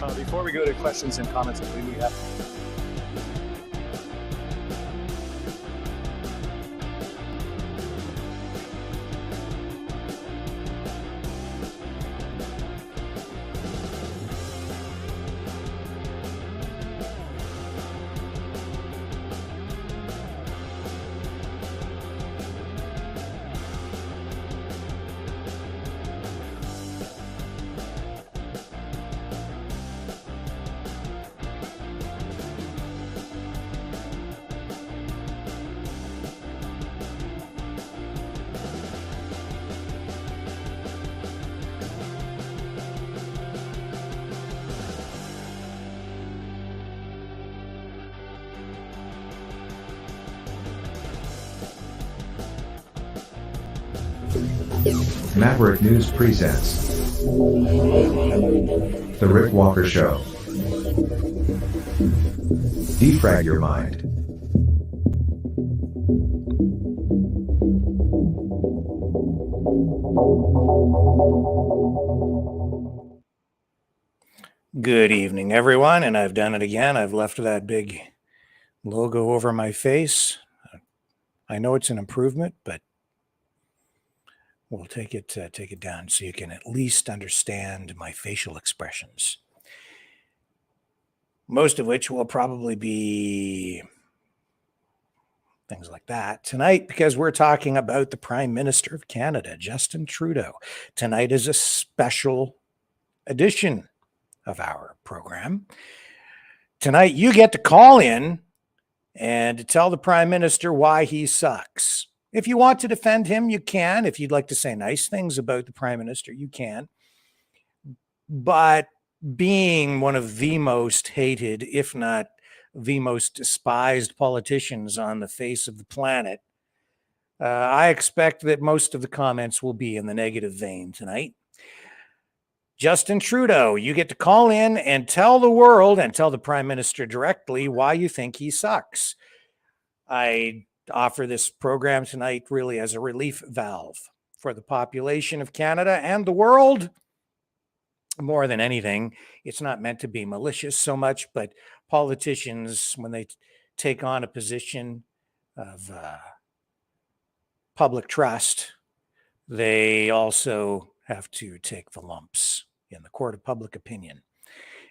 Before we go to questions and comments, I believe we have. Maverick News presents The Rick Walker Show. Defrag your mind. Good evening, everyone, and I've done it again. I've left that big logo over my face. I know it's an improvement, but we'll take it down so you can at least understand my facial expressions. Most of which will probably be things like that tonight, because we're talking about the Prime Minister of Canada, Justin Trudeau. Tonight is a special edition of our program. Tonight, you get to call in and to tell the Prime Minister why he sucks. If you want to defend him, you can. If you'd like to say nice things about the Prime Minister, you can. But being one of the most hated, if not the most despised politicians on the face of the planet, I expect that most of the comments will be in the negative vein tonight. Justin Trudeau, you get to call in and tell the world and tell the Prime Minister directly why you think he sucks. I offer this program tonight really as a relief valve for the population of Canada and the world. More than anything, it's not meant to be malicious so much, but politicians, when they take on a position of public trust, they also have to take the lumps in the court of public opinion.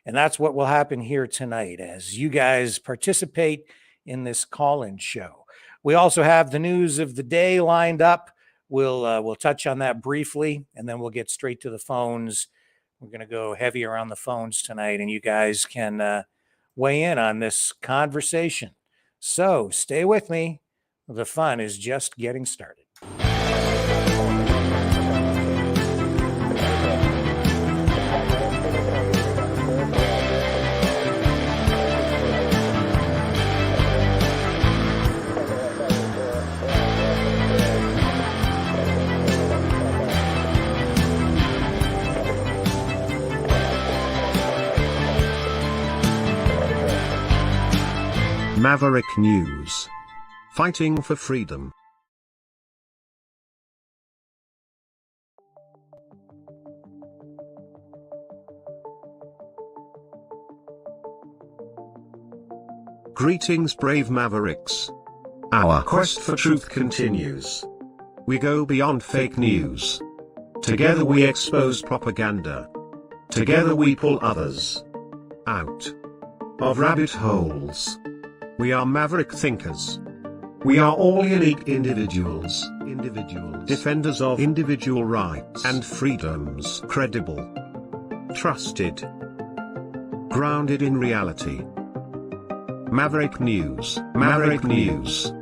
And that's what will happen here tonight as you guys participate in this call-in show. We also have the news of the day lined up. We'll touch on that briefly, and then we'll get straight to the phones. We're going to go heavier on the phones tonight, and you guys can weigh in on this conversation. So stay with me. The fun is just getting started. Maverick News. Fighting for freedom. Greetings, brave Mavericks. Our quest for truth continues. We go beyond fake news. Together we expose propaganda. Together we pull others out of rabbit holes. We are maverick thinkers. We are all unique individuals, defenders of individual rights and freedoms, credible, trusted, grounded in reality. Maverick News, Maverick News.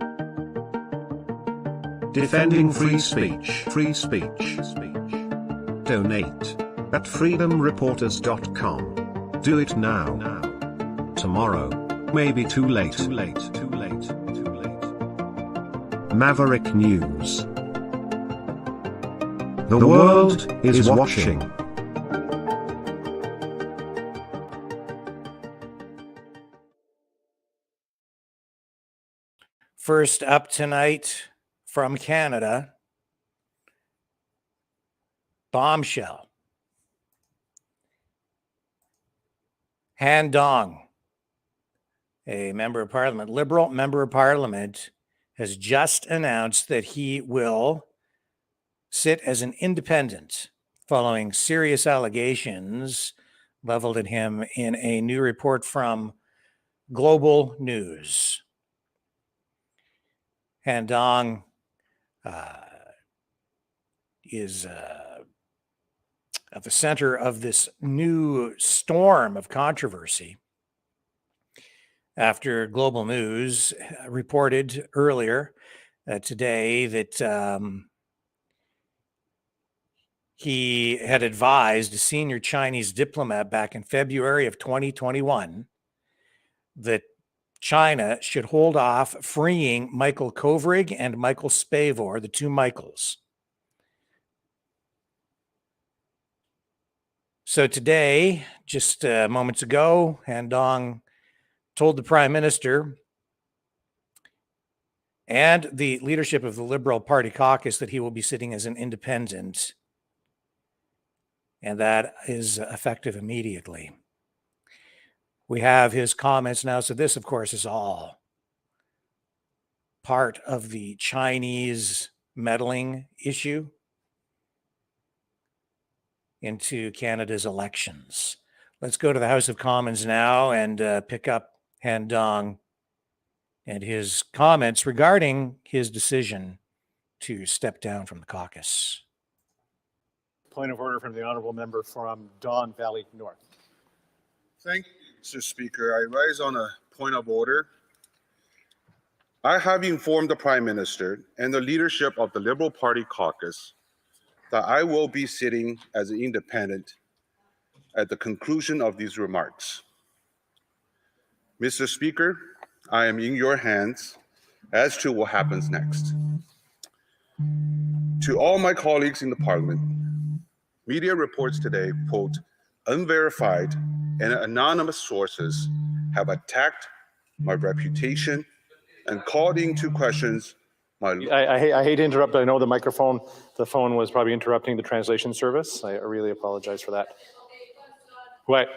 Defending free speech, free speech. Donate at freedomreporters.com. Do it now. Tomorrow may be too late. Maverick News. The world is watching. First up tonight from Canada, bombshell. Han Dong, a member of parliament, Liberal member of parliament, has just announced that he will sit as an independent following serious allegations leveled at him in a new report from Global News. Han Dong is at the center of this new storm of controversy after Global News reported earlier today that he had advised a senior Chinese diplomat back in February of 2021 that China should hold off freeing Michael Kovrig and Michael Spavor, the two Michaels. So today, just moments ago, Han Dong told the Prime Minister and the leadership of the Liberal Party caucus that he will be sitting as an independent, and that is effective immediately. We have his comments now. So this, of course, is all part of the Chinese meddling issue into Canada's elections. Let's go to the House of Commons now and pick up Han Dong and his comments regarding his decision to step down from the caucus. Point of order from the honourable member from Don Valley North. Thank you, Mr. Speaker. I rise on a point of order. I have informed the Prime Minister and the leadership of the Liberal Party caucus that I will be sitting as an independent at the conclusion of these remarks. Mr. Speaker, I am in your hands as to what happens next. To all my colleagues in the Parliament, media reports today, quote, unverified and anonymous sources have attacked my reputation and called into questions my... I hate to interrupt, but I know the phone was probably interrupting the translation service. I really apologize for that. Wait.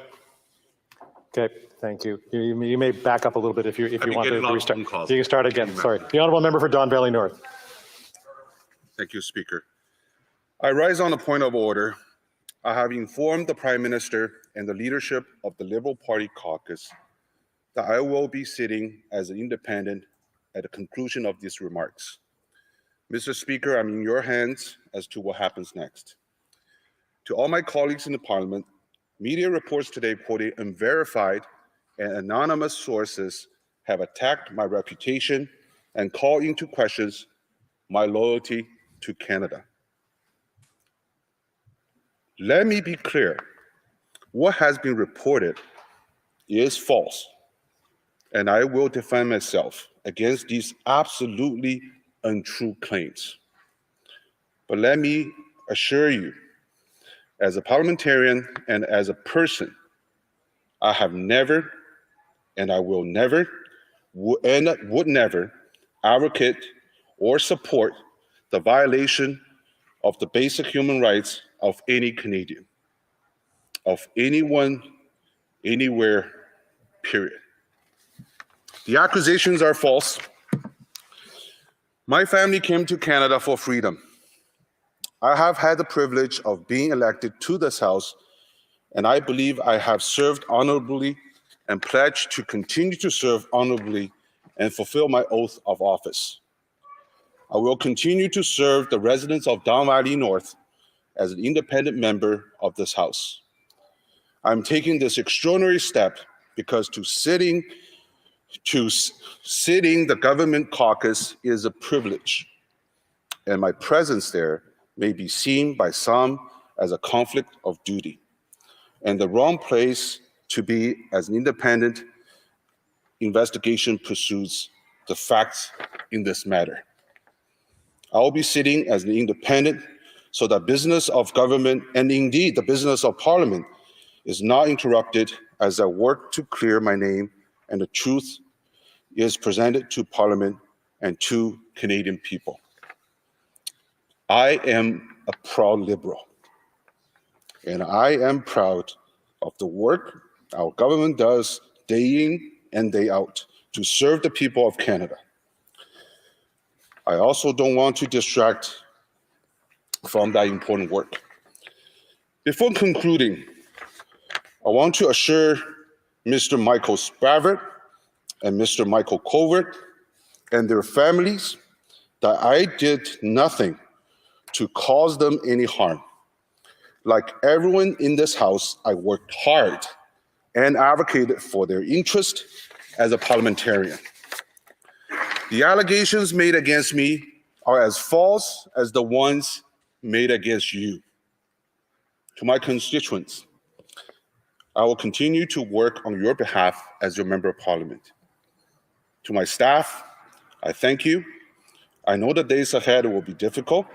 Okay, thank you. You may back up a little bit if you want to restart. You can start again, sorry. The honourable member for Don Valley North. Thank you, Speaker. I rise on a point of order. I have informed the Prime Minister and the leadership of the Liberal Party caucus that I will be sitting as an independent at the conclusion of these remarks. Mr. Speaker, I'm in your hands as to what happens next. To all my colleagues in the Parliament, media reports today quoting unverified and anonymous sources have attacked my reputation and called into questions my loyalty to Canada. Let me be clear. What has been reported is false, and I will defend myself against these absolutely untrue claims. But let me assure you, as a parliamentarian and as a person, I have never, and I will never, would never advocate or support the violation of the basic human rights of any Canadian, of anyone, anywhere, period. The accusations are false. My family came to Canada for freedom. I have had the privilege of being elected to this House, and I believe I have served honorably and pledged to continue to serve honorably and fulfill my oath of office. I will continue to serve the residents of Don Valley North as an independent member of this House. I'm taking this extraordinary step because sitting the government caucus is a privilege, and my presence there may be seen by some as a conflict of duty, and the wrong place to be as an independent investigation pursues the facts in this matter. I will be sitting as an independent so that business of government and indeed the business of Parliament is not interrupted as I work to clear my name and the truth is presented to Parliament and to Canadian people. I am a proud Liberal, and I am proud of the work our government does day in and day out to serve the people of Canada. I also don't want to distract from that important work. Before concluding, I want to assure Mr. Michael Spavert and Mr. Michael Covert and their families that I did nothing to cause them any harm. Like everyone in this house, I worked hard and advocated for their interest as a parliamentarian. The allegations made against me are as false as the ones made against you. To my constituents, I will continue to work on your behalf as your member of parliament. To my staff, I thank you. I know the days ahead will be difficult,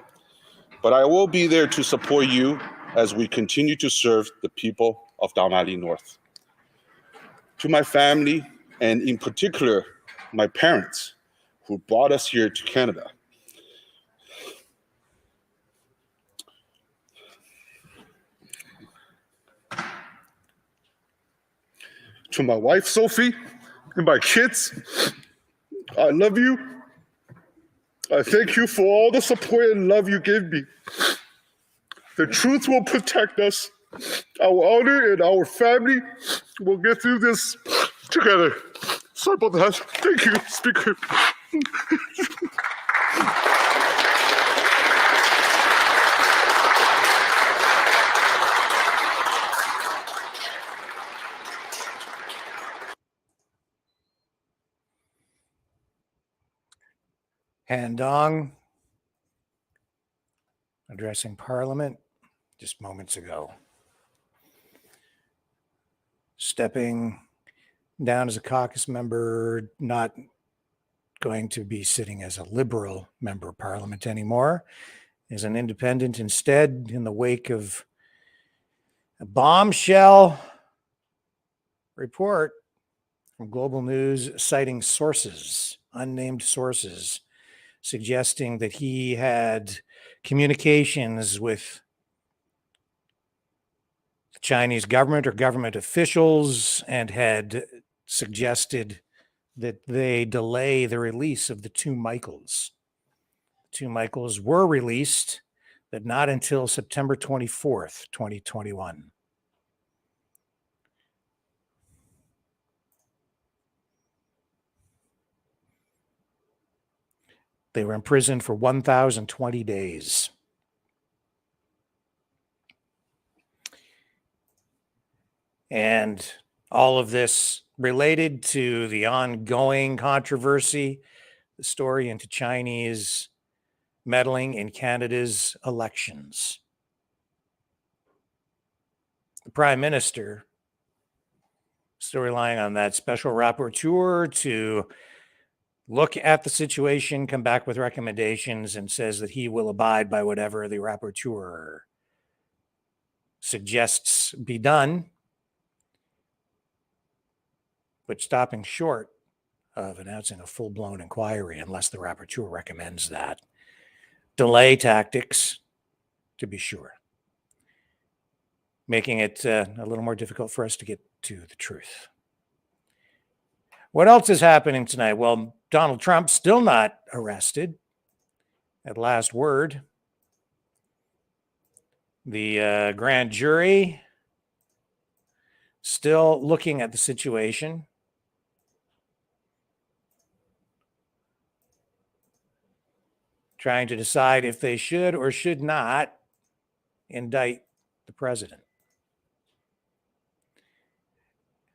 but I will be there to support you as we continue to serve the people of Dao Valley North. To my family, and in particular, my parents, who brought us here to Canada. To my wife, Sophie, and my kids, I love you. I thank you for all the support and love you gave me. The truth will protect us. Our honor and our family will get through this together. Sorry about that. Thank you, Speaker. Han Dong addressing Parliament just moments ago. Stepping down as a caucus member, not going to be sitting as a Liberal member of Parliament anymore, as an independent instead, in the wake of a bombshell report from Global News citing sources, unnamed sources, suggesting that he had communications with the Chinese government or government officials and had suggested that they delay the release of the two Michaels. The two Michaels were released, but not until September 24th, 2021. They were imprisoned for 1,020 days. And all of this related to the ongoing controversy, the story into Chinese meddling in Canada's elections. The Prime Minister still relying on that special rapporteur to look at the situation, come back with recommendations, and says that he will abide by whatever the rapporteur suggests be done, but stopping short of announcing a full-blown inquiry unless the rapporteur recommends that. Delay tactics, to be sure, making it a little more difficult for us to get to the truth. What else is happening tonight? Well, Donald Trump still not arrested. At last word, the grand jury still looking at the situation. Trying to decide if they should or should not indict the president.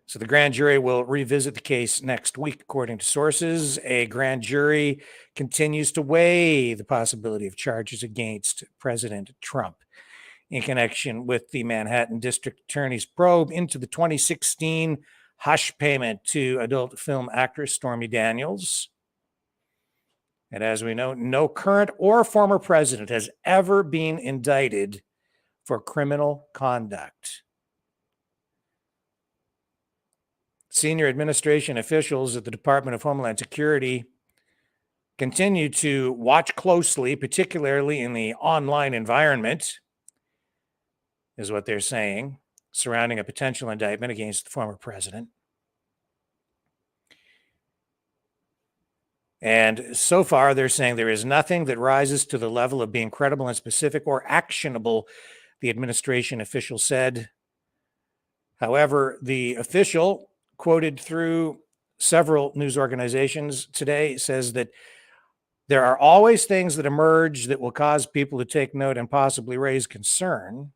So the grand jury will revisit the case next week, according to sources. A grand jury continues to weigh the possibility of charges against President Trump in connection with the Manhattan District Attorney's probe into the 2016 hush payment to adult film actress Stormy Daniels. And as we know, no current or former president has ever been indicted for criminal conduct. Senior administration officials at the Department of Homeland Security continue to watch closely, particularly in the online environment, is what they're saying, surrounding a potential indictment against the former president. And so far, they're saying there is nothing that rises to the level of being credible and specific or actionable, the administration official said. However, the official, quoted through several news organizations today, says that there are always things that emerge that will cause people to take note and possibly raise concern.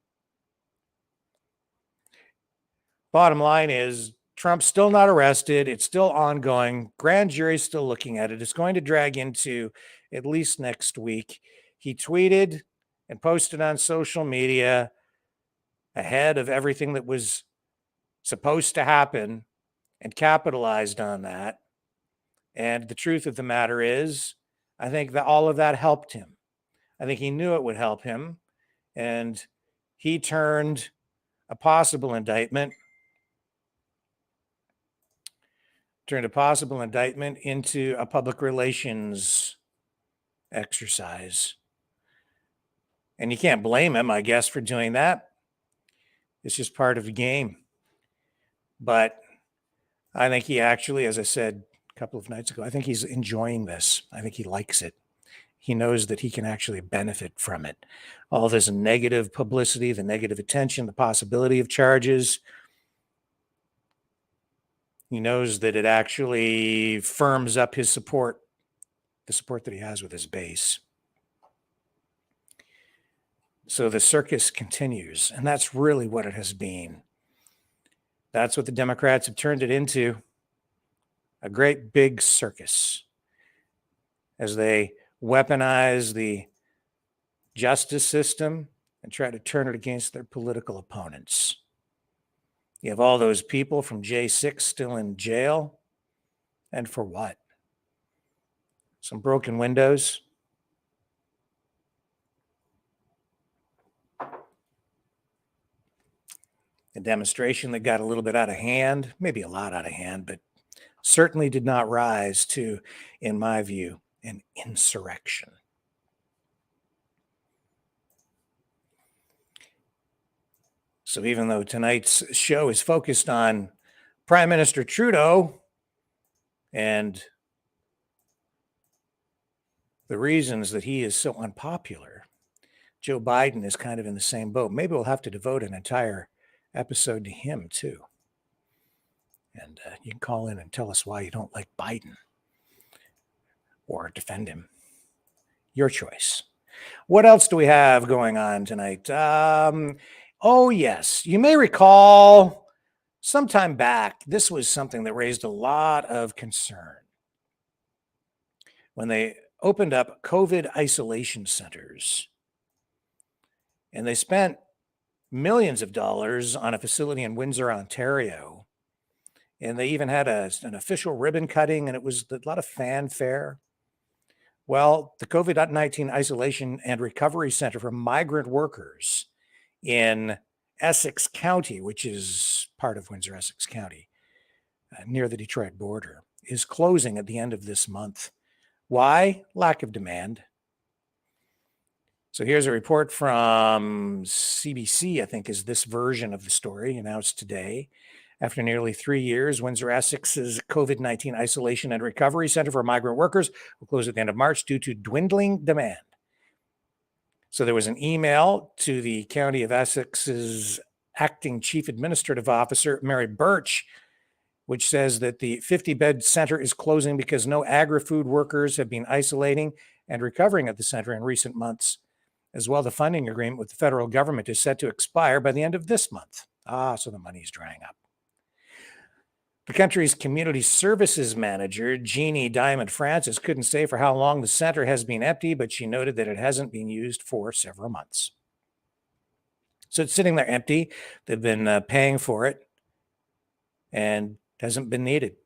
Bottom line is, Trump's still not arrested. It's still ongoing. Grand jury's still looking at it. It's going to drag into at least next week. He tweeted and posted on social media ahead of everything that was supposed to happen and capitalized on that. And the truth of the matter is, I think that all of that helped him. I think he knew it would help him. And he turned a possible indictment into a public relations exercise. And you can't blame him, I guess, for doing that. It's just part of the game. But I think he actually, as I said a couple of nights ago, I think he's enjoying this. I think he likes it. He knows that he can actually benefit from it. All this negative publicity, the negative attention, the possibility of charges. He knows that it actually firms up his support, the support that he has with his base. So the circus continues, and that's really what it has been. That's what the Democrats have turned it into, a great big circus, as they weaponize the justice system and try to turn it against their political opponents. You have all those people from J6 still in jail. And for what? Some broken windows. A demonstration that got a little bit out of hand, maybe a lot out of hand, but certainly did not rise to, in my view, an insurrection. So even though tonight's show is focused on Prime Minister Trudeau and the reasons that he is so unpopular, Joe Biden is kind of in the same boat. Maybe we'll have to devote an entire episode to him too. And you can call in and tell us why you don't like Biden or defend him. Your choice. What else do we have going on tonight? Oh, yes. You may recall sometime back, this was something that raised a lot of concern when they opened up COVID isolation centers. And they spent millions of dollars on a facility in Windsor, Ontario. And they even had an official ribbon cutting, and it was a lot of fanfare. Well, the COVID-19 Isolation and Recovery Center for Migrant Workers in Essex County, which is part of Windsor, Essex County, near the Detroit border, is closing at the end of this month. Why? Lack of demand. So here's a report from CBC, I think is this version of the story, announced today. After nearly 3 years, Windsor Essex's COVID-19 Isolation and Recovery Center for Migrant Workers will close at the end of March due to dwindling demand. So there was an email to the County of Essex's acting chief administrative officer, Mary Birch, which says that the 50-bed center is closing because no agri-food workers have been isolating and recovering at the center in recent months. As well, the funding agreement with the federal government is set to expire by the end of this month. So the money's drying up. The country's community services manager, Jeannie Diamond Francis, couldn't say for how long the center has been empty, but she noted that it hasn't been used for several months. So it's sitting there empty. They've been paying for it and hasn't been needed.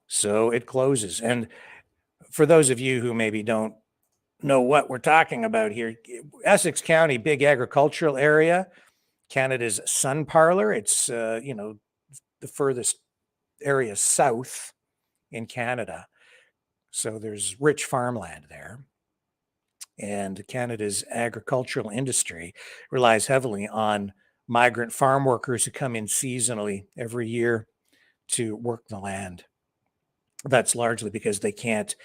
So it closes. And for those of you who maybe don't know what we're talking about here, Essex County, big agricultural area, Canada's sun parlor. It's, the furthest area south in Canada. So there's rich farmland there. And Canada's agricultural industry relies heavily on migrant farm workers who come in seasonally every year to work the land. That's largely because they can't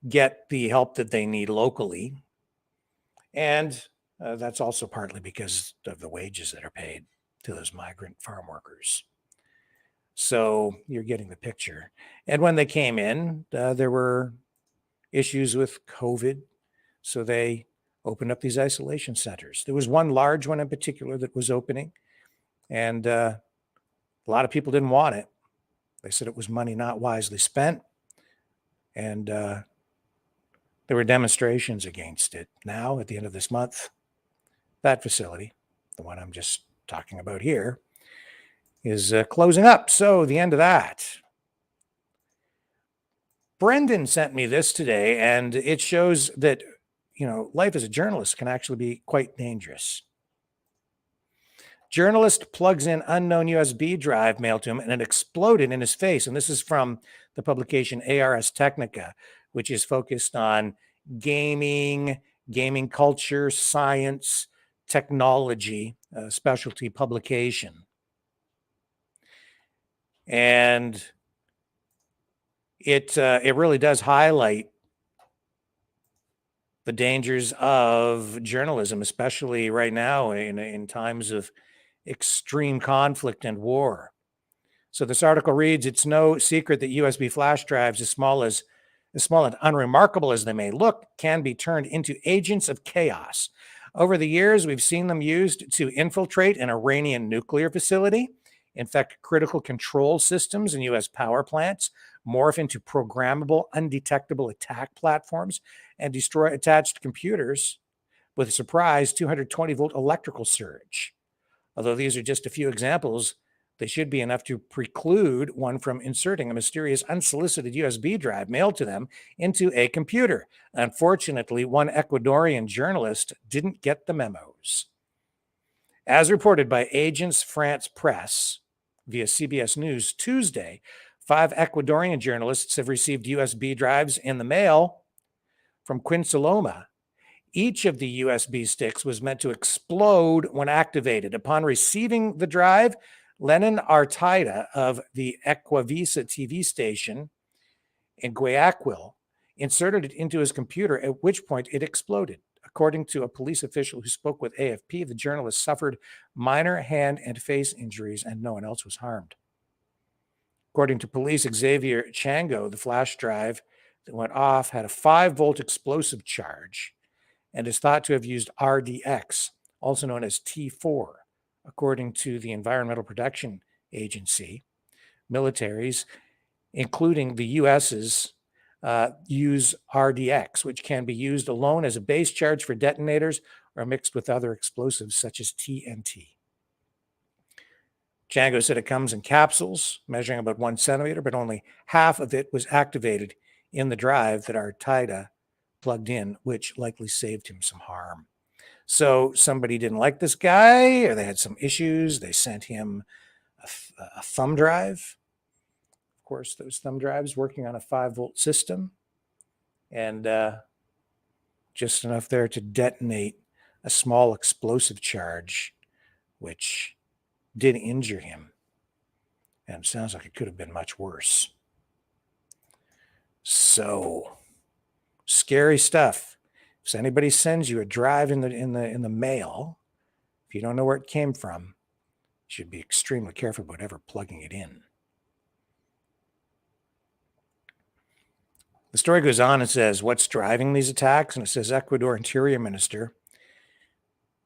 get the help that they need locally. And that's also partly because of the wages that are paid to those migrant farm workers. So you're getting the picture. And when they came in, there were issues with COVID. So they opened up these isolation centers. There was one large one in particular that was opening, and a lot of people didn't want it. They said it was money not wisely spent. And there were demonstrations against it. Now, at the end of this month, that facility, the one I'm just talking about here, is closing up. So the end of that. Brendan sent me this today, and it shows that, life as a journalist can actually be quite dangerous. Journalist plugs in unknown USB drive mailed to him, and it exploded in his face. And this is from the publication ARS Technica, which is focused on gaming culture, science, technology, specialty publication. And it really does highlight the dangers of journalism, especially right now in times of extreme conflict and war. So this article reads, it's no secret that USB flash drives, as small and unremarkable as they may look, can be turned into agents of chaos. Over the years, we've seen them used to infiltrate an Iranian nuclear facility, infect critical control systems in U.S. power plants, morph into programmable, undetectable attack platforms, and destroy attached computers with a surprise 220-volt electrical surge. Although these are just a few examples, they should be enough to preclude one from inserting a mysterious unsolicited USB drive mailed to them into a computer. Unfortunately, one Ecuadorian journalist didn't get the memos. As reported by Agence France Presse via CBS News Tuesday, 5 Ecuadorian journalists have received USB drives in the mail from Quinsaloma. Each of the USB sticks was meant to explode when activated. Upon receiving the drive, Lenin Artida of the Ecuavisa TV station in Guayaquil inserted it into his computer, at which point it exploded. According to a police official who spoke with AFP, the journalist suffered minor hand and face injuries and no one else was harmed. According to police, Xavier Chango, the flash drive that went off had a 5-volt explosive charge and is thought to have used RDX, also known as T4. According to the Environmental Protection Agency, militaries, including the US's, use RDX, which can be used alone as a base charge for detonators or mixed with other explosives such as TNT. Chango said it comes in capsules measuring about 1 centimeter, but only half of it was activated in the drive that Artida plugged in, which likely saved him some harm. So somebody didn't like this guy, or they had some issues. They sent him a thumb drive. Of course, those thumb drives working on a 5-volt system, and just enough there to detonate a small explosive charge, which did injure him. And it sounds like it could have been much worse. So, scary stuff. If anybody sends you a drive in the mail, if you don't know where it came from, you should be extremely careful about ever plugging it in. The story goes on and says, what's driving these attacks? And it says Ecuador Interior Minister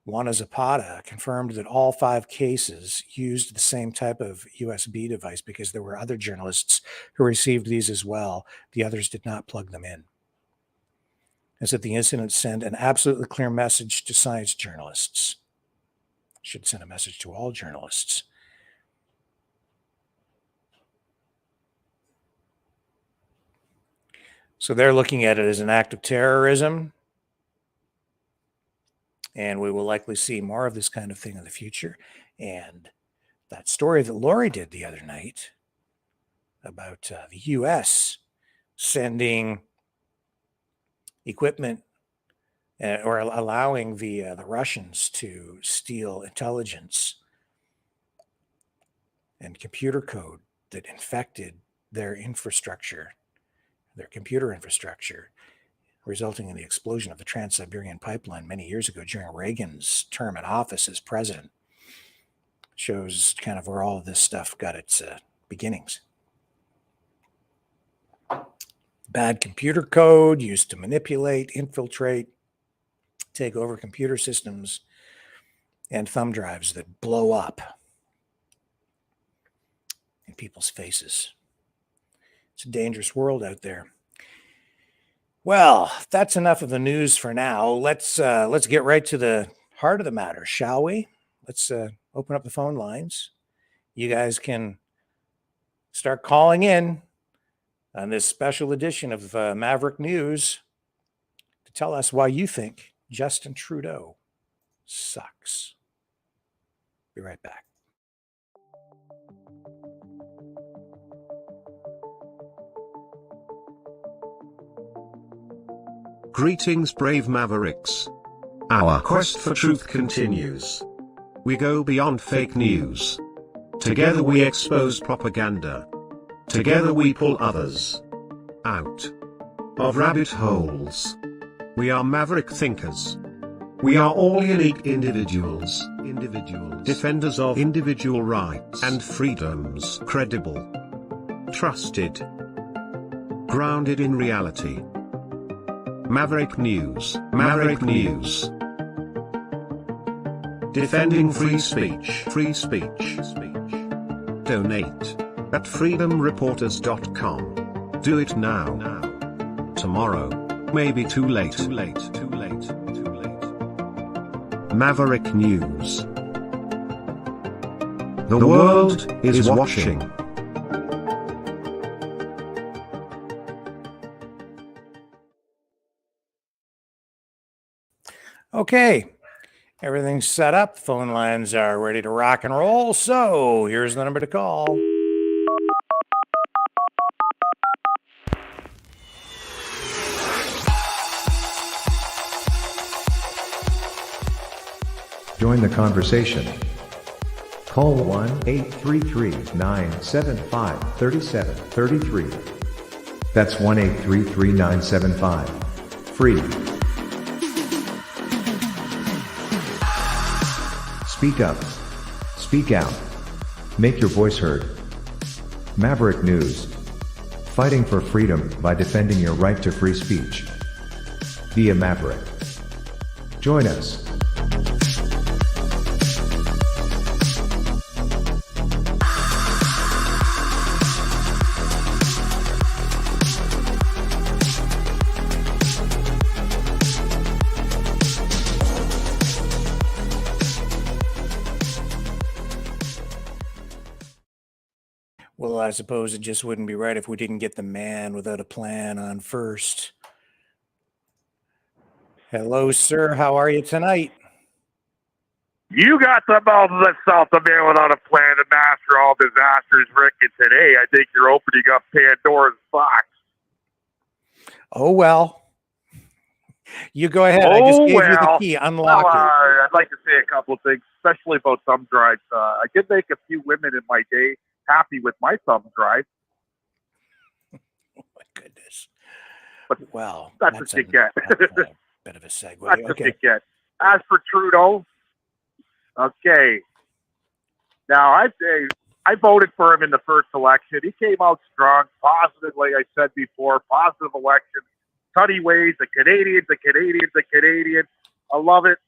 Juana Zapata confirmed that all 5 cases used the same type of USB device because there were other journalists who received these as well. The others did not plug them in. As that the incident sent an absolutely clear message to science journalists. Should send a message to all journalists. So they're looking at it as an act of terrorism. And we will likely see more of this kind of thing in the future. And that story that Lori did the other night about the U.S. sending equipment or allowing the Russians to steal intelligence and computer code that infected their infrastructure, their computer infrastructure, resulting in the explosion of the Trans-Siberian Pipeline many years ago during Reagan's term in office as president. Shows kind of where all of this stuff got its beginnings. Bad computer code used to manipulate, infiltrate, take over computer systems and thumb drives that blow up in people's faces. It's a dangerous world out there. Well, that's enough of the news for now. Let's get right to the heart of the matter, shall we? Let's open up the phone lines. You guys can start calling in on this special edition of Maverick News to tell us why you think Justin Trudeau sucks. Be right back. Greetings, brave Mavericks. Our quest for truth continues. We go beyond fake news. Together we expose propaganda. Together we pull others out of rabbit holes. We are maverick thinkers. We are all unique individuals, defenders of individual rights and freedoms, credible, trusted, grounded in reality. Maverick News, Maverick News. Defending free speech, free speech. Donate at freedomreporters.com. Do it now. Tomorrow may be too late. Maverick News. The world is watching. Okay, everything's set up. Phone lines are ready to rock and roll. So here's the number to call. Join the conversation. Call 1-833-975-3733. That's 1-833-975-FREE. Speak up. Speak out. Make your voice heard. Maverick News. Fighting for freedom by defending your right to free speech. Be a maverick. Join us. Well, I suppose it just wouldn't be right if we didn't get the man without a plan on first. Hello, sir. How are you tonight? You got the mouth of the South, the man without a plan to master all disasters, Rick. And today, I think you're opening up Pandora's box. Oh, well. You go ahead. I just gave you the key. Unlock it. I'd like to say a couple of things, especially about thumb drives. I did make a few women in my day happy with my thumb drive. Oh, my goodness. But well, that's what you get. That's a bit of a segue. That's Okay. what you get. As for Trudeau, okay. Now, I voted for him in the first election. He came out strong, positive, like I said before, positive election. Sunny ways, the Canadians. I love it.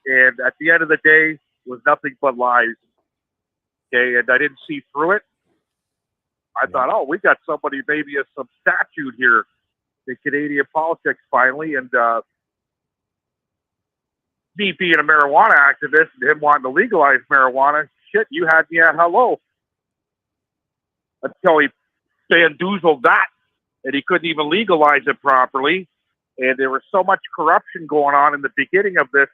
And at the end of the day, it was nothing but lies. Okay, and I didn't see through it. I thought, oh, we got somebody, maybe some statute here in Canadian politics finally. And me being a marijuana activist and him wanting to legalize marijuana, shit, you had me at hello. Until he bamboozled that, and he couldn't even legalize it properly. And there was so much corruption going on in the beginning of this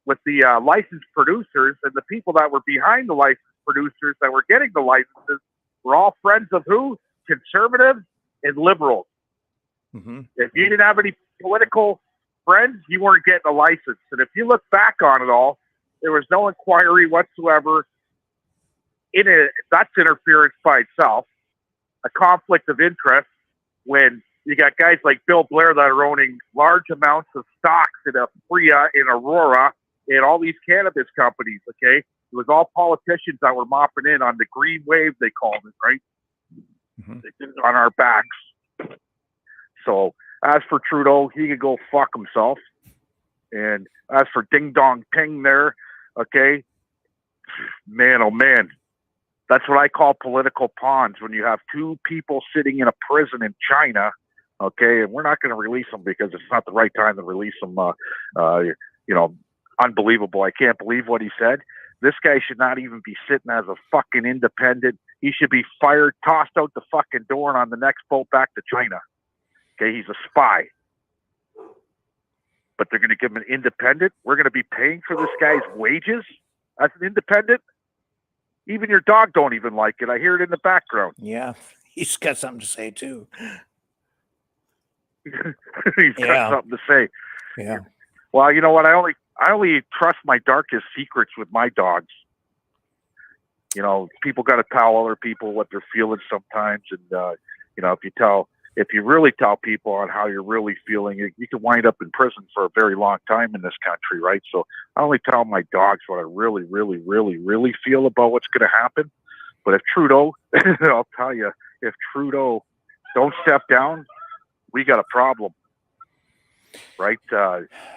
with the licensed producers, and the people that were behind the licensed producers that were getting the licenses were all friends of who? Conservatives and liberals. Mm-hmm. If you didn't have any political friend, you weren't getting a license. And if you look back on it all, there was no inquiry whatsoever. That's interference by itself, a conflict of interest when you got guys like Bill Blair that are owning large amounts of stocks in Freya, in Aurora, and all these cannabis companies, okay? It was all politicians that were mopping in on the green wave, they called it, right? Mm-hmm. On our backs. So as for Trudeau, he could go fuck himself. And as for Ding Dong Ting there, okay, man, oh man, that's what I call political pawns. When you have two people sitting in a prison in China, okay, and we're not going to release them because it's not the right time to release them. You know, unbelievable. I can't believe what he said. This guy should not even be sitting as a fucking independent. He should be fired, tossed out the fucking door, and on the next boat back to China. Okay, he's a spy. But they're going to give him an independent. We're going to be paying for this guy's wages as an independent. Even your dog don't even like it. I hear it in the background. Yeah, he's got something to say too. He's got something to say. Yeah. Well, you know what? I only trust my darkest secrets with my dogs. You know, people got to tell other people what they're feeling sometimes, and you know, if you really tell people on how you're really feeling, you can wind up in prison for a very long time in this country, right? So I only tell my dogs what I really, really, really, really feel about what's going to happen. But if Trudeau, I'll tell you, if Trudeau don't step down, we got a problem, right?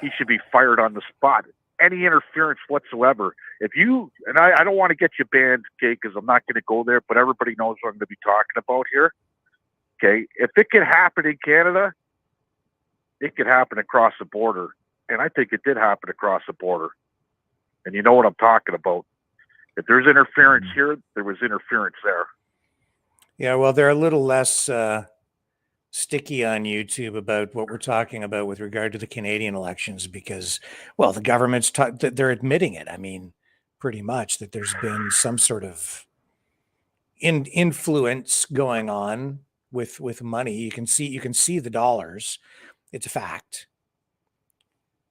He should be fired on the spot. Any interference whatsoever. If you, and I don't want to get you banned, okay, because I'm not going to go there, but everybody knows what I'm going to be talking about here. Okay, if it could happen in Canada, it could happen across the border. And I think it did happen across the border. And you know what I'm talking about. If there's interference here, there was interference there. Yeah, well, they're a little less sticky on YouTube about what we're talking about with regard to the Canadian elections because, well, the government's they're admitting it. I mean, pretty much that there's been some sort of influence going on with money. You can see the dollars. It's a fact.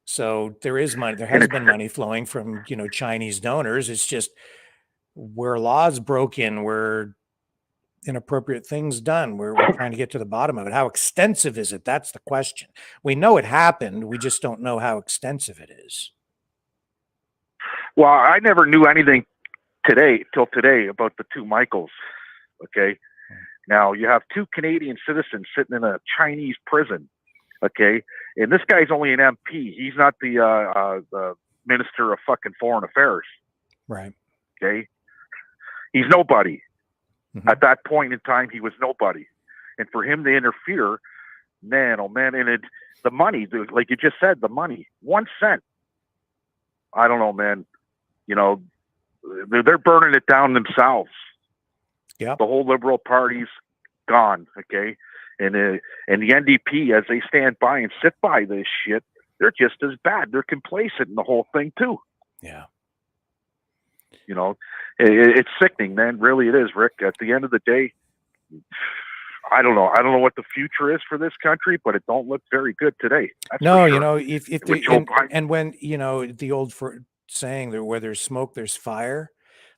So there is money. There has been money flowing from, you know, Chinese donors. It's just where laws broken, where inappropriate things done. We're trying to get to the bottom of it. How extensive is it? That's the question. We know it happened. We just don't know how extensive it is. Well, I never knew anything till today about the two Michaels. Okay. Now you have two Canadian citizens sitting in a Chinese prison. Okay. And this guy's only an MP. He's not the Minister of fucking Foreign Affairs. Right. Okay. He's nobody. Mm-hmm. At that point in time, he was nobody. And for him to interfere, man, oh man, and the money, like you just said, the money, 1 cent. I don't know, man. You know, they're burning it down themselves. Yeah. The whole Liberal Party's gone, okay? And the NDP, as they stand by and sit by this shit, they're just as bad. They're complacent in the whole thing, too. Yeah. You know, it's sickening, man. Really, it is, Rick. At the end of the day, I don't know. I don't know what the future is for this country, but it don't look very good today. No, sure. You know, if when, you know, the old saying that where there's smoke, there's fire.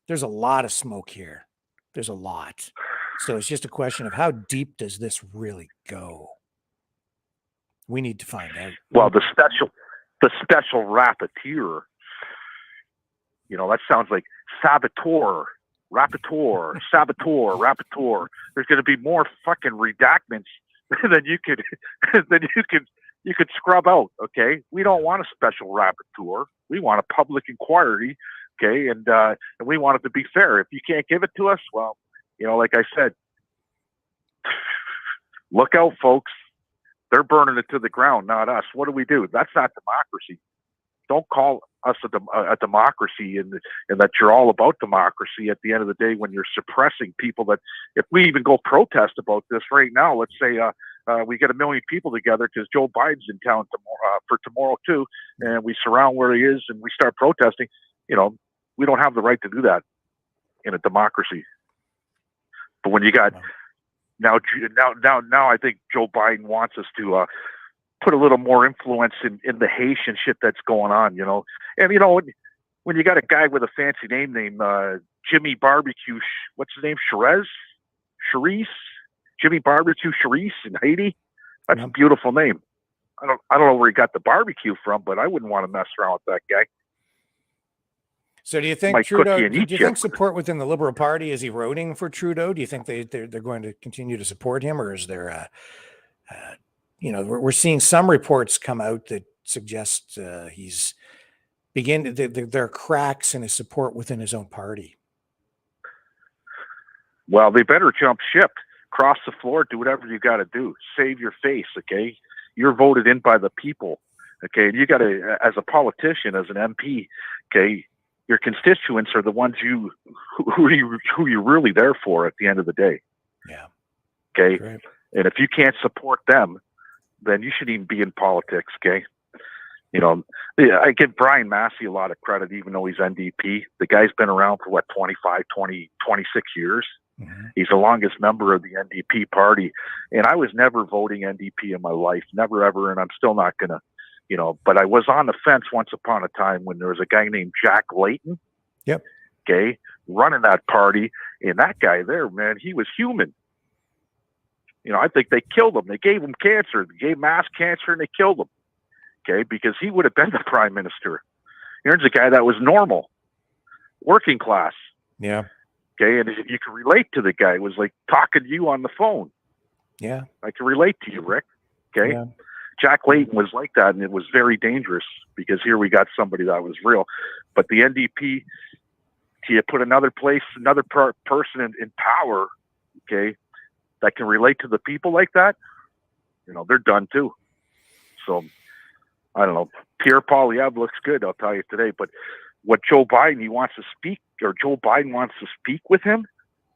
There's a lot of smoke here. There's a lot. So it's just a question of how deep does this really go? We need to find out. Well, the special rapporteur, you know, that sounds like saboteur, rapporteur, saboteur, rapporteur. There's going to be more fucking redactments than you could scrub out. Okay, we don't want a special rapporteur. We want a public inquiry. Okay, and we want it to be fair. If you can't give it to us, well, you know, like I said, look out, folks. They're burning it to the ground, not us. What do? That's not democracy. Don't call us a democracy and that you're all about democracy at the end of the day when you're suppressing people that, if we even go protest about this right now, let's say we get 1 million people together because Joe Biden's in town for tomorrow too, and we surround where he is and we start protesting, you know, we don't have the right to do that in a democracy. But when you got now I think Joe Biden wants us to put a little more influence in the Haitian shit that's going on, you know. And, you know, when you got a guy with a fancy name named Jimmy Barbecue, what's his name? Charisse? Jimmy Barbecue Charisse in Haiti? That's a beautiful name. I don't know where he got the barbecue from, but I wouldn't want to mess around with that guy. So do you think Might Trudeau, cook you and do eat you you. think support within the Liberal Party is eroding for Trudeau? Do you think they're going to continue to support him, or is there you know, we're seeing some reports come out that suggest he's there are cracks in his support within his own party. Well, they better jump ship, cross the floor, do whatever you got to do. Save your face, okay? You're voted in by the people, okay? And you got to, as a politician, as an MP, okay, your constituents are the ones who you're really there for at the end of the day. Yeah. Okay. Right. And if you can't support them, then you shouldn't even be in politics, okay? You know, I give Brian Massey a lot of credit, even though he's NDP. The guy's been around for, 26 years. Mm-hmm. He's the longest member of the NDP party. And I was never voting NDP in my life, never, ever, and I'm still not going to, you know. But I was on the fence once upon a time when there was a guy named Jack Layton, yep, okay, running that party. And that guy there, man, he was human. You know, I think they killed him. They gave him cancer. They gave mass cancer, and they killed him. Okay, because he would have been the prime minister. Here's a guy that was normal, working class. Yeah. Okay, and you can relate to the guy. It was like talking to you on the phone. Yeah. I can relate to you, Rick. Okay. Yeah. Jack Layton was like that, and it was very dangerous because here we got somebody that was real. But the NDP, you put another person in power, okay, that can relate to the people like that, you know, they're done too. So, I don't know. Pierre Poilievre looks good, I'll tell you today. But what Joe Biden wants to speak with him,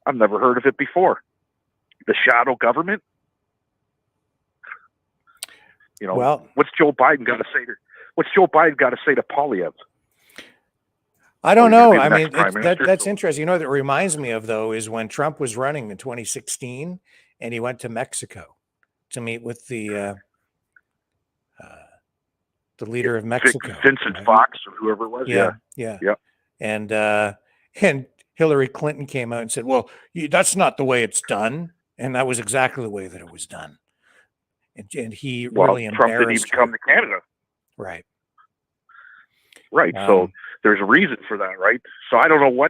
I've never heard of it before. The shadow government. You know, well, what's Joe Biden got to say to Poilievre? I don't know. I mean, that's interesting. You know what it reminds me of, though, is when Trump was running in 2016 and he went to Mexico to meet with the leader of Mexico, Vincent Fox or whoever it was. Yeah. And Hillary Clinton came out and said, "Well, that's not the way it's done," and that was exactly the way that it was done. And he really embarrassed Trump didn't even come to Canada. Right. Right. So there's a reason for that, right? So I don't know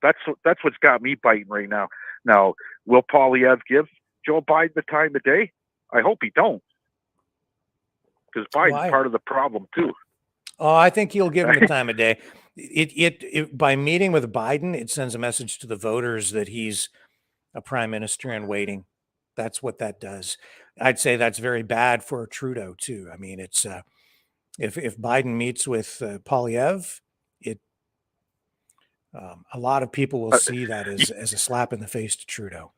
that's what's got me biting right now. Now, will Poilievre give Joe Biden the time of day? I hope he don't. Because Biden's part of the problem too. Oh, I think he'll give him the time of day. It by meeting with Biden, it sends a message to the voters that he's a prime minister in waiting. That's what that does. I'd say that's very bad for Trudeau too. I mean, it's if Biden meets with Poilievre, a lot of people will see that as a slap in the face to Trudeau.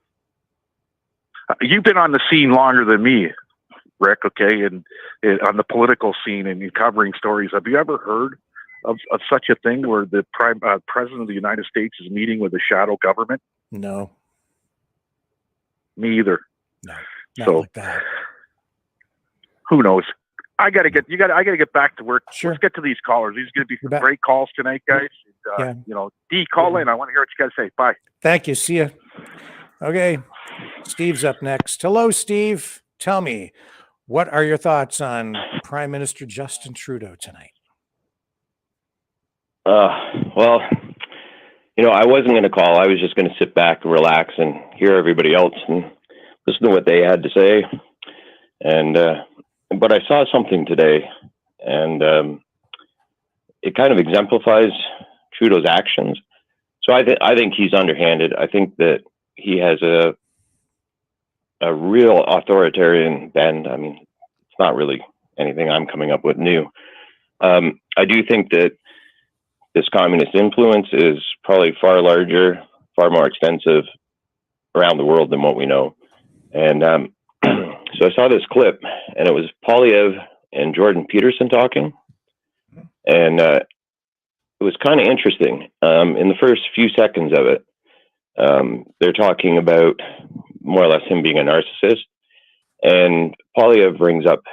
You've been on the scene longer than me, Rick, okay, and on the political scene and covering stories. Have you ever heard of such a thing where the president of the United States is meeting with a shadow government? No. Me either. No, not like that. Who knows? I gotta get back to work. Sure. Let's get to these callers. These are going to be great calls tonight, guys. And, you know, D, call in. I want to hear what you got to say. Bye. Thank you. See you. Okay. Steve's up next. Hello, Steve. Tell me, what are your thoughts on Prime Minister Justin Trudeau tonight? Well, you know, I wasn't going to call. I was just going to sit back and relax and hear everybody else and listen to what they had to say. And, but I saw something today, and it kind of exemplifies Trudeau's actions. So I think he's underhanded. I think that he has a real authoritarian bend. I mean, it's not really anything I'm coming up with new. I do think that this communist influence is probably far larger, far more extensive around the world than what we know. And so I saw this clip, and it was Poilievre and Jordan Peterson talking. And it was kind of interesting. In the first few seconds of it, they're talking about more or less him being a narcissist. And Polyev brings up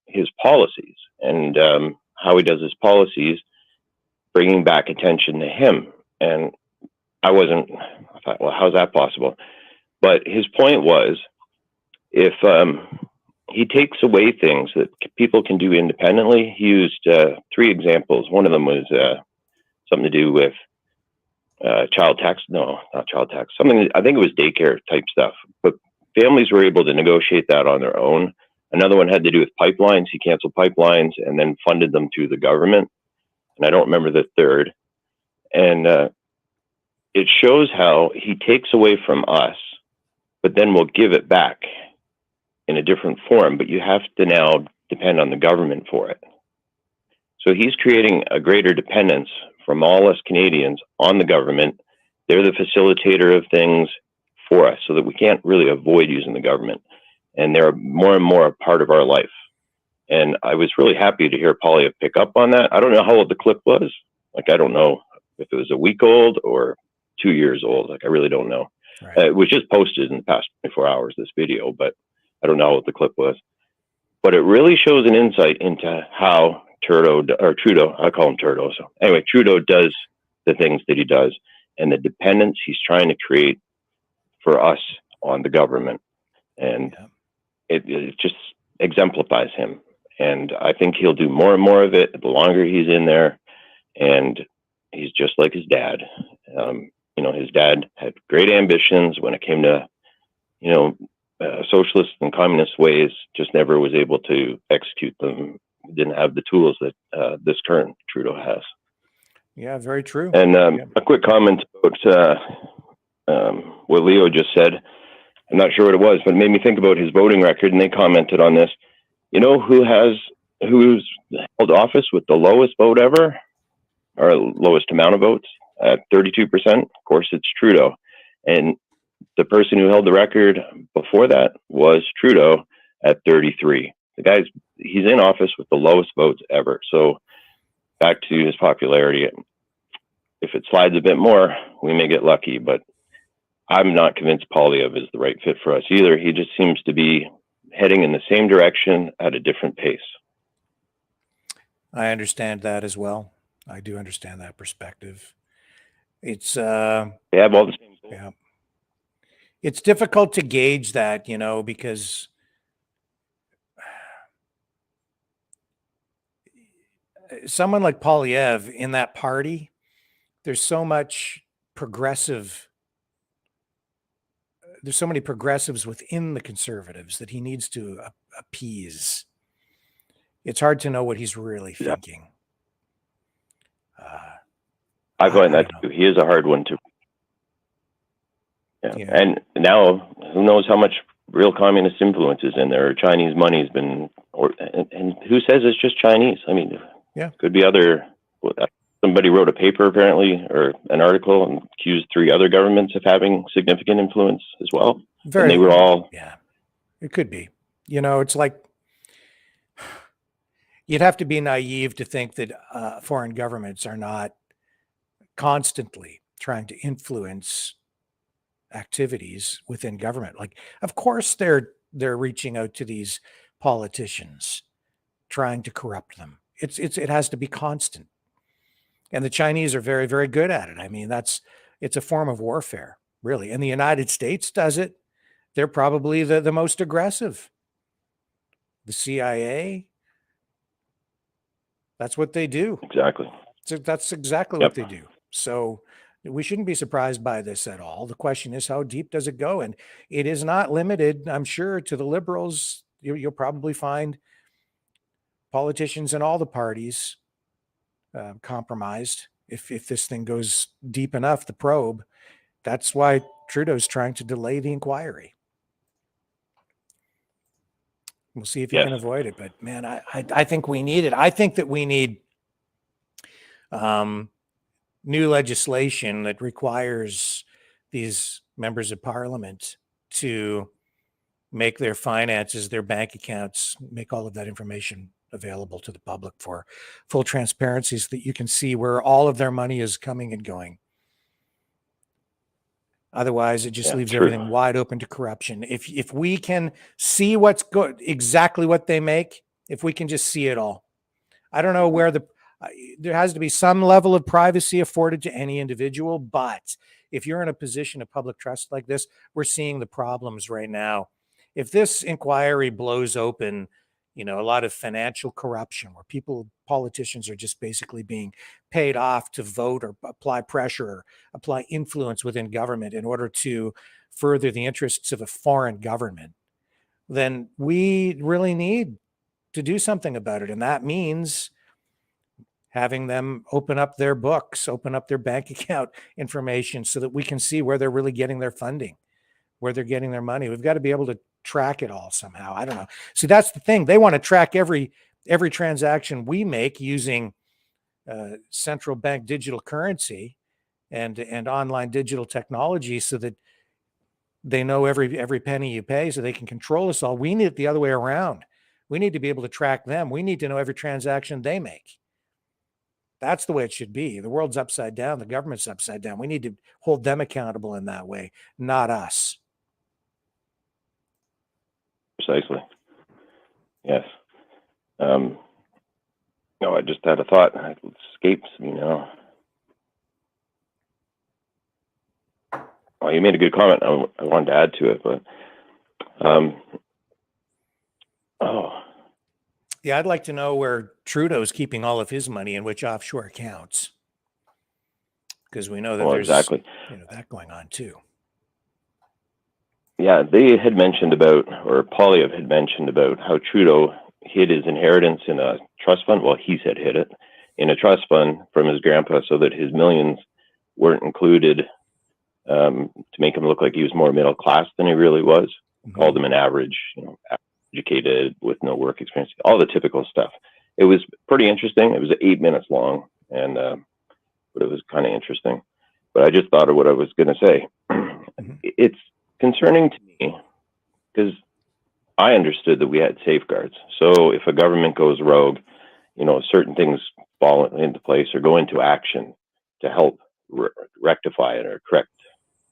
his policies and how he does his policies, bringing back attention to him. And I thought, well, how's that possible? But his point was, if he takes away things that people can do independently, he used 3 examples. One of them was something to do with child tax. No, not child tax. Something, I think it was daycare type stuff. But families were able to negotiate that on their own. Another one had to do with pipelines. He canceled pipelines and then funded them through the government. And I don't remember the third. And it shows how he takes away from us, but then will give it back in a different form. But you have to now depend on the government for it. So he's creating a greater dependence from all us Canadians on the government. They're the facilitator of things for us so that we can't really avoid using the government. And they're more and more a part of our life. And I was really happy to hear Polyev pick up on that. I don't know how old the clip was. Like, I don't know if it was a week old or 2 years old. Like, I really don't know. Right. It was just posted in the past 24 hours, this video, but I don't know what the clip was. But it really shows an insight into how Trudeau, I call him Trudeau. So anyway, Trudeau does the things that he does and the dependence he's trying to create for us on the government. And it just exemplifies him. And I think he'll do more and more of it the longer he's in there. And he's just like his dad. You know, his dad had great ambitions when it came to, you know, socialist and communist ways, just never was able to execute them. Didn't have the tools that this current Trudeau has. Yeah, very true. And a quick comment about what Leo just said. I'm not sure what it was, but it made me think about his voting record, and they commented on this. You know who's held office with the lowest vote ever, or lowest amount of votes at 32%? Of course, it's Trudeau. And the person who held the record before that was Trudeau at 33. He's in office with the lowest votes ever. So back to his popularity. If it slides a bit more, we may get lucky, but I'm not convinced Polyev is the right fit for us either. He just seems to be heading in the same direction at a different pace. I understand that as well. I do understand that perspective. It's They have all the same goals. yeah. It's difficult to gauge that, you know, because someone like Polyev in that party, there's so much there's so many progressives within the Conservatives that he needs to appease. It's hard to know what he's really thinking. I find that too. He is a hard one to. Yeah. And now, who knows how much real communist influence is in there, or Chinese money has been, and who says it's just Chinese? I mean, could be other. Somebody wrote a paper apparently, or an article, and accused 3 other governments of having significant influence as well. And they were all. Yeah, it could be. You know, it's like you'd have to be naive to think that foreign governments are not constantly trying to influence activities within government. Like, of course, they're reaching out to these politicians, trying to corrupt them. It has to be constant. And the Chinese are very, very good at it. I mean, it's a form of warfare, really. And the United States does it. They're probably the most aggressive. The CIA, that's what they do. Exactly. So that's exactly what they do. So we shouldn't be surprised by this at all. The question is, how deep does it go? And it is not limited, I'm sure, to the Liberals. You'll probably find politicians in all the parties compromised if this thing goes deep enough, the probe. That's why Trudeau's trying to delay the inquiry. We'll see if you can avoid it. But man, I think we need it. I think that we need new legislation that requires these members of parliament to make their finances, their bank accounts, make all of that information available to the public for full transparency so that you can see where all of their money is coming and going. Otherwise, it just Yeah, leaves true. everything wide open to corruption. If we can see exactly what they make, if we can just see it all, I don't know where there has to be some level of privacy afforded to any individual, but if you're in a position of public trust like this, we're seeing the problems right now. If this inquiry blows open, a lot of financial corruption where politicians are just basically being paid off to vote or apply pressure or apply influence within government in order to further the interests of a foreign government, then we really need to do something about it. And that means having them open up their books, open up their bank account information so that we can see where they're really getting their funding, where they're getting their money. We've got to be able to track it all somehow. I don't know. See, that's the thing. They want to track every transaction we make using central bank digital currency and online digital technology so that they know every penny you pay so they can control us all. We need it the other way around. We need to be able to track them. We need to know every transaction they make. That's the way it should be. The world's upside down. The government's upside down. We need to hold them accountable in that way, not us. Precisely. Yes. No, I just had a thought. It escapes me now. Well, you made a good comment. I wanted to add to it, but yeah, I'd like to know where Trudeau's keeping all of his money and which offshore accounts, because we know that there's exactly that going on too. Yeah, they had mentioned about, or Poilievre had mentioned about how Trudeau hid his inheritance in a trust fund. Well, he said hid it in a trust fund from his grandpa so that his millions weren't included, to make him look like he was more middle class than he really was. Mm-hmm. Called him an average, educated with no work experience, all the typical stuff. It was pretty interesting. It was 8 minutes long, and but it was kind of interesting. But I just thought of what I was going to say. Mm-hmm. It's concerning to me because I understood that we had safeguards. So if a government goes rogue, certain things fall into place or go into action to help rectify it or correct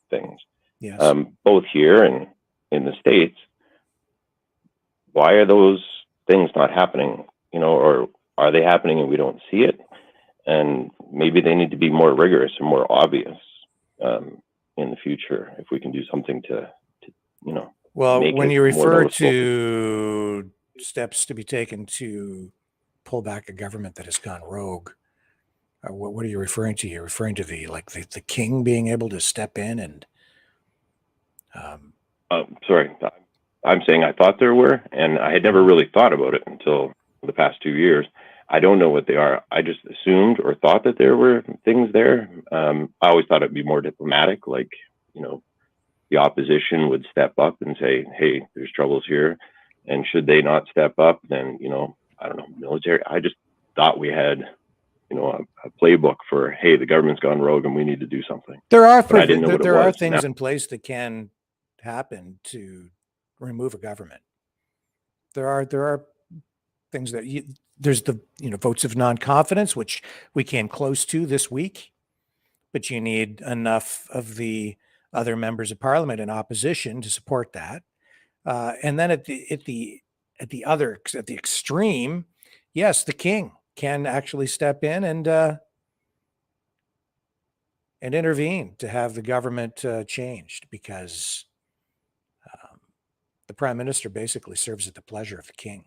things. Yes. Both here and in the States, why are those things not happening? Or are they happening and we don't see it? And maybe they need to be more rigorous and more obvious in the future if we can do something to well, make when it you refer more to steps to be taken to pull back a government that has gone rogue, what are you referring to? You're referring to the king being able to step in and sorry, I'm saying I thought there were, and I had never really thought about it until the past 2 years. I don't know what they are. I just assumed or thought that there were things there. I always thought it'd be more diplomatic, like, the opposition would step up and say, hey, there's troubles here. And should they not step up, then, I don't know, military. I just thought we had, a playbook for, hey, the government's gone rogue and we need to do something. There are things now, in place that can happen to remove a government. There are things that there's the votes of non-confidence, which we came close to this week, but you need enough of the other members of parliament in opposition to support that. And then at the extreme, yes, the king can actually step in and intervene to have the government changed, because the prime minister basically serves at the pleasure of the king.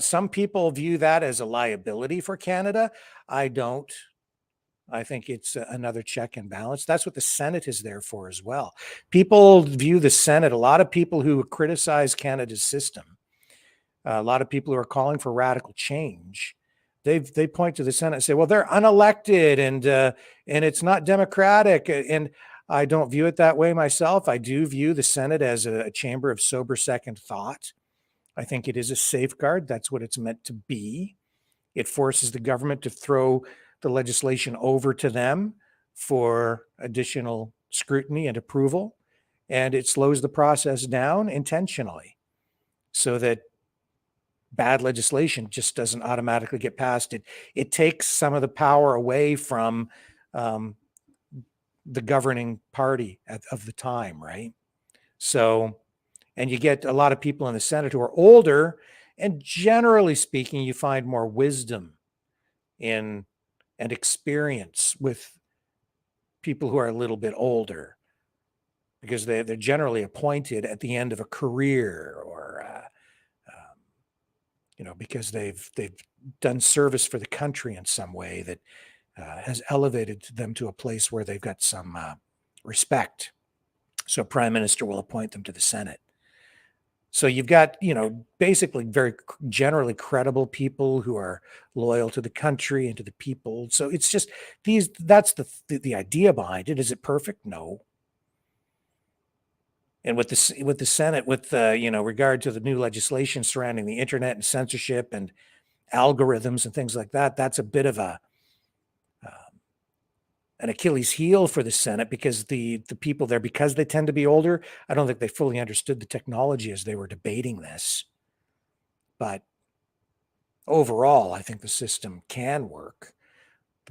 Some people view that as a liability for Canada. I don't. I think it's another check and balance. That's what the Senate is there for as well. People view the Senate, a lot of people who criticize Canada's system, a lot of people who are calling for radical change, they point to the Senate and say, well, they're unelected and it's not democratic. And I don't view it that way myself. I do view the Senate as a chamber of sober second thought. I think it is a safeguard. That's what it's meant to be. It forces the government to throw the legislation over to them for additional scrutiny and approval. And it slows the process down intentionally so that bad legislation just doesn't automatically get passed. It takes some of the power away from the governing party of the time, right? So, and you get a lot of people in the Senate who are older, and generally speaking, you find more wisdom in and experience with people who are a little bit older, because they're generally appointed at the end of a career, or because they've done service for the country in some way that has elevated them to a place where they've got some respect. So prime minister will appoint them to the Senate. So you've got, basically very generally credible people who are loyal to the country and to the people. So it's just that's the idea behind it. Is it perfect? No. And with the Senate, with regard to the new legislation surrounding the internet and censorship and algorithms and things like that, that's a bit of an Achilles heel for the Senate, because the people there, because they tend to be older, I don't think they fully understood the technology as they were debating this. But overall, I think the system can work.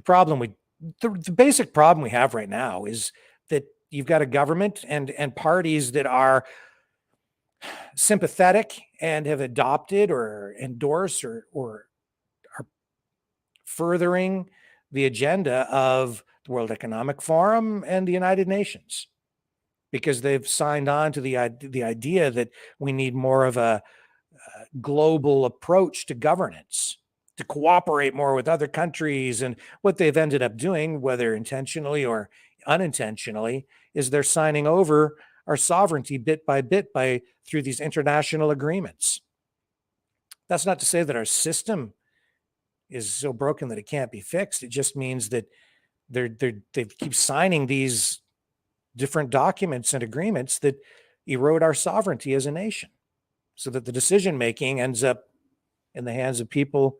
The basic problem we have right now is that you've got a government and parties that are sympathetic and have adopted or endorsed or are furthering the agenda of the World Economic Forum and the United Nations, because they've signed on to the idea that we need more of a global approach to governance, to cooperate more with other countries. And what they've ended up doing, whether intentionally or unintentionally, is they're signing over our sovereignty bit by bit through these international agreements. That's not to say that our system is so broken that it can't be fixed. It just means that they keep signing these different documents and agreements that erode our sovereignty as a nation, so that the decision making ends up in the hands of people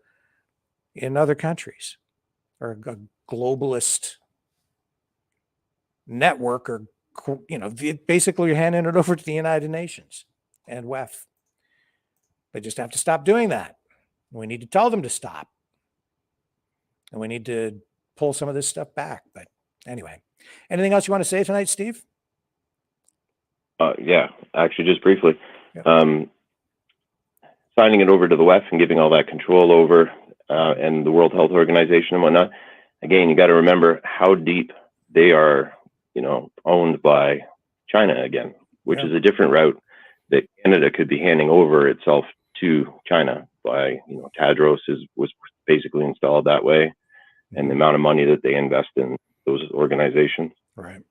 in other countries, or a globalist network, or basically you're handing it over to the United Nations and WEF. They just have to stop doing that. We need to tell them to stop, and we need to pull some of this stuff back. But anyway, anything else you want to say tonight, Steve? Yeah, actually, just briefly. Yep. Signing it over to the WEF and giving all that control over, and the World Health Organization and whatnot. Again, you got to remember how deep they are, owned by China again, which is a different route that Canada could be handing over itself to China by, Tadros was basically installed that way, and the amount of money that they invest in those organizations. Right.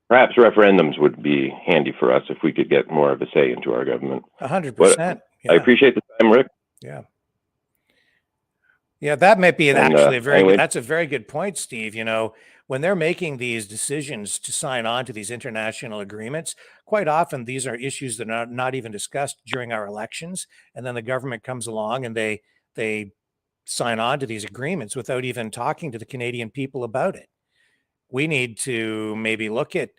Perhaps referendums would be handy for us if we could get more of a say into our government. 100%. I appreciate the time, Rick. Yeah. Yeah, that might be actually that's a very good point, Steve. When they're making these decisions to sign on to these international agreements, quite often these are issues that are not even discussed during our elections. And then the government comes along and they sign on to these agreements without even talking to the Canadian people about it. We need to maybe look at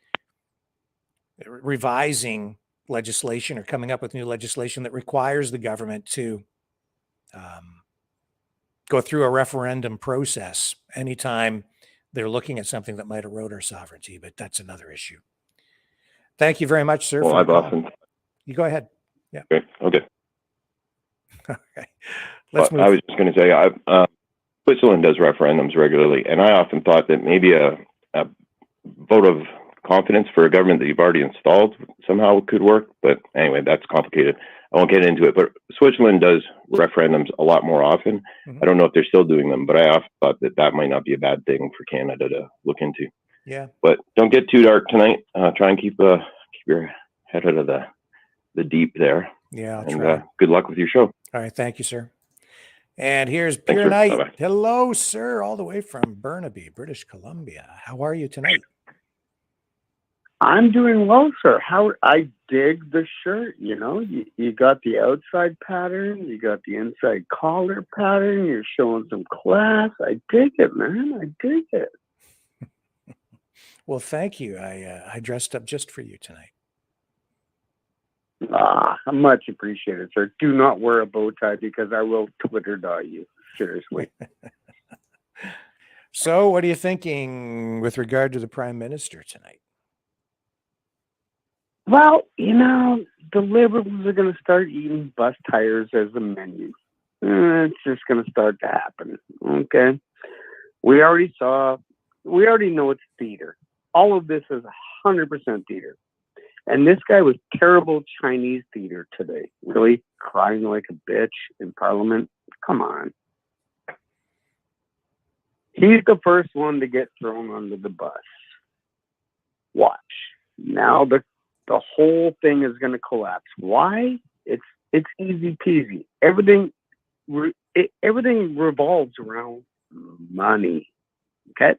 revising legislation or coming up with new legislation that requires the government to go through a referendum process anytime they're looking at something that might erode our sovereignty. But that's another issue. Thank you very much, sir. Well, I've often. You go ahead. Yeah. Okay. Okay. Let's move. I was just going to say, Switzerland does referendums regularly, and I often thought that maybe a vote of confidence for a government that you've already installed somehow could work. But anyway, that's complicated. I won't get into it. But Switzerland does referendums a lot more often. Mm-hmm. I don't know if they're still doing them, but I often thought that might not be a bad thing for Canada to look into. Yeah. But don't get too dark tonight. Try and keep your head out of the deep there. Yeah. And good luck with your show. All right. Thank you, sir. And here's Pure Knight. Bye-bye. Hello, sir, all the way from Burnaby, British Columbia. How are you tonight? I'm doing well, sir. I dig the shirt, you got the outside pattern, you got the inside collar pattern, you're showing some class. I dig it, man. I dig it. Well, thank you. I dressed up just for you tonight. Much appreciated, sir. Do not wear a bow tie because I will Twitter dog you. Seriously. So, what are you thinking with regard to the Prime Minister tonight? Well, the Liberals are going to start eating bus tires as a menu. It's just going to start to happen. Okay. We already know it's theater. All of this is 100% theater. And this guy was terrible Chinese theater today. Really crying like a bitch in Parliament. Come on. He's the first one to get thrown under the bus. Watch. Now the whole thing is going to collapse. Why? It's easy peasy. Everything revolves around money. Okay?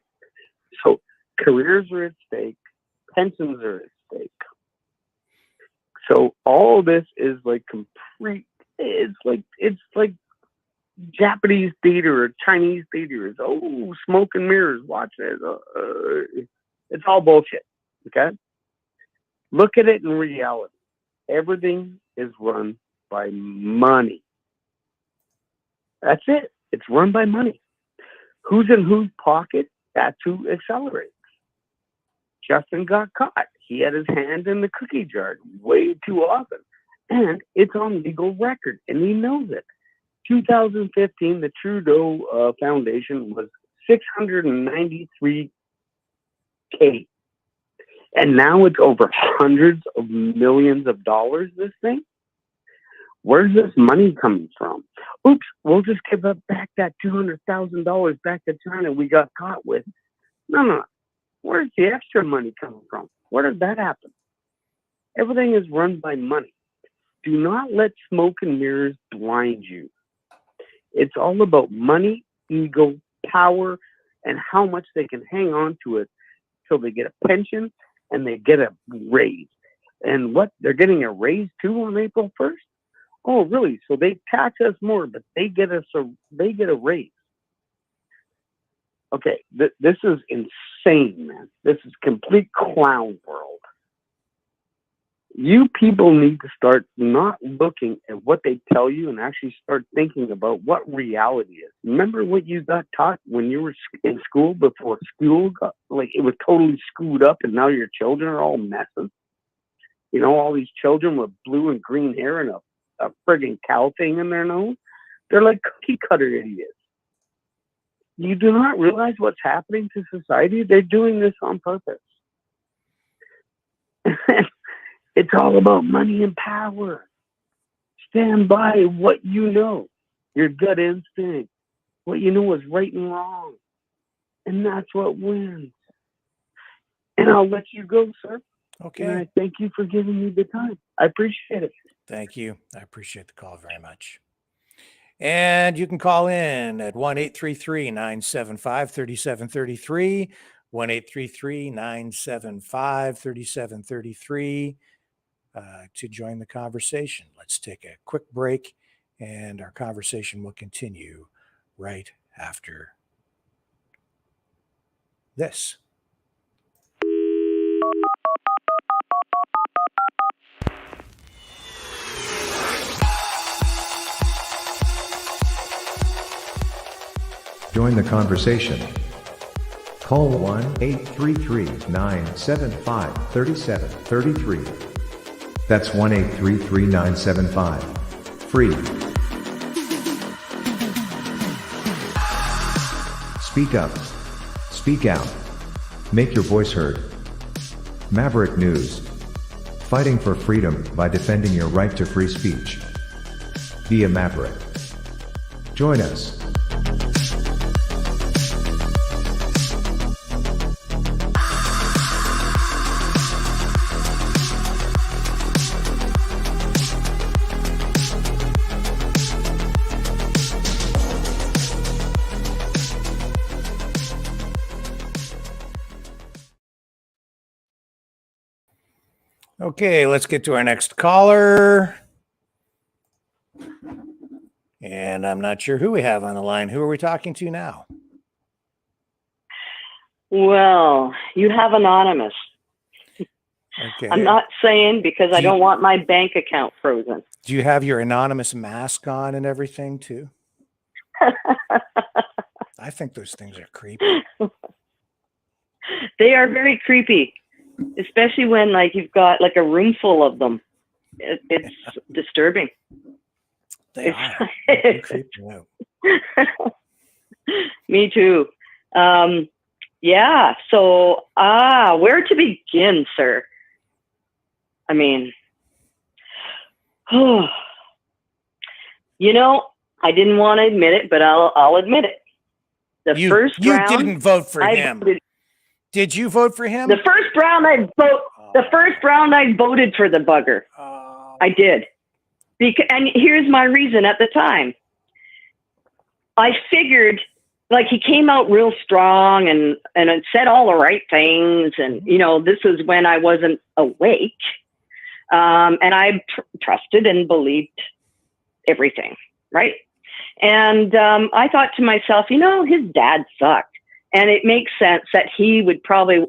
So careers are at stake. Pensions are at stake. So all this is like complete. It's like Japanese theater or Chinese theater. It's smoke and mirrors. Watch this. It's all bullshit. Okay. Look at it in reality. Everything is run by money. That's it. It's run by money. Who's in whose pocket? That's who accelerates. Justin got caught. He had his hand in the cookie jar way too often. And it's on legal record, and he knows it. 2015, the Trudeau Foundation was $693K. And now it's over hundreds of millions of dollars, this thing. Where's this money coming from? Oops, we'll just give back that $200,000 back to China we got caught with. No. Where's the extra money coming from? Where did that happen? Everything is run by money. Do not let smoke and mirrors blind you. It's all about money, ego, power, and how much they can hang on to it till they get a pension and they get a raise. And what? They're getting a raise too on April 1st? Oh, really? So they tax us more, but they get a raise. Okay, this is insane, man. This is complete clown world. You people need to start not looking at what they tell you and actually start thinking about what reality is. Remember what you got taught when you were in school before school got, like, it was totally screwed up and now your children are all messing? All these children with blue and green hair and a frigging cow thing in their nose? They're like cookie cutter idiots. You do not realize what's happening to society? They're doing this on purpose. It's all about money and power. Stand by what you know, your gut instinct, what you know is right and wrong. And that's what wins. And I'll let you go, sir. Okay. And I thank you for giving me the time. I appreciate it. Thank you. I appreciate the call very much. And you can call in at 1-833-975-3733, 1-833-975-3733 to join the conversation. Let's take a quick break, and our conversation will continue right after this. Join the conversation. Call 1-833-975-3733. That's 1-833-975-FREE. Speak up. Speak out. Make your voice heard. Maverick News. Fighting for freedom by defending your right to free speech. Be a Maverick. Join us. Okay, let's get to our next caller. And I'm not sure who we have on the line. Who are we talking to now? Well, you have anonymous. Okay. I'm not saying because I don't want my bank account frozen. Do you have your anonymous mask on and everything too? I think those things are creepy. They are very creepy, especially when like you've got like a room full of them. It's disturbing. They are. They're creeping out. Me too. Yeah. So, where to begin, sir? I mean, I didn't want to admit it, but I'll admit it. The first round, you didn't vote for I him. voted- Did you vote for him? The first round I voted for the bugger. I did. And here's my reason at the time. I figured, like, he came out real strong and it said all the right things. And, this was when I wasn't awake. And I trusted and believed everything, right? And I thought to myself, his dad sucked. And it makes sense that he would probably,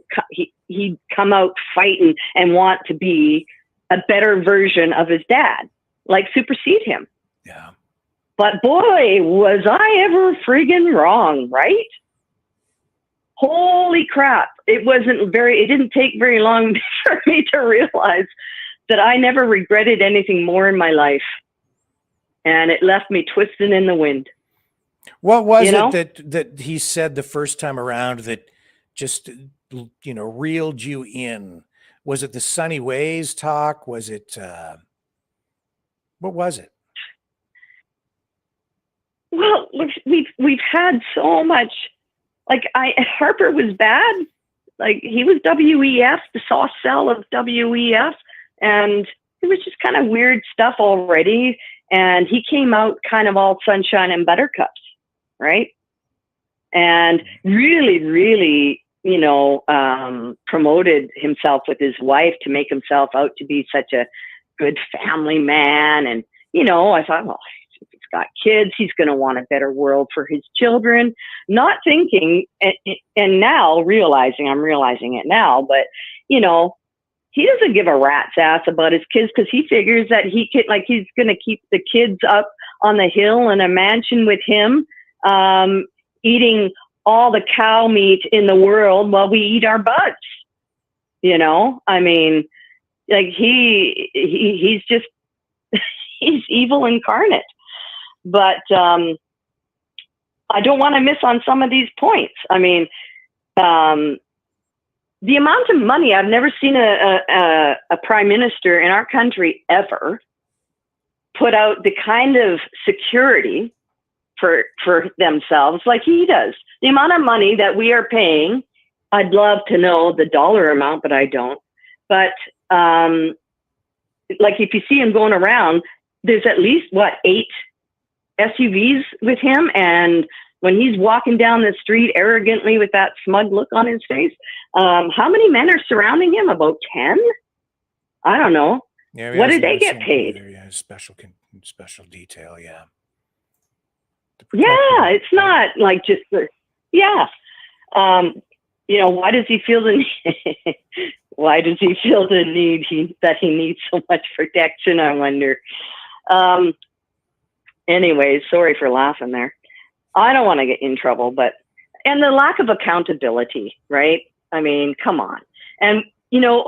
he'd come out fighting and want to be a better version of his dad, like supersede him. Yeah. But boy, was I ever friggin' wrong, right? Holy crap. It didn't take very long for me to realize that I never regretted anything more in my life. And it left me twisting in the wind. What was it that he said the first time around that just, reeled you in? Was it the sunny ways talk? Was it, what was it? Well, we've had so much, like Harper was bad. Like he was WEF, the soft cell of WEF. And it was just kind of weird stuff already. And he came out kind of all sunshine and buttercups, right? And really, really, promoted himself with his wife to make himself out to be such a good family man. And, I thought, well, if he's got kids, he's going to want a better world for his children. Not thinking, and now I'm realizing it now, but, he doesn't give a rat's ass about his kids because he figures that he's going to keep the kids up on the hill in a mansion with him, eating all the cow meat in the world while we eat our butts. I mean, like he's just, he's evil incarnate. But I don't want to miss on some of these points. I mean, the amount of money, I've never seen a prime minister in our country ever put out the kind of security for themselves like he does. The amount of money that we are paying, I'd love to know the dollar amount, but I don't. But like if you see him going around, there's at least 8 SUVs with him, and when he's walking down the street arrogantly with that smug look on his face, how many men are surrounding him? About 10? I don't know. Yeah, what did they get paid? Yeah, special detail. Yeah. Yeah, it's not like just why does he feel the need? Why does he feel the need that he needs so much protection? I wonder. Anyways, sorry for laughing there. I don't want to get in trouble, and the lack of accountability, right? I mean, come on. And,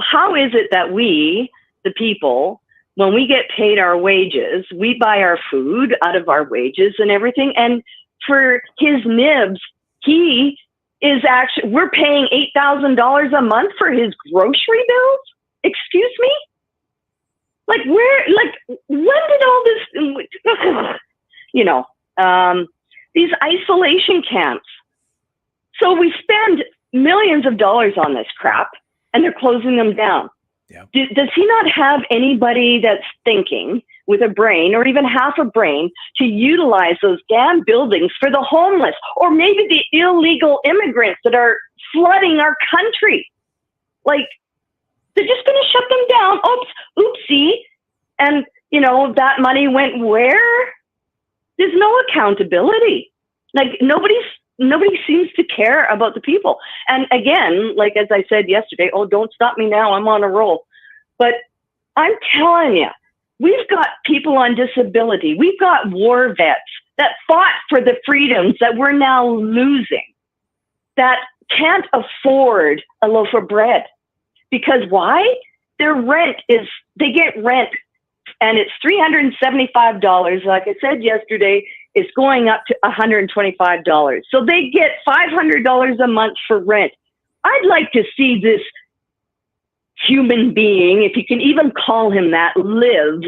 how is it that we, the people, when we get paid our wages, we buy our food out of our wages and everything. And for his nibs, we're paying $8,000 a month for his grocery bills? Excuse me? When did all this, these isolation camps. So we spend millions of dollars on this crap and they're closing them down. Yeah. Does he not have anybody that's thinking with a brain or even half a brain to utilize those damn buildings for the homeless or maybe the illegal immigrants that are flooding our country? Like, they're just going to shut them down. Oopsie. And, that money went where? There's no accountability. Like nobody seems to care about the people. And again, like as I said yesterday, don't stop me now, I'm on a roll. But I'm telling you, we've got people on disability. We've got war vets that fought for the freedoms that we're now losing, that can't afford a loaf of bread. Because why? Their rent is, they get rent and it's $375. Like I said yesterday, it's going up to $125. So they get $500 a month for rent. I'd like to see this human being, if you can even call him that, live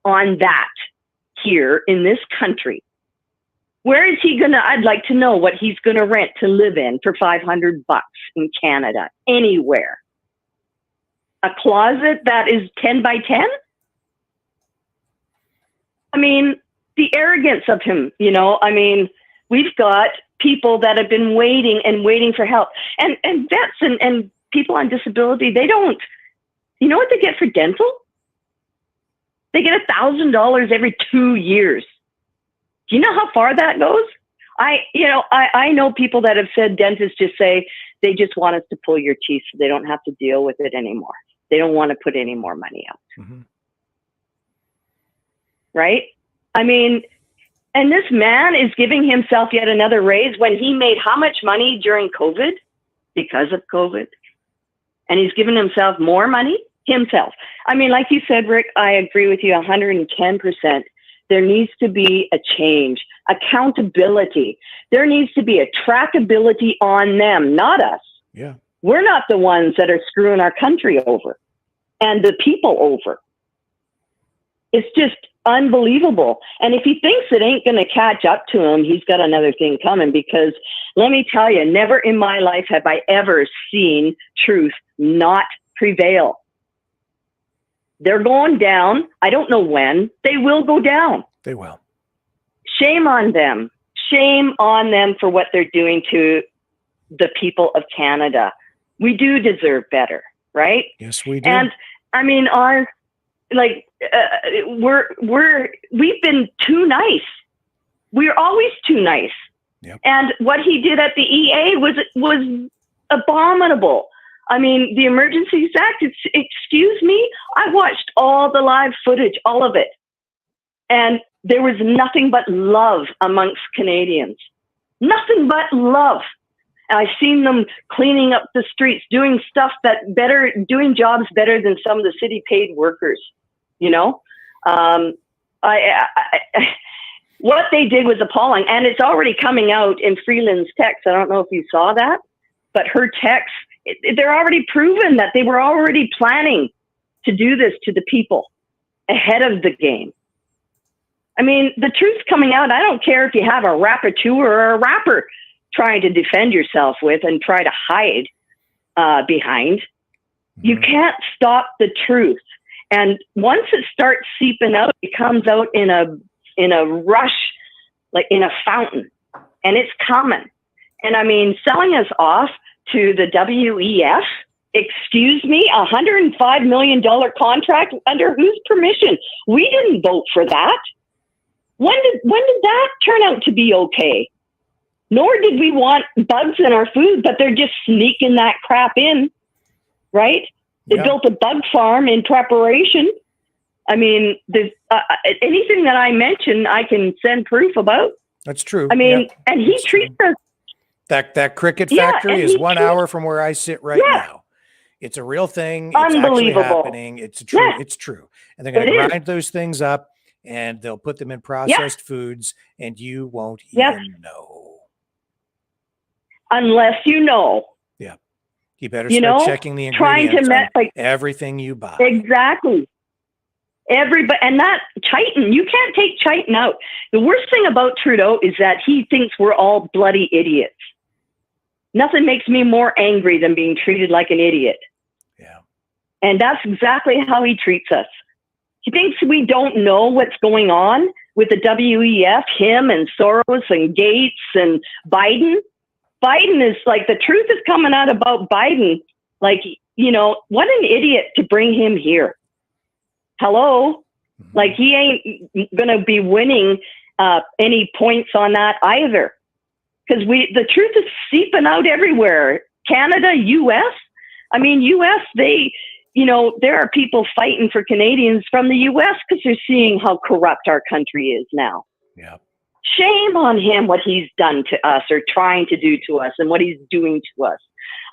on that here in this country. Where is he gonna, I'd like to know what he's gonna rent to live in for $500 in Canada, anywhere. A closet that is 10 by 10? I mean, the arrogance of him, you know, I mean, we've got people that have been waiting and waiting for help. And vets and people on disability, they don't, you know what they get for dental? They get $1,000 every 2 years. Do you know how far that goes? I know people that have said, dentists just say, they just want us to pull your teeth so they don't have to deal with it anymore. They don't want to put any more money out. Mm-hmm. Right? I mean, and this man is giving himself yet another raise when he made how much money during COVID because of COVID? And he's given himself more money himself. I mean, like you said, Rick, I agree with you 110%. There needs to be a change, accountability. There needs to be a trackability on them, not us. Yeah. We're not the ones that are screwing our country over and the people over. It's just unbelievable. And if he thinks it ain't going to catch up to him, he's got another thing coming, because let me tell you, never in my life have I ever seen truth not prevail. They're going down. I don't know when. They will go down. They will. Shame on them. Shame on them for what they're doing to the people of Canada. We do deserve better, right? Yes, we do. And I mean, we've been too nice. We're always too nice. Yep. And what he did at the EA was abominable. I mean, the Emergencies Act, excuse me, I watched all the live footage, all of it. And there was nothing but love amongst Canadians. Nothing but love. And I've seen them cleaning up the streets, doing stuff doing jobs better than some of the city paid workers, you know? What they did was appalling. And it's already coming out in Freeland's text. I don't know if you saw that, but her text, they're already proven that they were already planning to do this to the people ahead of the game. I mean, the truth's coming out. I don't care if you have a rapateur or a rapper trying to defend yourself with and try to hide behind. Mm-hmm. You can't stop the truth. And once it starts seeping out, it comes out in a rush, like in a fountain, and it's coming. And I mean, selling us off to the WEF, excuse me, $105 million contract, under whose permission? We didn't vote for that. When did that turn out to be okay? Nor did we want bugs in our food, but they're just sneaking that crap in, right? They built a bug farm in preparation. I mean, anything that I mention, I can send proof about. That's true. I mean, and he treats us. That cricket factory is 1 hour from where I sit right now. It's a real thing. It's actually happening. It's true. Yeah. It's true. And they're going to grind those things up, and they'll put them in processed foods, and you won't even know. Unless you know. Yeah. You better start checking the ingredients on everything you buy. Exactly. Everybody, and that chitin, you can't take chitin out. The worst thing about Trudeau is that he thinks we're all bloody idiots. Nothing makes me more angry than being treated like an idiot. Yeah. And that's exactly how he treats us. He thinks we don't know what's going on with the WEF, him and Soros and Gates and Biden. Biden is like, the truth is coming out about Biden. Like, you know, what an idiot to bring him here. Hello? Mm-hmm. Like, he ain't going to be winning any points on that either. Because the truth is seeping out everywhere. Canada, U.S. I mean, U.S., there are people fighting for Canadians from the U.S. because they're seeing how corrupt our country is now. Yeah. Shame on him, what he's done to us or trying to do to us and what he's doing to us.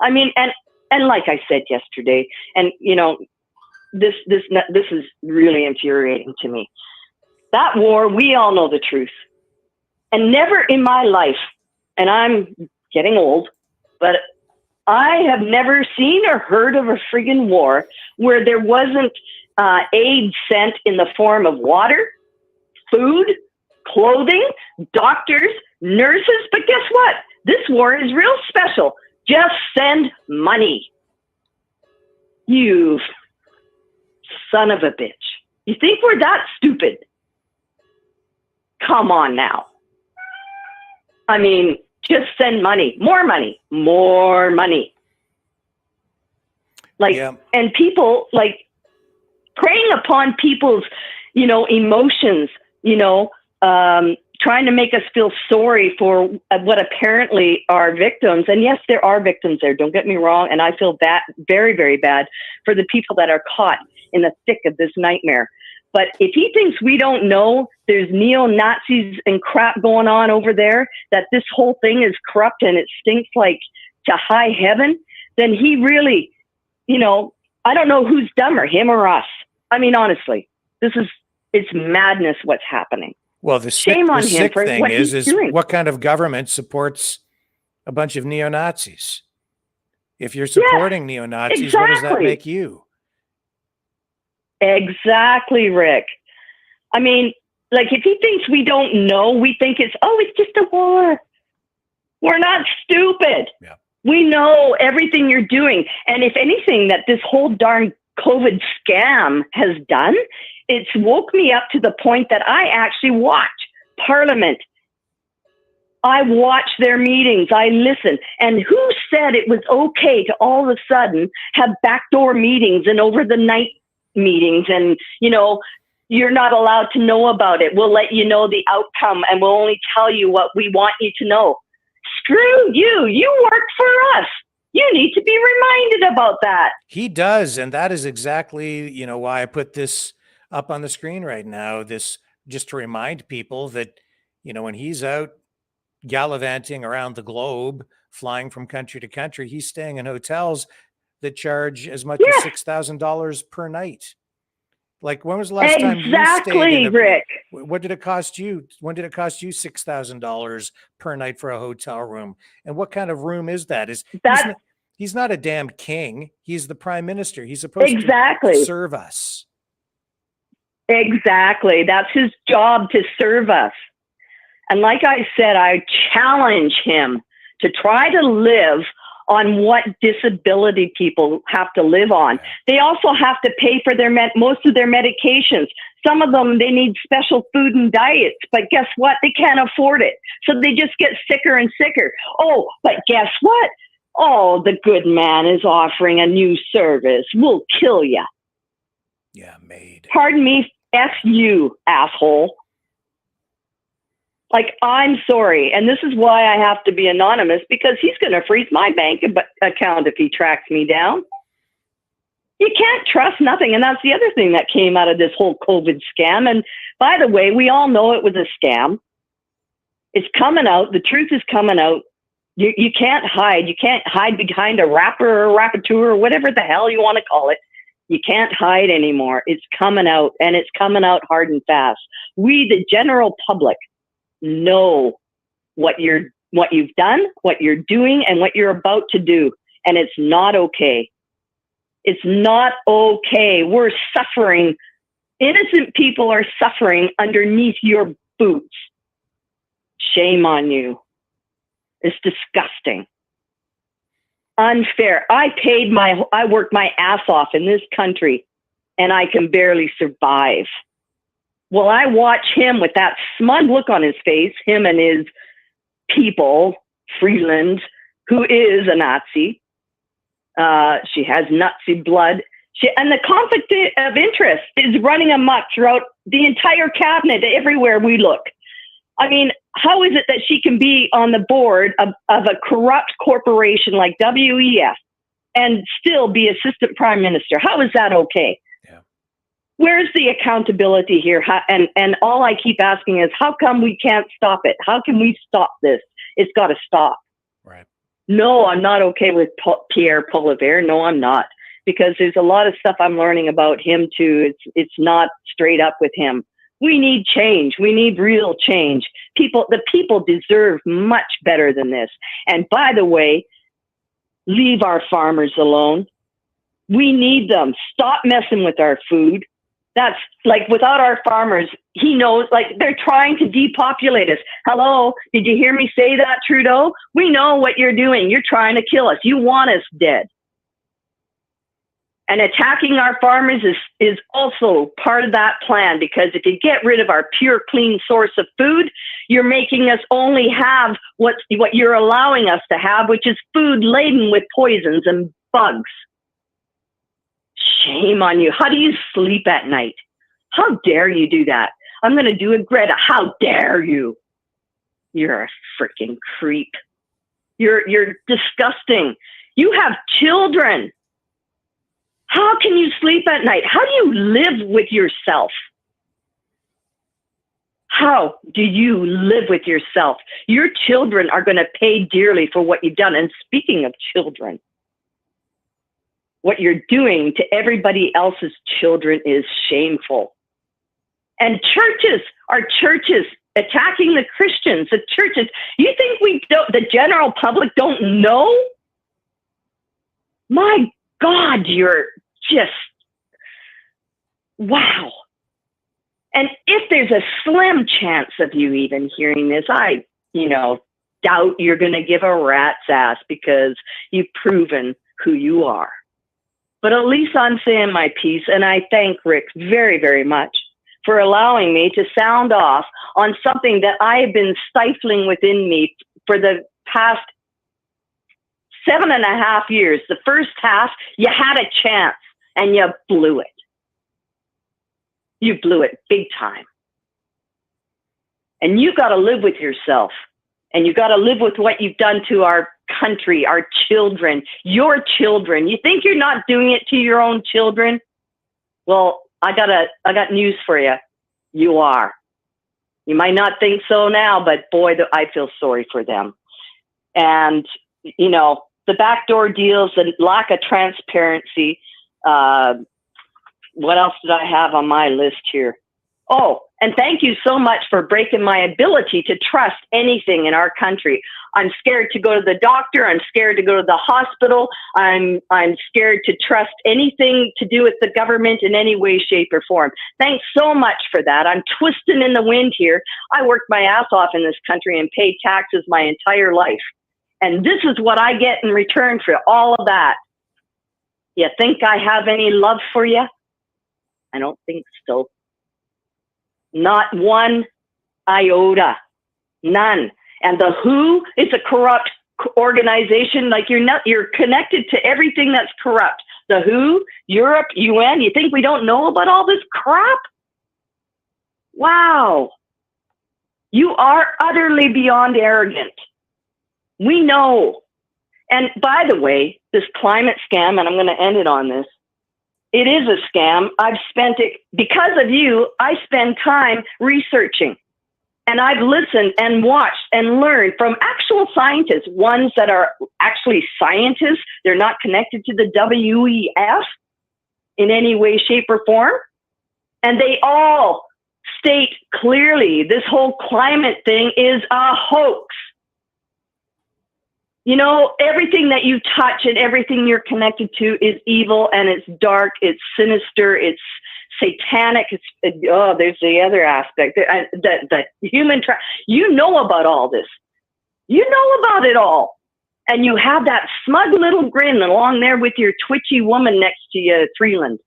I mean, and like I said yesterday, and you know, this is really infuriating to me. That war, we all know the truth. And never in my life, and I'm getting old, but I have never seen or heard of a friggin' war where there wasn't aid sent in the form of water, food, clothing, doctors, nurses. But guess what? This war is real special. Just send money. You son of a bitch. You think we're that stupid? Come on now. I mean, just send money, more money, more money. Like, Yeah. and people like preying upon people's, you know, emotions, you know, trying to make us feel sorry for what apparently are victims. And yes, there are victims there. Don't get me wrong. And I feel bad, very, very bad for the people that are caught in the thick of this nightmare. But if he thinks we don't know there's neo-Nazis and crap going on over there, that this whole thing is corrupt and it stinks like to high heaven, then he really, you know, I don't know who's dumber, him or us. I mean, honestly, it's madness what's happening. Well, the Shame on him sick for thing what is he's doing. what kind of government supports a bunch of neo-Nazis? If you're supporting neo-Nazis, what does that exactly. make you? Exactly, Rick. I mean, like if he thinks we don't know, we think it's just a war. We're not stupid. Yeah. We know everything you're doing. And if anything that this whole darn COVID scam has done, it's woke me up to the point that I actually watch Parliament. I watch their meetings. I listen. And who said it was okay to all of a sudden have backdoor meetings and over the night meetings and, you know, you're not allowed to know about it. We'll let you know the outcome and we'll only tell you what we want you to know. Screw you. You work for us. You need to be reminded about that. He does. And that is exactly, you know, why I put this up on the screen right now. This just to remind people that, you know, when he's out gallivanting around the globe, flying from country to country, he's staying in hotels that charge as much as $6,000 per night. Like, when was the last time you stayed in Rick. What did it cost you? When did it cost you $6,000 per night for a hotel room? And what kind of room is that? He's not a damn king. He's the prime minister. He's supposed to serve us. Exactly. That's his job, to serve us. And like I said, I challenge him to try to live on what disability people have to live on. They also have to pay for most of their medications. Some of them, they need special food and diets, but guess what? They can't afford it. So they just get sicker and sicker. Oh, but guess what? Oh, the good man is offering a new service. We'll kill you. Yeah, made. Pardon me, F you, asshole. Like, I'm sorry. And this is why I have to be anonymous, because he's going to freeze my bank account if he tracks me down. You can't trust nothing. And that's the other thing that came out of this whole COVID scam. And by the way, we all know it was a scam. It's coming out. The truth is coming out. You can't hide. You can't hide behind a rapper or a rapporteur or whatever the hell you want to call it. You can't hide anymore. It's coming out, and it's coming out hard and fast. We, the general public, know what you've done, what you're doing, and what you're about to do. And it's not okay. It's not okay. We're suffering. Innocent people are suffering underneath your boots. Shame on you. It's disgusting. Unfair. I worked my ass off in this country, and I can barely survive. Well, I watch him with that smug look on his face, him and his people, Freeland, who is a Nazi. She has Nazi blood. And the conflict of interest is running amok throughout the entire cabinet, everywhere we look. I mean, how is it that she can be on the board of a corrupt corporation like WEF and still be assistant prime minister? How is that okay? Yeah. Where's the accountability here? And all I keep asking is, how come we can't stop it? How can we stop this? It's got to stop. Right. No, I'm not okay with Pierre Poilievre. No, I'm not. Because there's a lot of stuff I'm learning about him too. It's not straight up with him. We need change. We need real change. The people deserve much better than this. And by the way, leave our farmers alone. We need them. Stop messing with our food. That's like, without our farmers, he knows, like, they're trying to depopulate us. Hello, did you hear me say that, Trudeau? We know what you're doing. You're trying to kill us. You want us dead. And attacking our farmers is also part of that plan, because if you get rid of our pure, clean source of food, you're making us only have what you're allowing us to have, which is food laden with poisons and bugs. Shame on you. How do you sleep at night? How dare you do that? I'm going to do it, Greta. How dare you? You're a freaking creep. You're disgusting. You have children. How can you sleep at night? How do you live with yourself? How do you live with yourself? Your children are going to pay dearly for what you've done. And speaking of children, what you're doing to everybody else's children is shameful. And our churches attacking the Christians, the churches. You think the general public don't know? My God, you're just, wow. And if there's a slim chance of you even hearing this, I doubt you're going to give a rat's ass, because you've proven who you are. But at least I'm saying my piece, and I thank Rick very, very much for allowing me to sound off on something that I have been stifling within me for the past 7.5 years. The first half, you had a chance and you blew it. You blew it big time. And you got to live with yourself, and you got to live with what you've done to our country, our children, your children. You think you're not doing it to your own children? Well, I got news for you. You are. You might not think so now, but boy, I feel sorry for them. And, the backdoor deals, the lack of transparency. What else did I have on my list here? Oh, and thank you so much for breaking my ability to trust anything in our country. I'm scared to go to the doctor. I'm scared to go to the hospital. I'm scared to trust anything to do with the government in any way, shape, or form. Thanks so much for that. I'm twisting in the wind here. I worked my ass off in this country and paid taxes my entire life. And this is what I get in return for all of that. You think I have any love for you? I don't think so. Not one iota. None. And the WHO is a corrupt organization. Like, you're connected to everything that's corrupt. The WHO, Europe, UN. You think we don't know about all this crap? Wow. You are utterly beyond arrogant. We know. And by the way, this climate scam, and I'm going to end it on this, it is a scam. I've spent it, because of you, I spend time researching. And I've listened and watched and learned from actual scientists, ones that are actually scientists. They're not connected to the WEF in any way, shape, or form. And they all state clearly this whole climate thing is a hoax. Everything that you touch and everything you're connected to is evil, and it's dark, it's sinister, it's satanic. There's the other aspect. The human, you know about all this. You know about it all. And you have that smug little grin along there with your twitchy woman next to you, Freeland.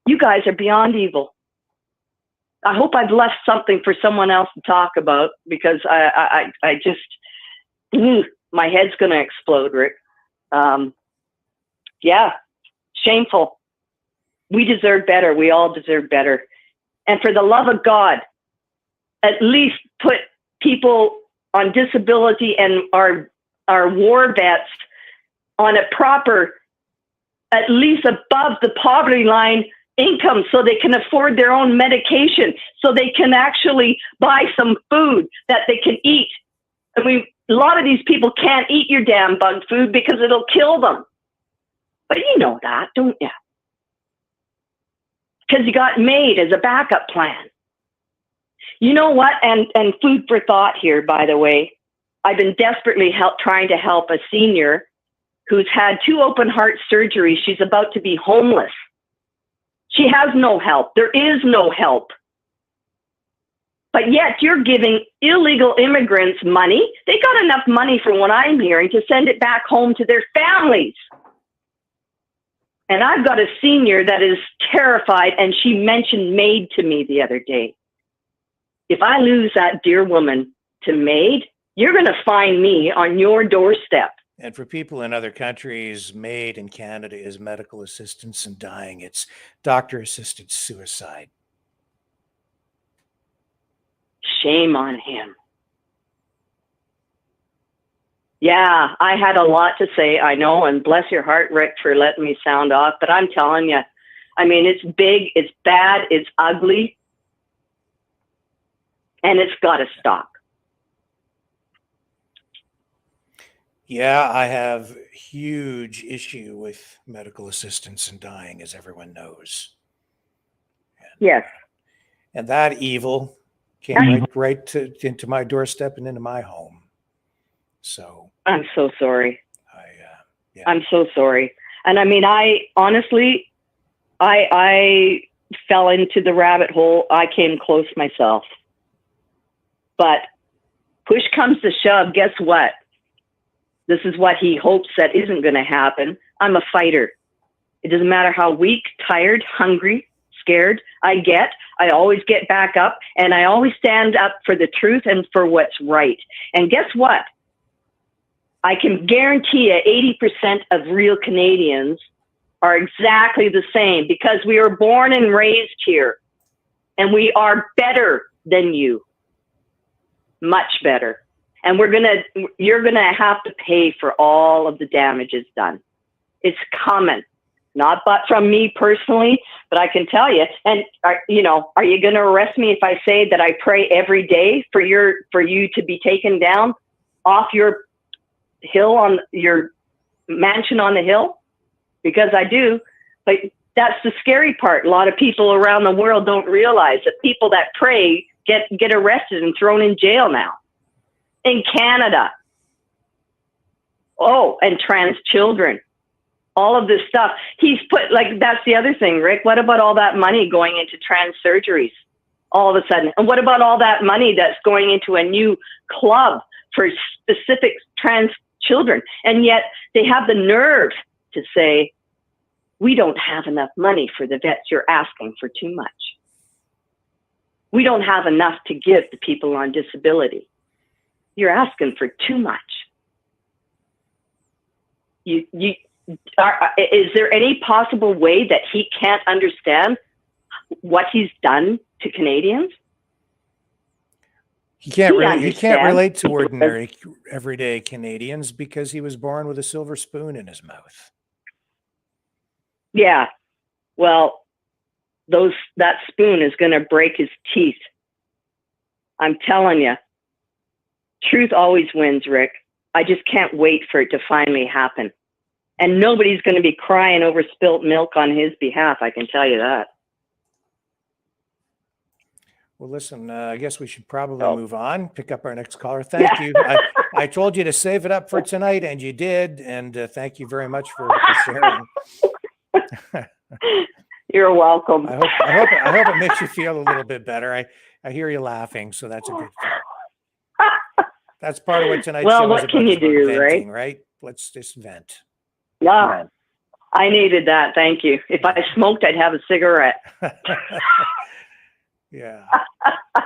You guys are beyond evil. I hope I've left something for someone else to talk about, because I just... my head's going to explode, Rick. Yeah, shameful. We deserve better. We all deserve better. And for the love of God, at least put people on disability and our war vets on a proper, at least above the poverty line, income so they can afford their own medication, so they can actually buy some food that they can eat. I mean, a lot of these people can't eat your damn bug food because it'll kill them. But you know that, don't you? Because you got made as a backup plan. You know what? And food for thought here, by the way. I've been desperately trying to help a senior who's had 2 open heart surgeries. She's about to be homeless. She has no help. There is no help. But yet you're giving illegal immigrants money. They got enough money, from what I'm hearing, to send it back home to their families. And I've got a senior that is terrified, and she mentioned MAID to me the other day. If I lose that dear woman to MAID, you're going to find me on your doorstep. And for people in other countries, MAID in Canada is medical assistance in dying. It's doctor-assisted suicide. Shame on him. Yeah, I had a lot to say, I know, and bless your heart, Rick, for letting me sound off. But I'm telling you, I mean, it's big, it's bad, it's ugly, and it's got to stop. Yeah, I have huge issue with medical assistance in dying, as everyone knows. Yes. And that evil came right into my doorstep and into my home. So I'm so sorry. Yeah. I'm so sorry. And I mean, I honestly, I fell into the rabbit hole. I came close myself. But push comes to shove, guess what? This is what he hopes that isn't going to happen. I'm a fighter. It doesn't matter how weak, tired, hungry, scared I get. I always get back up, and I always stand up for the truth and for what's right. And guess what? I can guarantee you 80% of real Canadians are exactly the same, because we are born and raised here, and we are better than you. Much better. And you're going to have to pay for all of the damages done. It's coming. Not but from me personally, but I can tell you. And are you going to arrest me if I say that I pray every day for you to be taken down off your hill, on your mansion on the hill? Because I do. But that's the scary part. A lot of people around the world don't realize that people that pray get arrested and thrown in jail now. In Canada. Oh, and trans children. All of this stuff. He's put, that's the other thing, Rick. What about all that money going into trans surgeries all of a sudden? And what about all that money that's going into a new club for specific trans children? And yet they have the nerve to say, we don't have enough money for the vets. You're asking for too much. We don't have enough to give to people on disability. You're asking for too much. Is there any possible way that he can't understand what he's done to Canadians? He can't relate to ordinary, everyday Canadians because he was born with a silver spoon in his mouth. Yeah. Well, that spoon is going to break his teeth. I'm telling you. Truth always wins, Rick. I just can't wait for it to finally happen. And nobody's going to be crying over spilt milk on his behalf, I can tell you that. Well, listen, I guess we should probably move on, pick up our next caller. Thank you. I told you to save it up for tonight, and you did. And thank you very much for sharing. You're welcome. I hope it makes you feel a little bit better. I hear you laughing, so that's a good thing. That's part of what tonight's show is about. Well, what can you do, venting, right? Let's just vent. Yeah, I needed that. Thank you. If I smoked, I'd have a cigarette. Yeah. All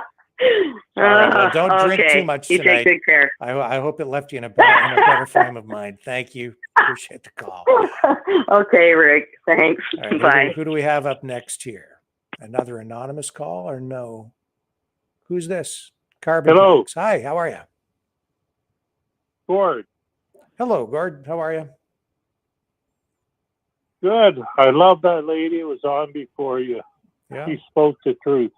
right, well, don't drink too much tonight. You take good care. I hope it left you in a better frame of mind. Thank you. Appreciate the call. Okay, Rick. Thanks. Right, bye. Who do we have up next here? Another anonymous call or no? Who's this? Carbon. Hello. Tax. Hi, how are you? Gord. Hello, Gord. How are you? Good. I love that lady who was on before you. Yeah. She spoke the truth.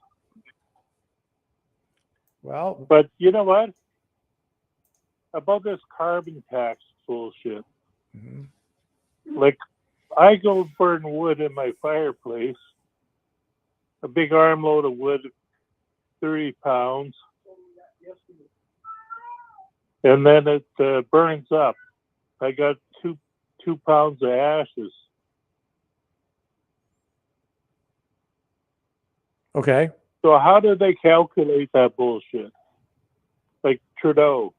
Well, But you know what? About this carbon tax bullshit. mhm. Like, I go burn wood in my fireplace, a big armload of wood, 30 pounds, and then it burns up. I got two pounds of ashes. Okay. So how do they calculate that bullshit? Like Trudeau.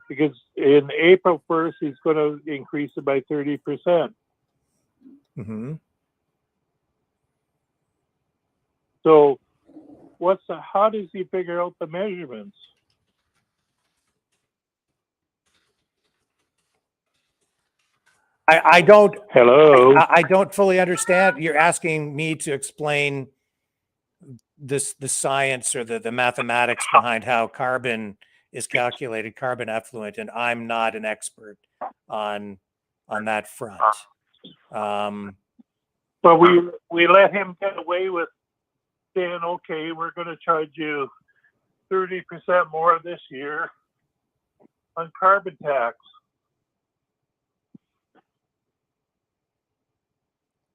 Because in April 1st, he's going to increase it by 30%. Hmm. So how does he figure out the measurements? I don't. Hello. I don't fully understand. You're asking me to explain the science or the mathematics behind how carbon is calculated, carbon effluent, and I'm not an expert on that front. But we let him get away with saying, okay, we're going to charge you 30% more this year on carbon tax.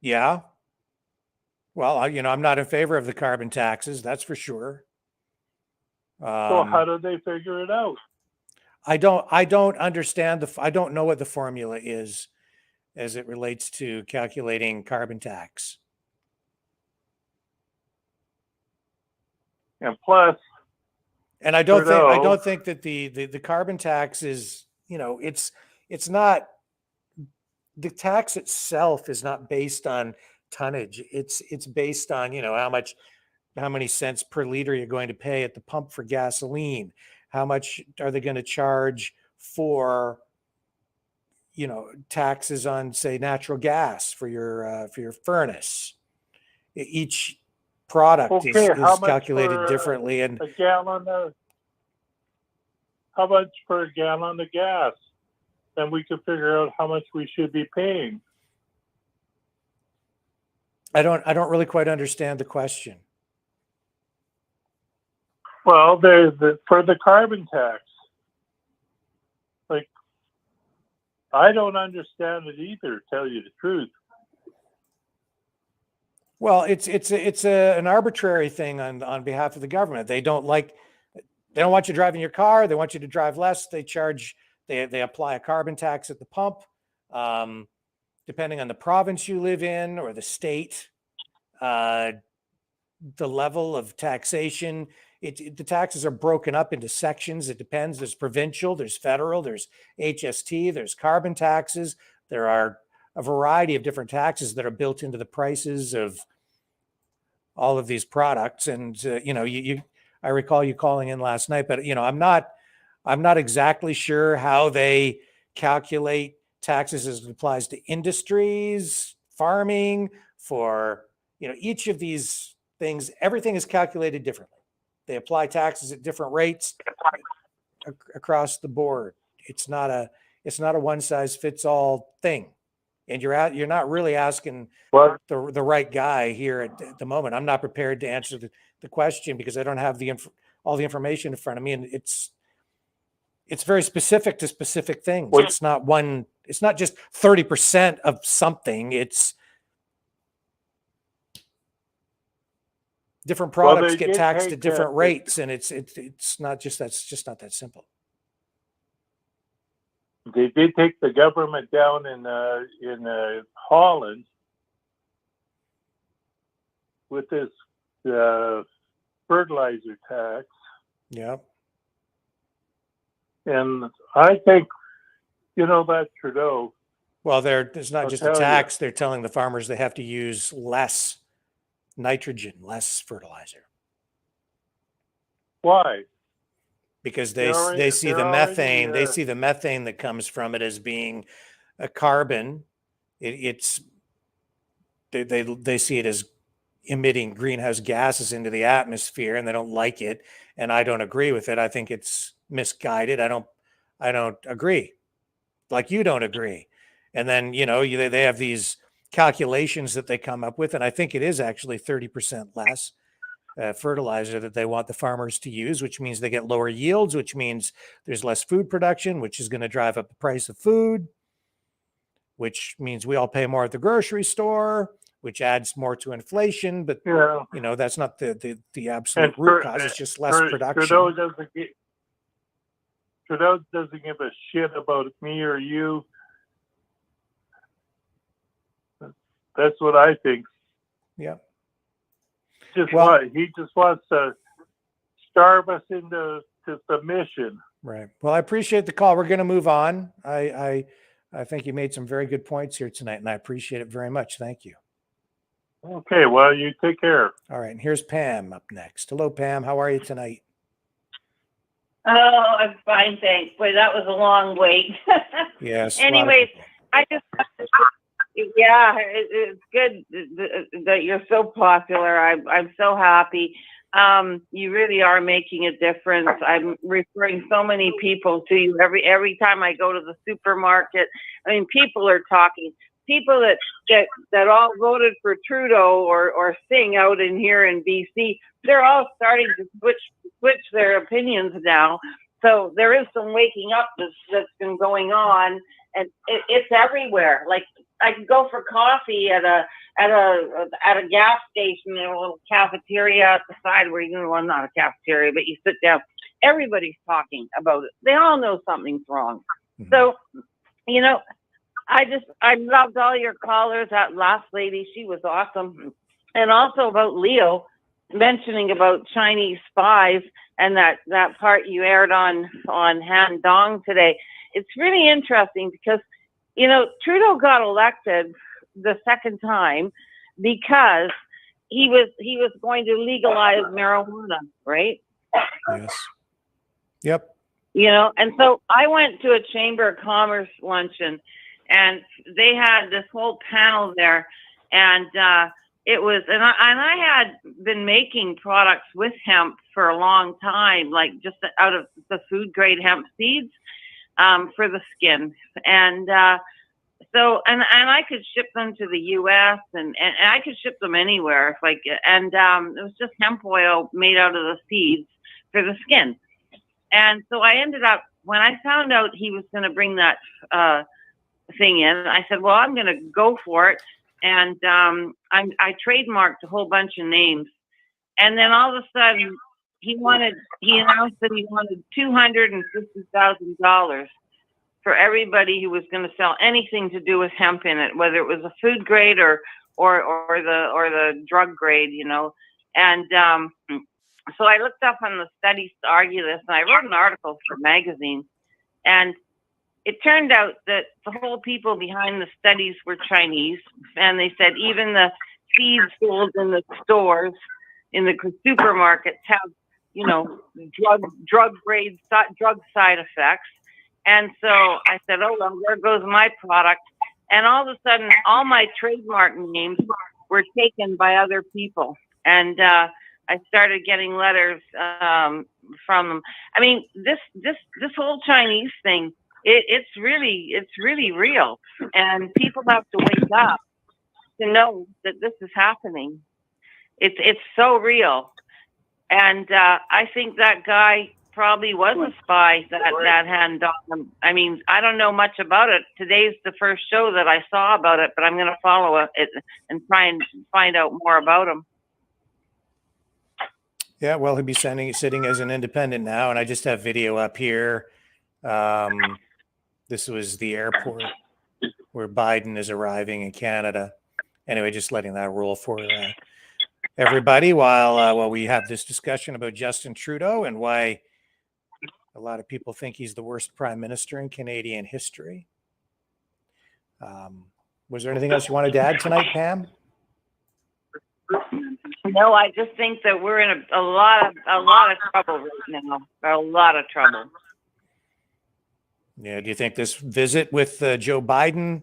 Yeah. Well, I'm not in favor of the carbon taxes. That's for sure. So how do they figure it out? I don't understand I don't know what the formula is as it relates to calculating carbon tax. And plus, and I don't Trudeau, think that the carbon tax is, it's not, the tax itself is not based on tonnage. It's based on, how many cents per liter you're going to pay at the pump for gasoline. How much are they going to charge for, taxes on, say, natural gas for your furnace? Each product okay, how is much calculated for differently, and a gallon of, how much per gallon of gas? Then we could figure out how much we should be paying. I don't really quite understand the question. Well, there's for the carbon tax. Like, I don't understand it either, to tell you the truth. Well, it's an arbitrary thing on behalf of the government. They don't want you driving your car. They want you to drive less. They apply a carbon tax at the pump, depending on the province you live in or the state. The level of taxation, the taxes are broken up into sections. It depends. There's provincial, there's federal, there's HST, there's carbon taxes. There are a variety of different taxes that are built into the prices of all of these products. And I recall you calling in last night, but I'm not exactly sure how they calculate taxes as it applies to industries, farming, for each of these things. Everything is calculated differently. They apply taxes at different rates across the board. It's not a one size fits all thing. And you're not really asking the right guy here at the moment. I'm not prepared to answer the question because I don't have all the information in front of me, and it's very specific to specific things. It's not just 30% of something. It's different products get taxed at different rates, and it's not just not that simple. They did take the government down in Holland with this fertilizer tax. Yeah. And I think, that Trudeau. Well, it's not just a tax. They're telling the farmers they have to use less nitrogen, less fertilizer. Why? Because they see the methane. They see the methane that comes from it as being a carbon. They see it as emitting greenhouse gases into the atmosphere, and they don't like it. And I don't agree with it. I think it's misguided. I don't agree. Like you don't agree. And then, they have these calculations that they come up with. And I think it is actually 30% less fertilizer that they want the farmers to use, which means they get lower yields, which means there's less food production, which is going to drive up the price of food, which means we all pay more at the grocery store, which adds more to inflation. But, that's not the absolute root cause. It's just less production. Trudeau doesn't give a shit about me or you. That's what I think. Yeah. He just wants to starve us into submission. Right. Well, I appreciate the call. We're going to move on. I think you made some very good points here tonight, and I appreciate it very much. Thank you. Okay. Well, you take care. All right. And here's Pam up next. Hello, Pam. How are you tonight? Oh, I'm fine, thanks. Boy, that was a long wait. Yes. Anyways, it's good that you're so popular. I'm so happy. You really are making a difference. I'm referring so many people to you every time I go to the supermarket. I mean, people are talking. People that all voted for Trudeau or Singh out in here in BC, they're all starting to switch their opinions now. So there is some waking up that's been going on, and it's everywhere. Like, I can go for coffee at a gas station, a little cafeteria at the side where not a cafeteria, but you sit down. Everybody's talking about it. They all know something's wrong. Mm-hmm. So, I loved all your callers. That last lady, she was awesome. And also about Leo mentioning about Chinese spies and that part you aired on Han Dong today. It's really interesting because, Trudeau got elected the second time because he was going to legalize marijuana, right? Yes. Yep. And so I went to a Chamber of Commerce luncheon, and they had this whole panel there, and it was, and I had been making products with hemp for a long time, like just out of the food grade hemp seeds for the skin, and so I could ship them to the U.S. and I could ship them anywhere, it was just hemp oil made out of the seeds for the skin, and so I ended up, when I found out he was going to bring that thing in, I said, well, I'm going to go for it. And I trademarked a whole bunch of names. And then all of a sudden, he announced that he wanted $250,000 for everybody who was going to sell anything to do with hemp in it, whether it was a food grade or the drug grade, And so I looked up on the studies to argue this, and I wrote an article for a magazine. And it turned out that the whole people behind the studies were Chinese, and they said even the seeds sold in the stores, in the supermarkets, have, drug grade, drug side effects. And so I said, oh, well, there goes my product. And all of a sudden, all my trademark names were taken by other people. And I started getting letters from them. I mean, this whole Chinese thing, it's really real, and people have to wake up to know that this is happening. It's so real, and I think that guy probably was a spy. That Han Dong. I mean, I don't know much about it. Today's the first show that I saw about it, but I'm going to follow it and try and find out more about him. Yeah, well, he'll be sitting as an independent now, and I just have video up here. This was the airport where Biden is arriving in Canada. Anyway, just letting that roll for everybody while we have this discussion about Justin Trudeau and why a lot of people think he's the worst prime minister in Canadian history. Was there anything else you wanted to add tonight, Pam? No, I just think that we're in a lot of trouble right now. A lot of trouble. Yeah. Do you think this visit with Joe Biden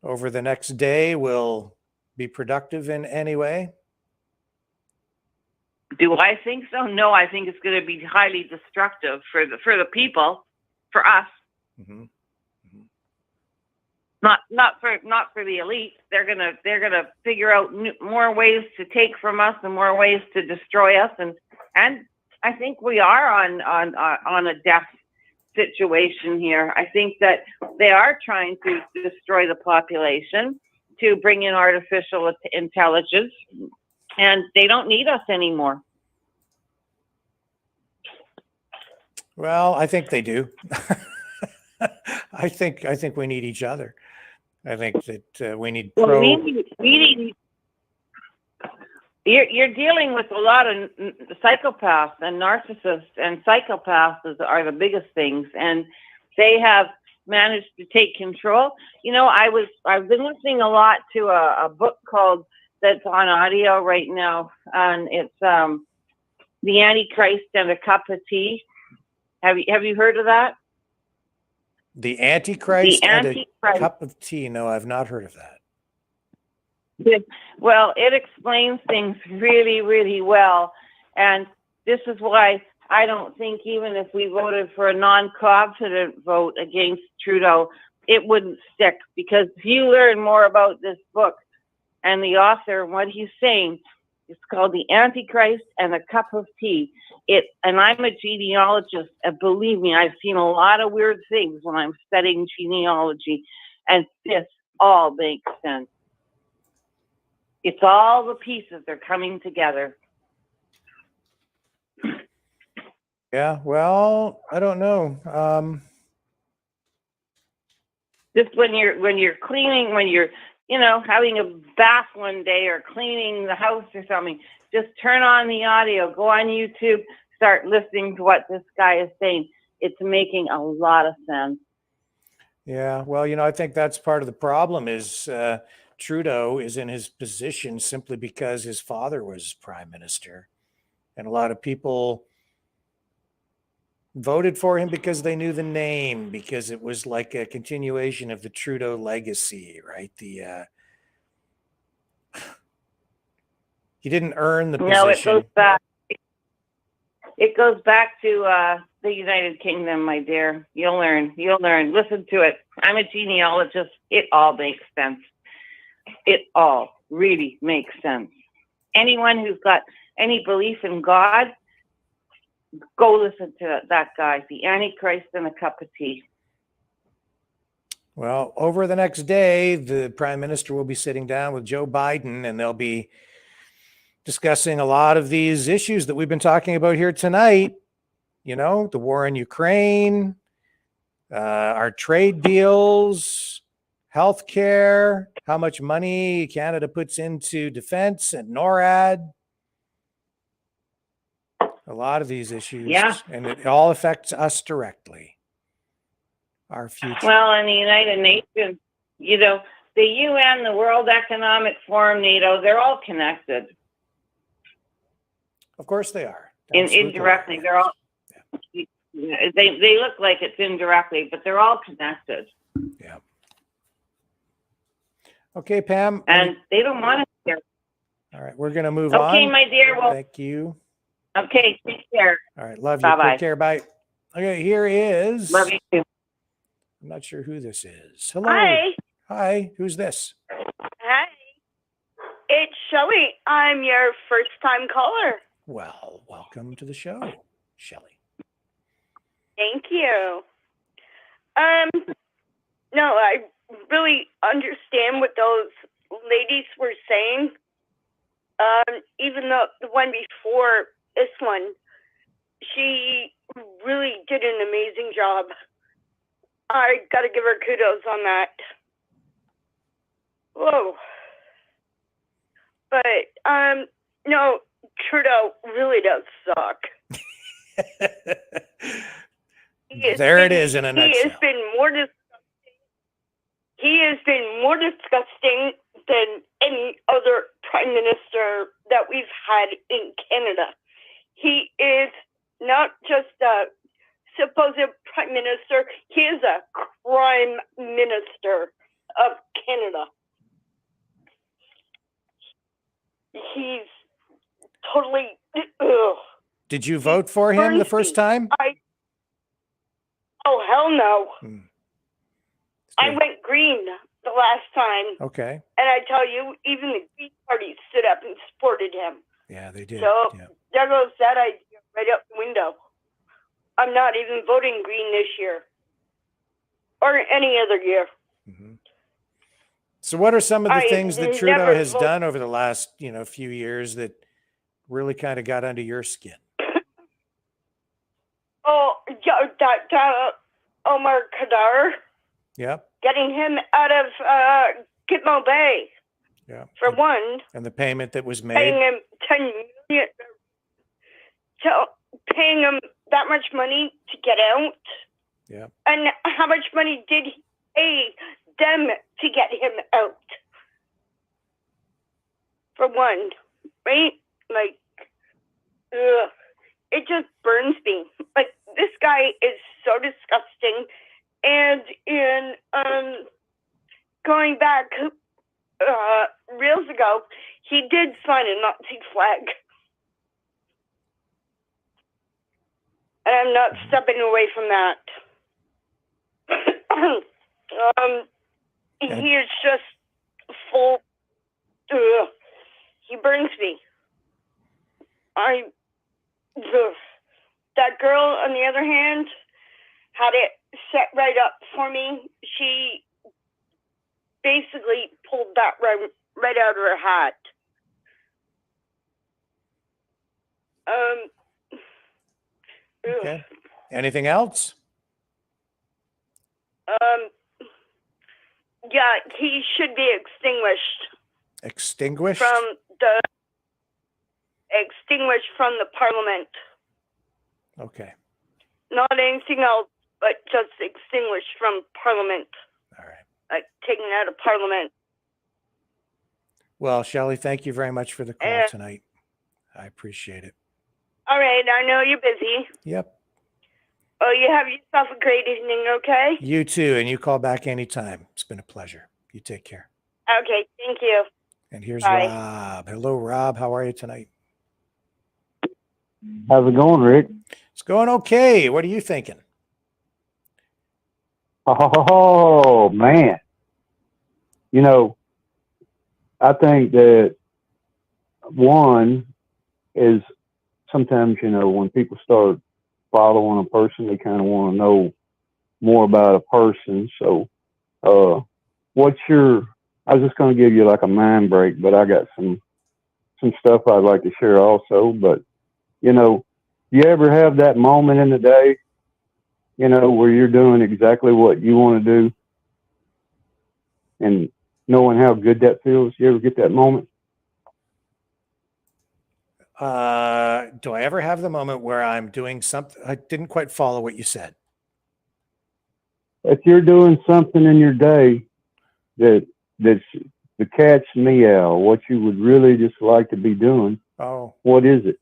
over the next day will be productive in any way? Do I think so? No, I think it's going to be highly destructive for the people, for us. Mm-hmm. Not for the elite. They're gonna figure out more ways to take from us and more ways to destroy us, and I think we are on a death situation here. I think that they are trying to destroy the population to bring in artificial intelligence, and they don't need us anymore. Well, I think they do. I think we need each other. I think that we need Well, you're dealing with a lot of psychopaths and narcissists, and psychopaths are the biggest things, and they have managed to take control. I've been listening a lot to a book that's on audio right now, and it's The Antichrist and a Cup of Tea. Have you heard of that? The Antichrist, and Antichrist. a Cup of Tea. No, I've not heard of that. Well, it explains things really, really well. And this is why I don't think even if we voted for a non-confident vote against Trudeau, it wouldn't stick. Because if you learn more about this book and the author and what he's saying, it's called The Antichrist and a Cup of Tea. And I'm a genealogist, and believe me, I've seen a lot of weird things when I'm studying genealogy, and this all makes sense. It's all the pieces, they're coming together. Yeah, well, I don't know. Just when you're cleaning, when you're having a bath one day or cleaning the house or something, just turn on the audio, go on YouTube, start listening to what this guy is saying. It's making a lot of sense. Yeah, well, I think that's part of the problem is Trudeau is in his position simply because his father was prime minister. And a lot of people voted for him because they knew the name, because it was like a continuation of the Trudeau legacy, right? He didn't earn the position. No, it goes back. It goes back to the United Kingdom, my dear. You'll learn. Listen to it. I'm a genealogist. It all makes sense. It all really makes sense. Anyone who's got any belief in God, go listen to that guy, The Antichrist and a Cup of Tea. Well, over the next day, the prime minister will be sitting down with Joe Biden, and they'll be discussing a lot of these issues that we've been talking about here tonight. The war in Ukraine, our trade deals, healthcare, how much money Canada puts into defense and NORAD. A lot of these issues. Yeah. And it all affects us directly. Our future. Well, in the United Nations, the UN, the World Economic Forum, NATO, they're all connected. Of course they are. Indirectly, they're all. Yeah. They look like it's indirectly, but they're all connected. Yeah. Okay, Pam. And they don't want us here. All right, we're going to move on. Okay, my dear. Well, thank you. Okay, take care. All right, love you. Bye-bye. Take care. Bye. Okay, here is. Love you too. I'm not sure who this is. Hello. Hi. Hi. Who's this? Hi. It's Shelley. I'm your first-time caller. Well, welcome to the show, Shelley. Thank you. No, I really understand what those ladies were saying. Even the one before this one, she really did an amazing job. I gotta give her kudos on that. Whoa. But, no, Trudeau really does suck. There it is in a nutshell. He has been more disgusting. He has been more disgusting than any other prime minister that we've had in Canada. He is not just a supposed prime minister, he is a crime minister of Canada. He's totally. Ugh. Did you vote for him the first time? Oh, hell no. I went green. the last time. Okay. And I tell you, even the Green Party stood up and supported him. Yeah, they did. So Yeah. there goes that idea right out the window. I'm not even voting Green this year or any other year. Mm-hmm. So what are some of the things that Trudeau never has vote- done over the last, few years that really kind of got under your skin? Oh, yeah, that Omar Khadr, Yep. getting him out of Gitmo Bay, Yeah. for one, And the payment that was paying made. him $10 million, paying him that much money to get out. Yeah. And how much money did he pay them to get him out? For one, right? Like, ugh, it just burns me. Like, this guy is so disgusting. And in going back reels ago, he did sign a Nazi flag. And I'm not stepping away from that. He is just full. Ugh, he burns me. That girl, on the other hand, had it set right up for me. She basically pulled that right out of her hat. Okay. Anything else? Yeah, he should be extinguished Extinguished? from the parliament. Okay. Not anything else, but just extinguished from parliament. All right. Like taken out of parliament. Well, Shelley, thank you very much for the call Yeah. tonight. I appreciate it. All right, I know you're busy. Yep. Oh, you have yourself a great evening, okay? You too. And you call back anytime. It's been a pleasure. You take care. Okay, thank you. And here's Bye. Rob. Hello, Rob. How are you tonight? How's it going, Rick? It's going okay. What are you thinking? Oh, man. I think that one is sometimes, when people start following a person, they kind of want to know more about a person. So, I was just going to give you like a mind break, but I got some stuff I'd like to share also. But, you ever have that moment in the day, where you're doing exactly what you want to do and knowing how good that feels? You ever get that moment? Do I ever have the moment where I'm doing something? I didn't quite follow what you said. If you're doing something in your day that's the cat's meow, what you would really just like to be doing, Oh, what is it?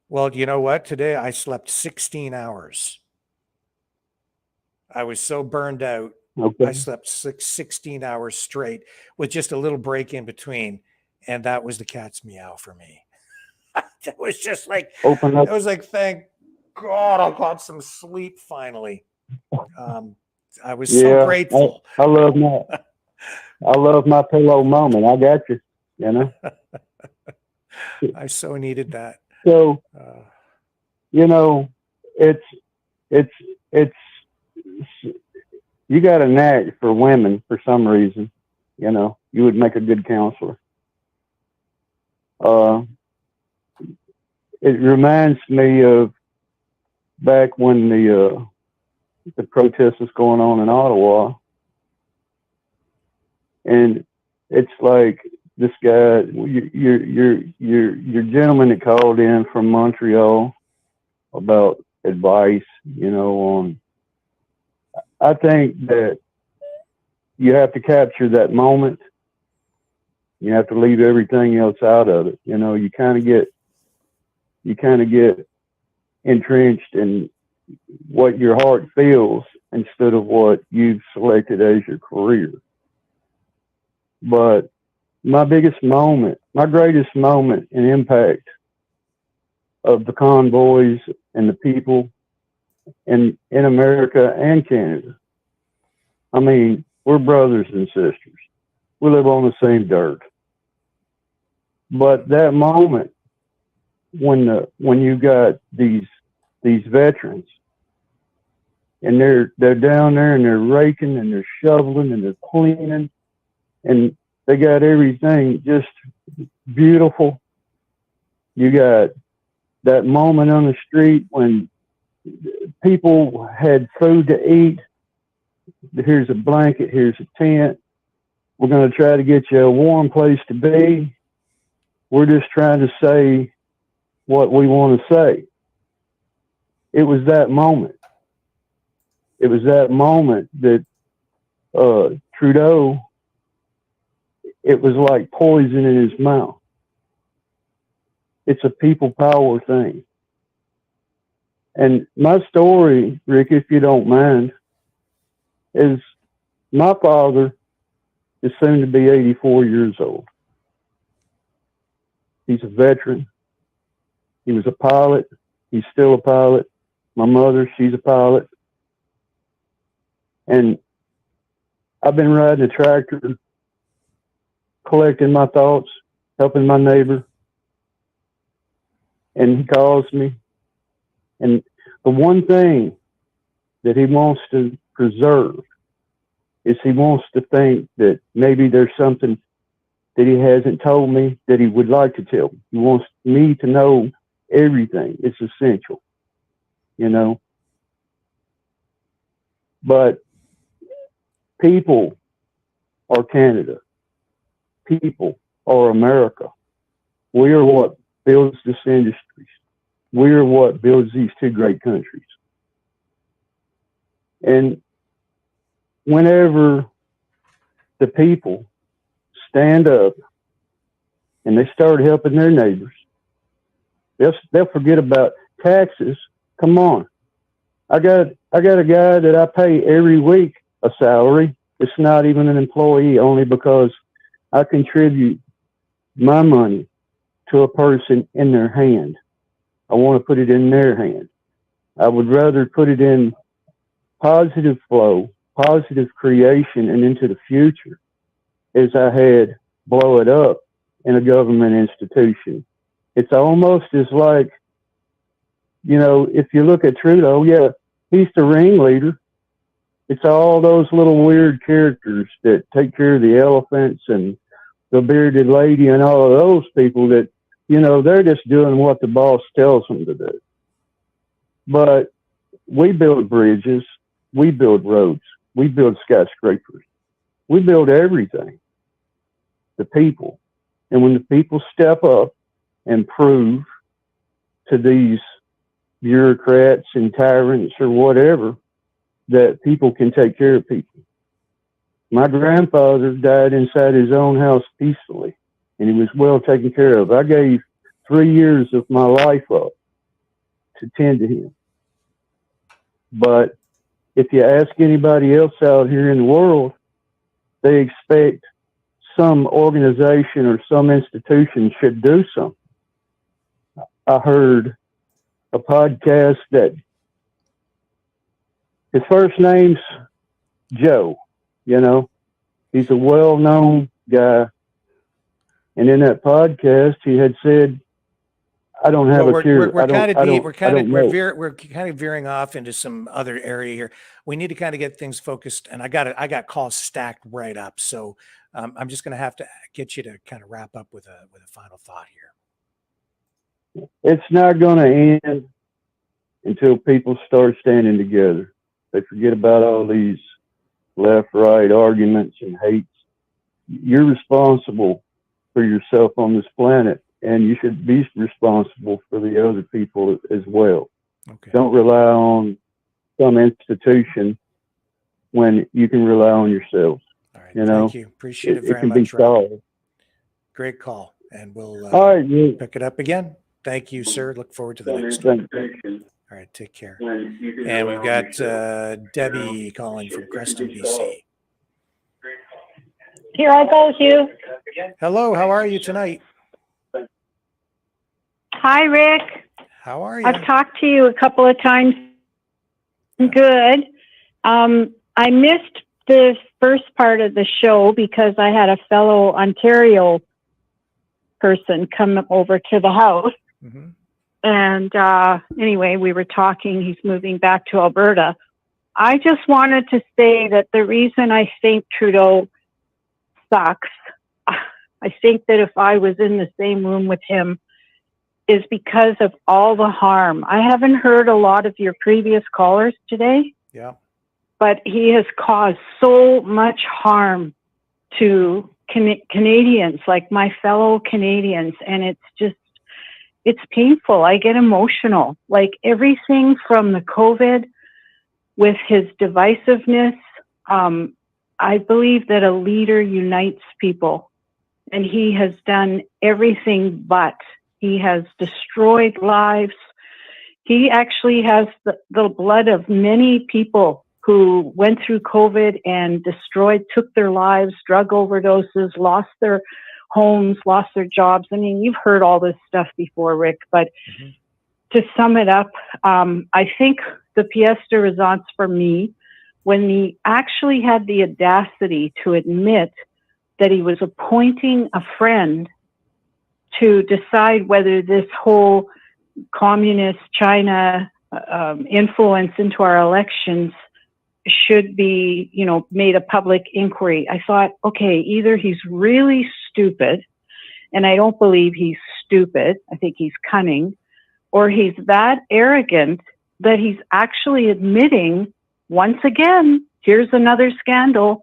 well, you know what? Today I slept 16 hours. I was so burned out. Okay. I slept 16 hours straight with just a little break in between. And that was the cat's meow for me. That was just like, Open up. it was like, thank God I got some sleep finally. I was so grateful. I love my pillow moment. I got you, I so needed that. So, it's you got a knack for women for some reason. You would make a good counselor. It reminds me of back when the protest was going on in Ottawa, and it's like this guy, your gentleman that called in from Montreal about advice, on. I think that you have to capture that moment. You have to leave everything else out of it. You kind of get entrenched in what your heart feels instead of what you've selected as your career. But my greatest moment and impact of the convoys and the people in America and Canada. I mean, We're brothers and sisters. We live on the same dirt. But that moment when you got these veterans and they're down there and they're raking and they're shoveling and they're cleaning and they got everything just beautiful. You got that moment on the street when people had food to eat. Here's a blanket, here's a tent. We're going to try to get you a warm place to be. We're just trying to say what we want to say. It was that moment. It was that moment that Trudeau, it was like poison in his mouth. It's a people power thing. And my story, Rick, if you don't mind, is my father is soon to be 84 years old. He's a veteran. He was a pilot. He's still a pilot. My mother, she's a pilot. And I've been riding a tractor, collecting my thoughts, helping my neighbor. And he calls me. And the one thing that he wants to preserve is he wants to think that maybe there's something that he hasn't told me that he would like to tell me. He wants me to know everything. It's essential, you know. But people are Canada. People are America. We are what builds this industry. We are what builds these two great countries. And whenever the people stand up and they start helping their neighbors, they'll forget about taxes. Come on. I got a guy that I pay every week a salary. It's not even an employee, only because I contribute my money to a person in their hand. I want to put it in their hand. I would rather put it in positive flow, positive creation, and into the future as I had blow it up in a government institution. It's almost as like, you know, if you look at Trudeau, yeah, he's the ringleader. It's all those little weird characters that take care of the elephants and the bearded lady and all of those people that, you know, they're just doing what the boss tells them to do. But we build bridges, we build roads, we build skyscrapers, we build everything. The people. And when the people step up and prove to these bureaucrats and tyrants or whatever that people can take care of people. My grandfather died inside his own house peacefully, and he was well taken care of. I gave 3 years of my life up to tend to him. But if you ask anybody else out here in the world, they expect some organization or some institution should do something. I heard a podcast that his first name's Joe, you know, he's a well-known guy. And in that podcast, he had said, I don't have a cure. We're kind of veering off into some other area here. We need to kind of get things focused, and I got calls stacked right up. So I'm just going to have to get you to kind of wrap up with a final thought here. It's not going to end until people start standing together. They forget about all these left-right arguments and hates. You're responsible for yourself on this planet, and you should be responsible for the other people as well. Okay. Don't rely on some institution when you can rely on yourselves. All right. You know, thank you. Appreciate it very can much. be solved. Great call. And we'll all right, pick it up again. Thank you, sir. Look forward to the next one. All right. Take care. And we've got Debbie calling from Creston, BC. Here I go, Hugh. Hello. How are you tonight? Hi, Rick. How are you? I've talked to you a couple of times. Good. I missed the first part of the show because I had a fellow Ontario person come over to the house. Mm-hmm. And anyway, we were talking. He's moving back to Alberta. I just wanted to say that the reason I think Trudeau sucks, I think that if I was in the same room with him, is because of all the harm. I haven't heard a lot of your previous callers today. Yeah. But he has caused so much harm to Canadians, like my fellow Canadians. And it's painful. I get emotional. Like everything from the COVID with his divisiveness. I believe that a leader unites people, and he has done everything but. He has destroyed lives. He actually has the blood of many people who went through COVID and took their lives, drug overdoses, lost their homes, lost their jobs. I mean, you've heard all this stuff before, Rick, but to sum it up, I think the pièce de résistance for me, when he actually had the audacity to admit that he was appointing a friend to decide whether this whole communist China influence into our elections should be, made a public inquiry. I thought, okay, either he's really stupid, and I don't believe he's stupid. I think he's cunning, or he's that arrogant that he's actually admitting, once again, here's another scandal,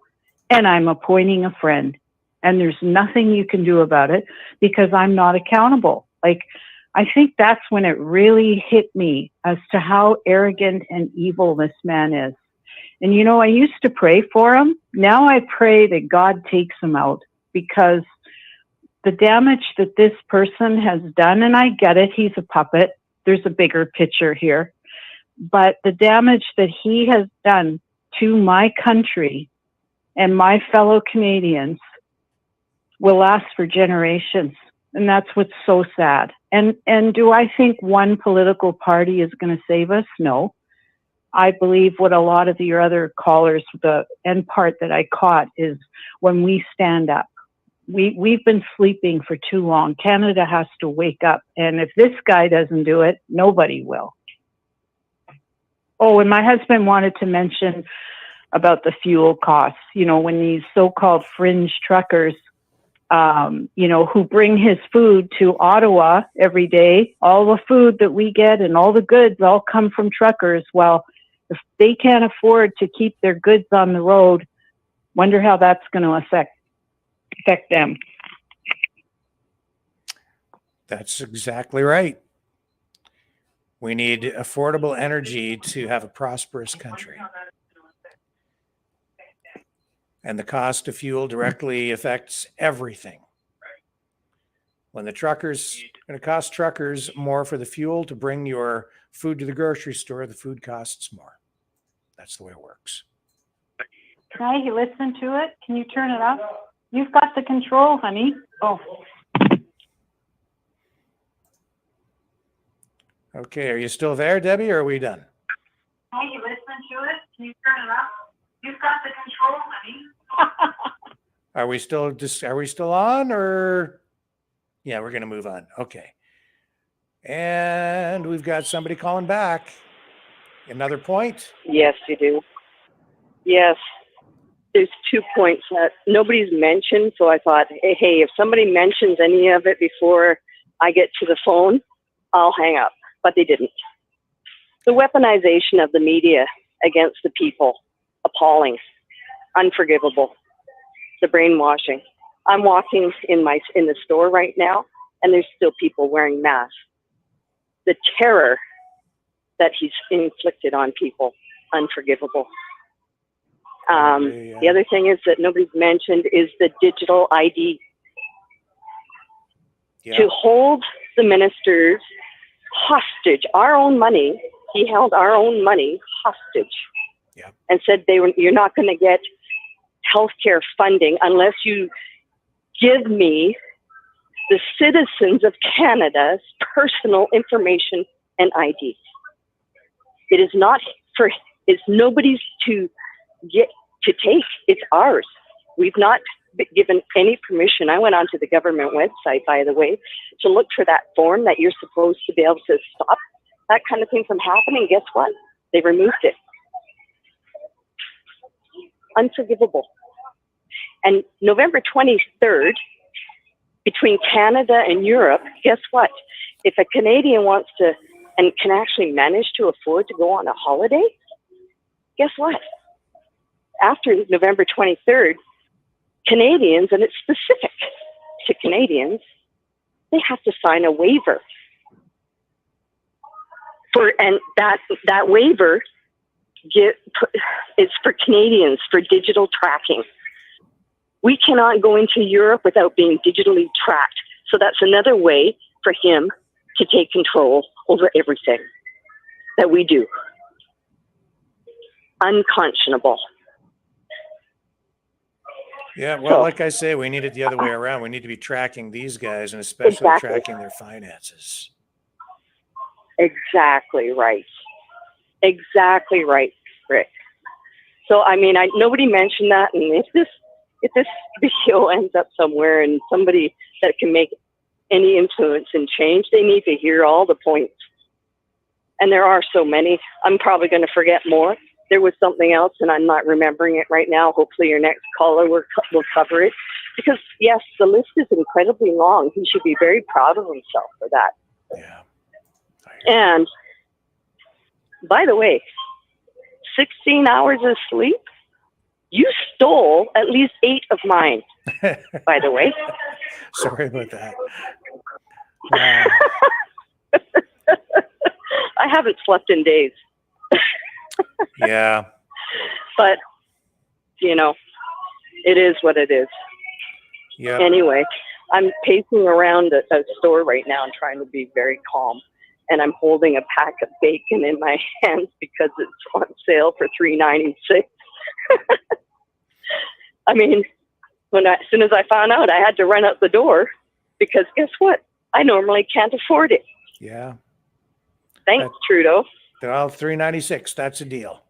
and I'm appointing a friend. And there's nothing you can do about it because I'm not accountable. Like, I think that's when it really hit me as to how arrogant and evil this man is. And, I used to pray for him. Now I pray that God takes him out, because the damage that this person has done, and I get it, he's a puppet. There's a bigger picture here. But the damage that he has done to my country and my fellow Canadians will last for generations. And that's what's so sad. And do I think one political party is going to save us? No. I believe what a lot of your other callers, the end part that I caught, is when we stand up. We've been sleeping for too long. Canada has to wake up. And if this guy doesn't do it, nobody will. Oh, and my husband wanted to mention about the fuel costs. When these so-called fringe truckers, who bring his food to Ottawa every day, all the food that we get and all the goods all come from truckers. Well, if they can't afford to keep their goods on the road, wonder how that's going to affect them. That's exactly right. We need affordable energy to have a prosperous country. And the cost of fuel directly affects everything. When the truckers, going to cost truckers more for the fuel to bring your food to the grocery store, the food costs more. That's the way it works. Can you listen to it? Can you turn it up? You've got the control, honey. Oh. Okay, are you still there, Debbie, or are we done? Can you listen to it? Can you turn it up? You've got the control, honey. Are we still on, or? Yeah, we're going to move on. Okay. And we've got somebody calling back. Another point? Yes, you do. Yes. There's 2 points that nobody's mentioned, so I thought, hey, if somebody mentions any of it before I get to the phone, I'll hang up. But they didn't. The weaponization of the media against the people, appalling, unforgivable. The brainwashing. I'm walking in the store right now, and there's still people wearing masks. The terror that he's inflicted on people, unforgivable. The other thing is that nobody's mentioned is the digital ID. Yeah. To hold the ministers hostage, our own money, he held our own money hostage. Yeah. And said you're not going to get healthcare funding unless you give me the citizens of Canada's personal information and ID. It is not it's nobody's to to take. It's ours. We've not given any permission. I went onto the government website, by the way, to look for that form that you're supposed to be able to stop that kind of thing from happening. Guess what? They removed it. Unforgivable. And November 23rd, between Canada and Europe, guess what? If a Canadian wants to and can actually manage to afford to go on a holiday, guess what? After November 23rd, Canadians, and it's specific to Canadians, they have to sign a waiver. And that waiver is for Canadians for digital tracking. We cannot go into Europe without being digitally tracked. So that's another way for him to take control over everything that we do. Unconscionable. Yeah, well, like I say, we need it the other way around. We need to be tracking these guys and especially tracking their finances. Exactly right. Exactly right, Rick. So, I mean, nobody mentioned that. And if this video ends up somewhere and somebody that can make any influence and change, they need to hear all the points. And there are so many. I'm probably going to forget more. There was something else, and I'm not remembering it right now. Hopefully your next caller will cover it. Because, yes, the list is incredibly long. He should be very proud of himself for that. Yeah. And, by the way, 16 hours of sleep? You stole at least 8 of mine, by the way. Sorry about that. I haven't slept in days. Yeah. But, you know, it is what it is. Yeah. Anyway, I'm pacing around a store right now and trying to be very calm. And I'm holding a pack of bacon in my hands because it's on sale for $3.96. I mean, as soon as I found out, I had to run out the door because guess what? I normally can't afford it. Yeah. Thanks, Trudeau. They're all $3.96. That's a deal.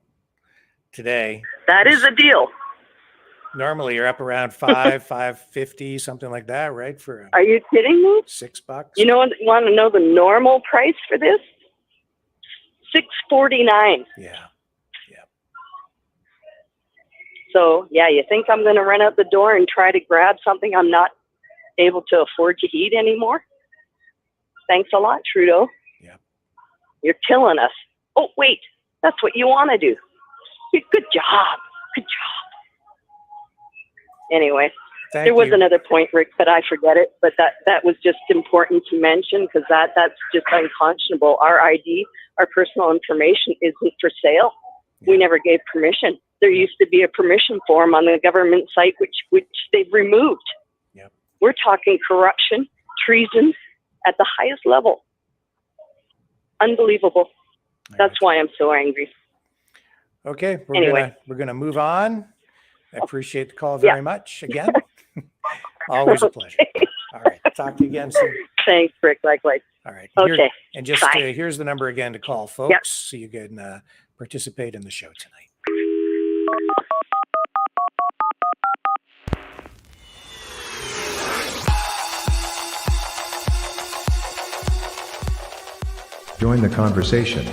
Today. That is a deal. Normally you're up around $5.50, something like that, right? Are you kidding me? $6. You know, want to know the normal price for this? $6.49. Yeah. So, yeah, you think I'm going to run out the door and try to grab something I'm not able to afford to eat anymore? Thanks a lot, Trudeau. Yeah. You're killing us. Oh, wait, that's what you want to do. Good job. Good job. Anyway, there was another point, Rick, but I forget it. But that was just important to mention because that's just unconscionable. Our ID, our personal information isn't for sale. Yeah. We never gave permission. There used to be a permission form on the government site, which they've removed. Yep. We're talking corruption, treason at the highest level. Unbelievable. That's why I'm so angry. Okay, we're gonna move on. I appreciate the call very much again. Always a pleasure. All right, talk to you again soon. Thanks, Rick. Likewise. All right. Okay. And just here's the number again to call, folks, so you can participate in the show tonight. Join the conversation.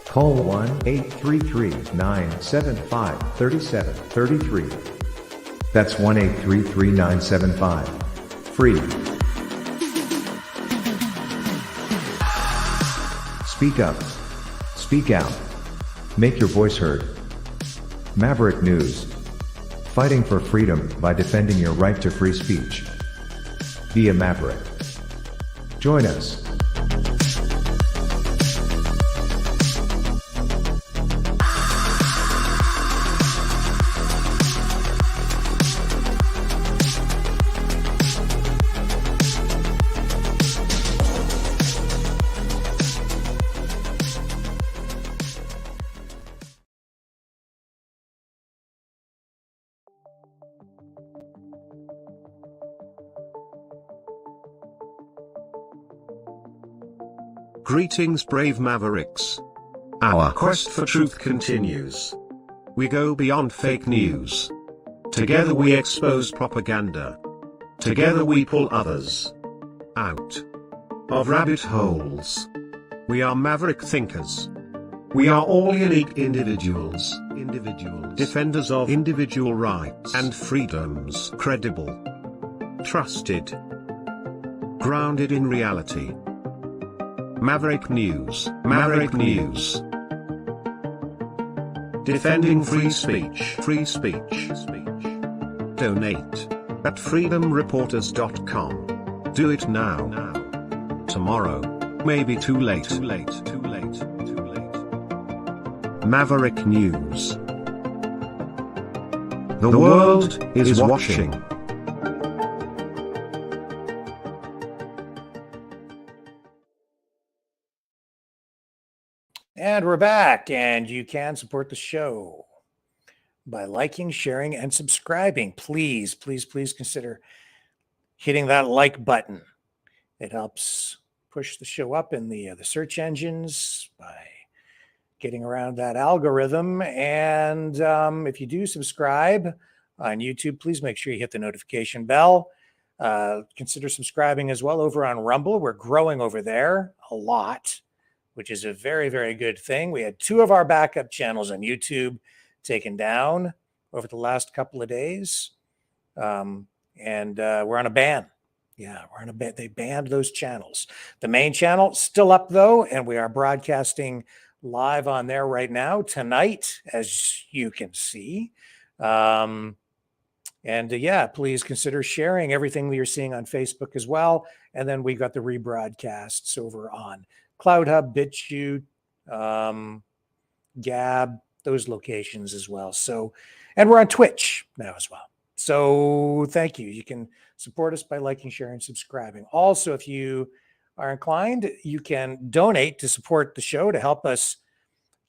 Call 1-833-975-3733. That's 1-833-975-FREE. Speak up. Speak out. Make your voice heard. Maverick News. Fighting for freedom by defending your right to free speech. Be a Maverick. Join us. Greetings, brave Mavericks. Our quest for truth continues. We go beyond fake news. Together we expose propaganda. Together we pull others out of rabbit holes. We are maverick thinkers. We are all unique individuals, defenders of individual rights and freedoms, credible, trusted, grounded in reality. Maverick News, Maverick News. Defending free speech, free speech. Donate at freedomreporters.com. Do it now. Tomorrow may be too late. Maverick News. The world is watching. And we're back, and you can support the show by liking, sharing, and subscribing. Please, please, please consider hitting that like button. It helps push the show up in the search engines by getting around that algorithm. And if you do subscribe on YouTube, please make sure you hit the notification bell. Consider subscribing as well over on Rumble. We're growing over there a lot, which is a very, very good thing. We had 2 of our backup channels on YouTube taken down over the last couple of days. And we're on a ban. Yeah, we're on a ban. They banned those channels. The main channel still up though, and we are broadcasting live on there right now tonight, as you can see. Yeah, please consider sharing everything that you're seeing on Facebook as well. And then we got the rebroadcasts over on Clouthub, Bitchute, Gab, those locations as well. So, and we're on Twitch now as well. So thank you. You can support us by liking, sharing, and subscribing. Also, if you are inclined, you can donate to support the show to help us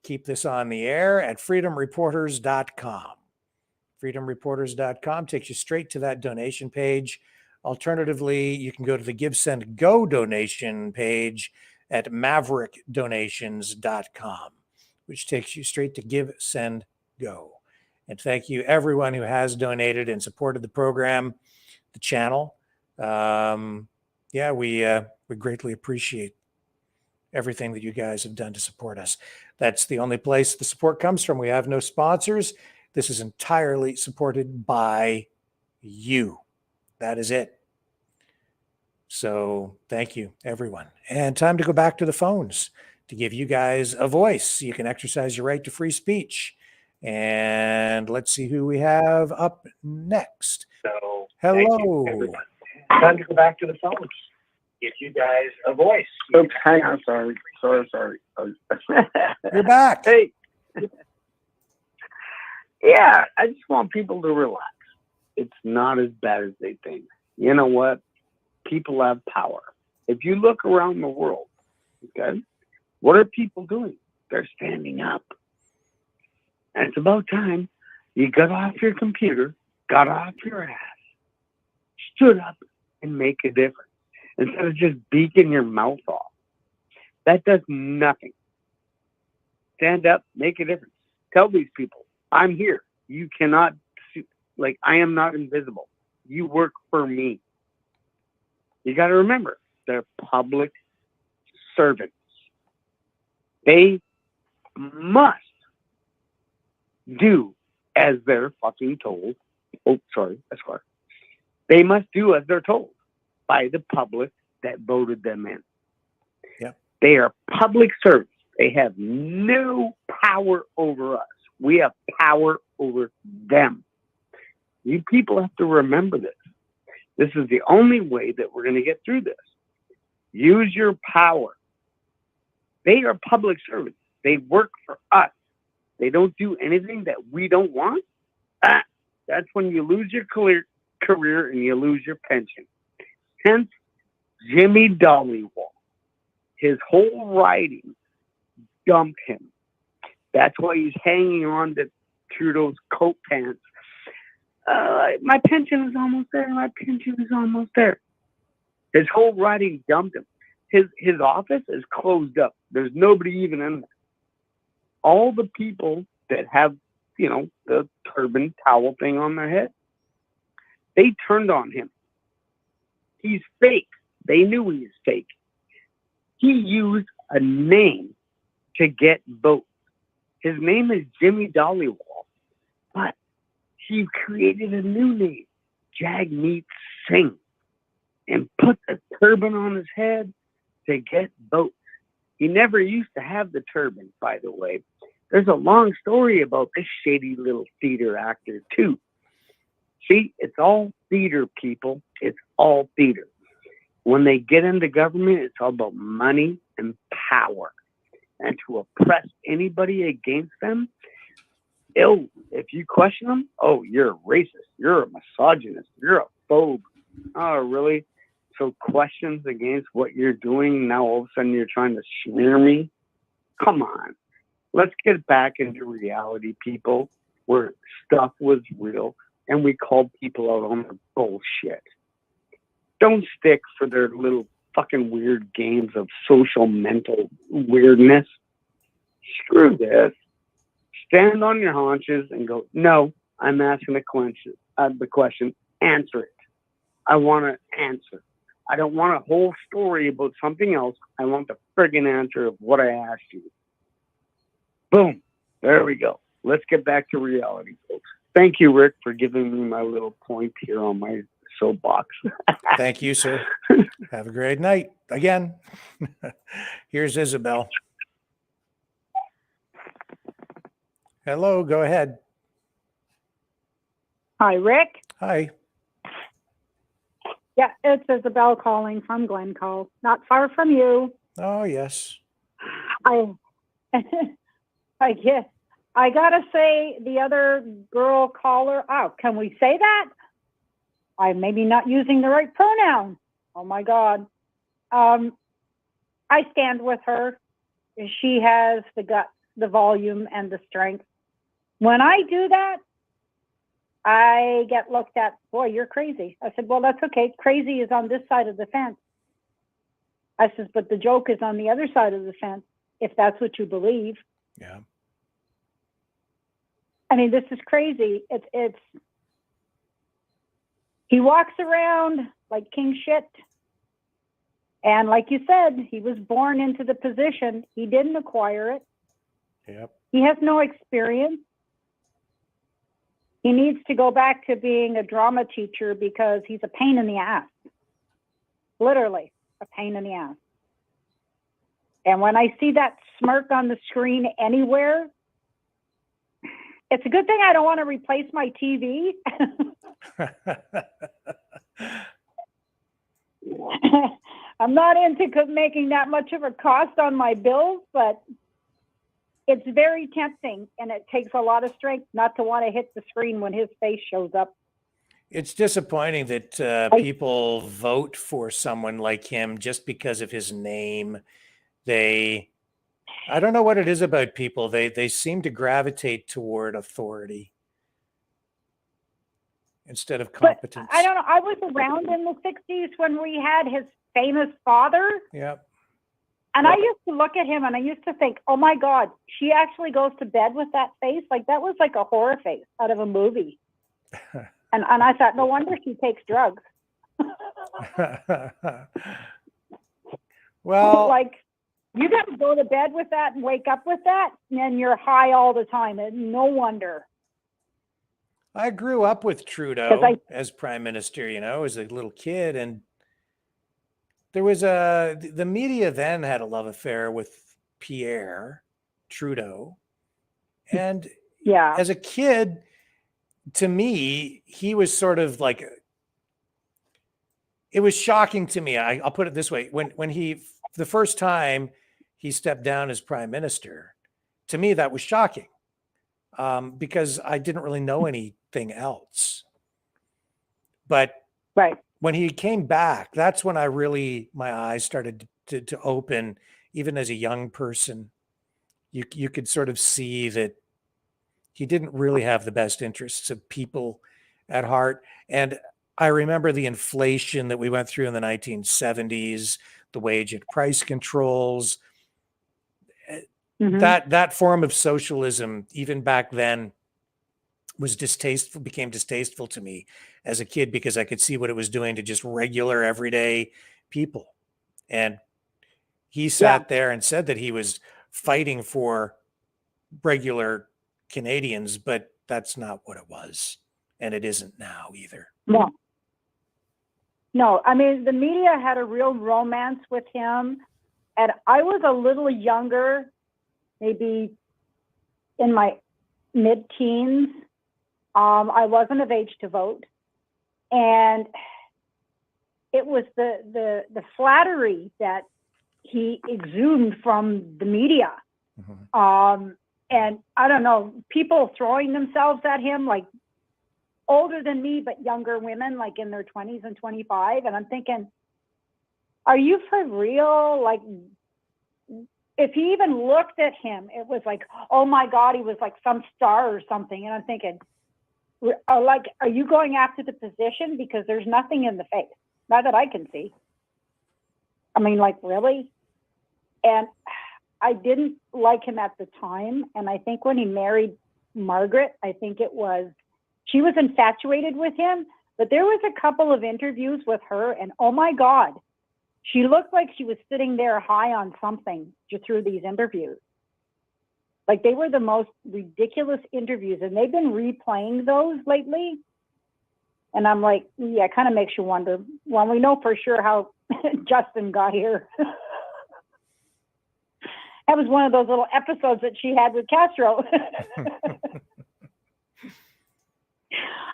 keep this on the air at freedomreporters.com. Freedomreporters.com takes you straight to that donation page. Alternatively, you can go to the Give, Send, Go donation page at maverickdonations.com, which takes you straight to Give, Send, Go. And thank you everyone who has donated and supported the program, the channel. We greatly appreciate everything that you guys have done to support us. That's the only place the support comes from. We have no sponsors. This is entirely supported by you. That is it. So thank you, everyone. And time to go back to the phones to give you guys a voice. You can exercise your right to free speech. And let's see who we have up next. So hello. Time to go back to the phones. Give you guys a voice. Oops, hang on. Sorry. You're back. Hey. Yeah, I just want people to relax. It's not as bad as they think. You know what? People have power. If you look around the world, okay, what are people doing? They're standing up. And it's about time you got off your computer, got off your ass, stood up and make a difference instead of just beaking your mouth off. That does nothing. Stand up, make a difference. Tell these people, I'm here. You cannot, I am not invisible. You work for me. You got to remember, they're public servants. They must do as they're fucking told. Oh, sorry, that's far. They must do as they're told by the public that voted them in. Yep. They are public servants. They have no power over us. We have power over them. You people have to remember this. This is the only way that we're going to get through this. Use your power. They are public servants. They work for us. They don't do anything that we don't want. That's when you lose your career and you lose your pension. Hence, Jimmy Dollywall, his whole riding dumped him. That's why he's hanging on to Trudeau's coat pants. My pension is almost there. My pension is almost there. His whole riding dumped him. His office is closed up. There's nobody even in there. All the people that have the turban towel thing on their head. They turned on him. He's fake. They knew he was fake. He used a name to get votes. His name is Jimmy Dollywall, but he created a new name, Jagmeet Singh, and put the turban on his head to get votes. He never used to have the turban, by the way. There's a long story about this shady little theater actor, too. See, it's all theater, people. It's all theater. When they get into government, it's all about money and power. And to oppress anybody against them, if you question them, oh, you're a racist, you're a misogynist, you're a phobe. Oh, really? So questions against what you're doing, now all of a sudden you're trying to smear me? Come on. Let's get back into reality, people, where stuff was real and we called people out on their bullshit. Don't stick for their little fucking weird games of social mental weirdness. Screw this. Stand on your haunches and go, no, I'm asking the question. Answer it. I want to answer. I don't want a whole story about something else. I want the friggin' answer of what I asked you. Boom. There we go. Let's get back to reality, folks. Thank you, Rick, for giving me my little point here on my soapbox. Thank you, sir. Have a great night. Again, here's Isabel. Hello, go ahead. Hi, Rick. Hi. Yeah, it's Isabel calling from Glencoe, not far from you. Oh, yes. I guess I gotta say the other girl caller. Oh, can we say that? I'm maybe not using the right pronoun. Oh my God. I stand with her. She has the guts, the volume, and the strength. When I do that, I get looked at, boy, you're crazy. I said, well, that's okay. Crazy is on this side of the fence. I said, but the joke is on the other side of the fence, if that's what you believe. Yeah. I mean, this is crazy. It's he walks around like king shit. And like you said, he was born into the position. He didn't acquire it. Yep. He has no experience. He needs to go back to being a drama teacher because he's a pain in the ass. Literally a pain in the ass. And when I see that smirk on the screen anywhere, it's a good thing I don't want to replace my TV. I'm not into making that much of a cost on my bills, but it's very tempting, and it takes a lot of strength not to want to hit the screen when his face shows up. It's disappointing that people vote for someone like him just because of his name. I don't know what it is about people. They seem to gravitate toward authority instead of competence. But I don't know. I was around in the 60s when we had his famous father. Yep. And I used to look at him and I used to think, oh my God, she actually goes to bed with that face. Like that was like a horror face out of a movie. and I thought, no wonder she takes drugs. Well, like you got to go to bed with that and wake up with that, and you're high all the time. And no wonder. I grew up with Trudeau as prime minister, as a little kid. And there was the media then had a love affair with Pierre Trudeau. And yeah, as a kid, to me, he was sort of like, it was shocking to me. I'll put it this way. When the first time he stepped down as prime minister, to me, that was shocking because I didn't really know anything else. But when he came back, that's when my eyes started to open, even as a young person. You could sort of see that he didn't really have the best interests of people at heart. And I remember the inflation that we went through in the 1970s, the wage and price controls, that form of socialism, even back then, was distasteful, became distasteful to me as a kid because I could see what it was doing to just regular everyday people. And he sat there and said that he was fighting for regular Canadians, but that's not what it was. And it isn't now either. No. No, I mean, the media had a real romance with him. And I was a little younger, maybe in my mid-teens. I wasn't of age to vote. And it was the flattery that he exhumed from the media. And I don't know, people throwing themselves at him, like older than me, but younger women, like in their 20s and 25. And I'm thinking, are you for real? Like, if he even looked at him, it was like, oh my God, he was like some star or something. And I'm thinking, like, are you going after the position? Because there's nothing in the face, not that I can see. I mean, like, really? And I didn't like him at the time. And I think when he married Margaret, I think she was infatuated with him. But there was a couple of interviews with her, and oh my God, she looked like she was sitting there high on something through these interviews. Like, they were the most ridiculous interviews, and they've been replaying those lately. And I'm like, yeah, it kind of makes you wonder, well, we know for sure how Justin got here. That was one of those little episodes that she had with Castro.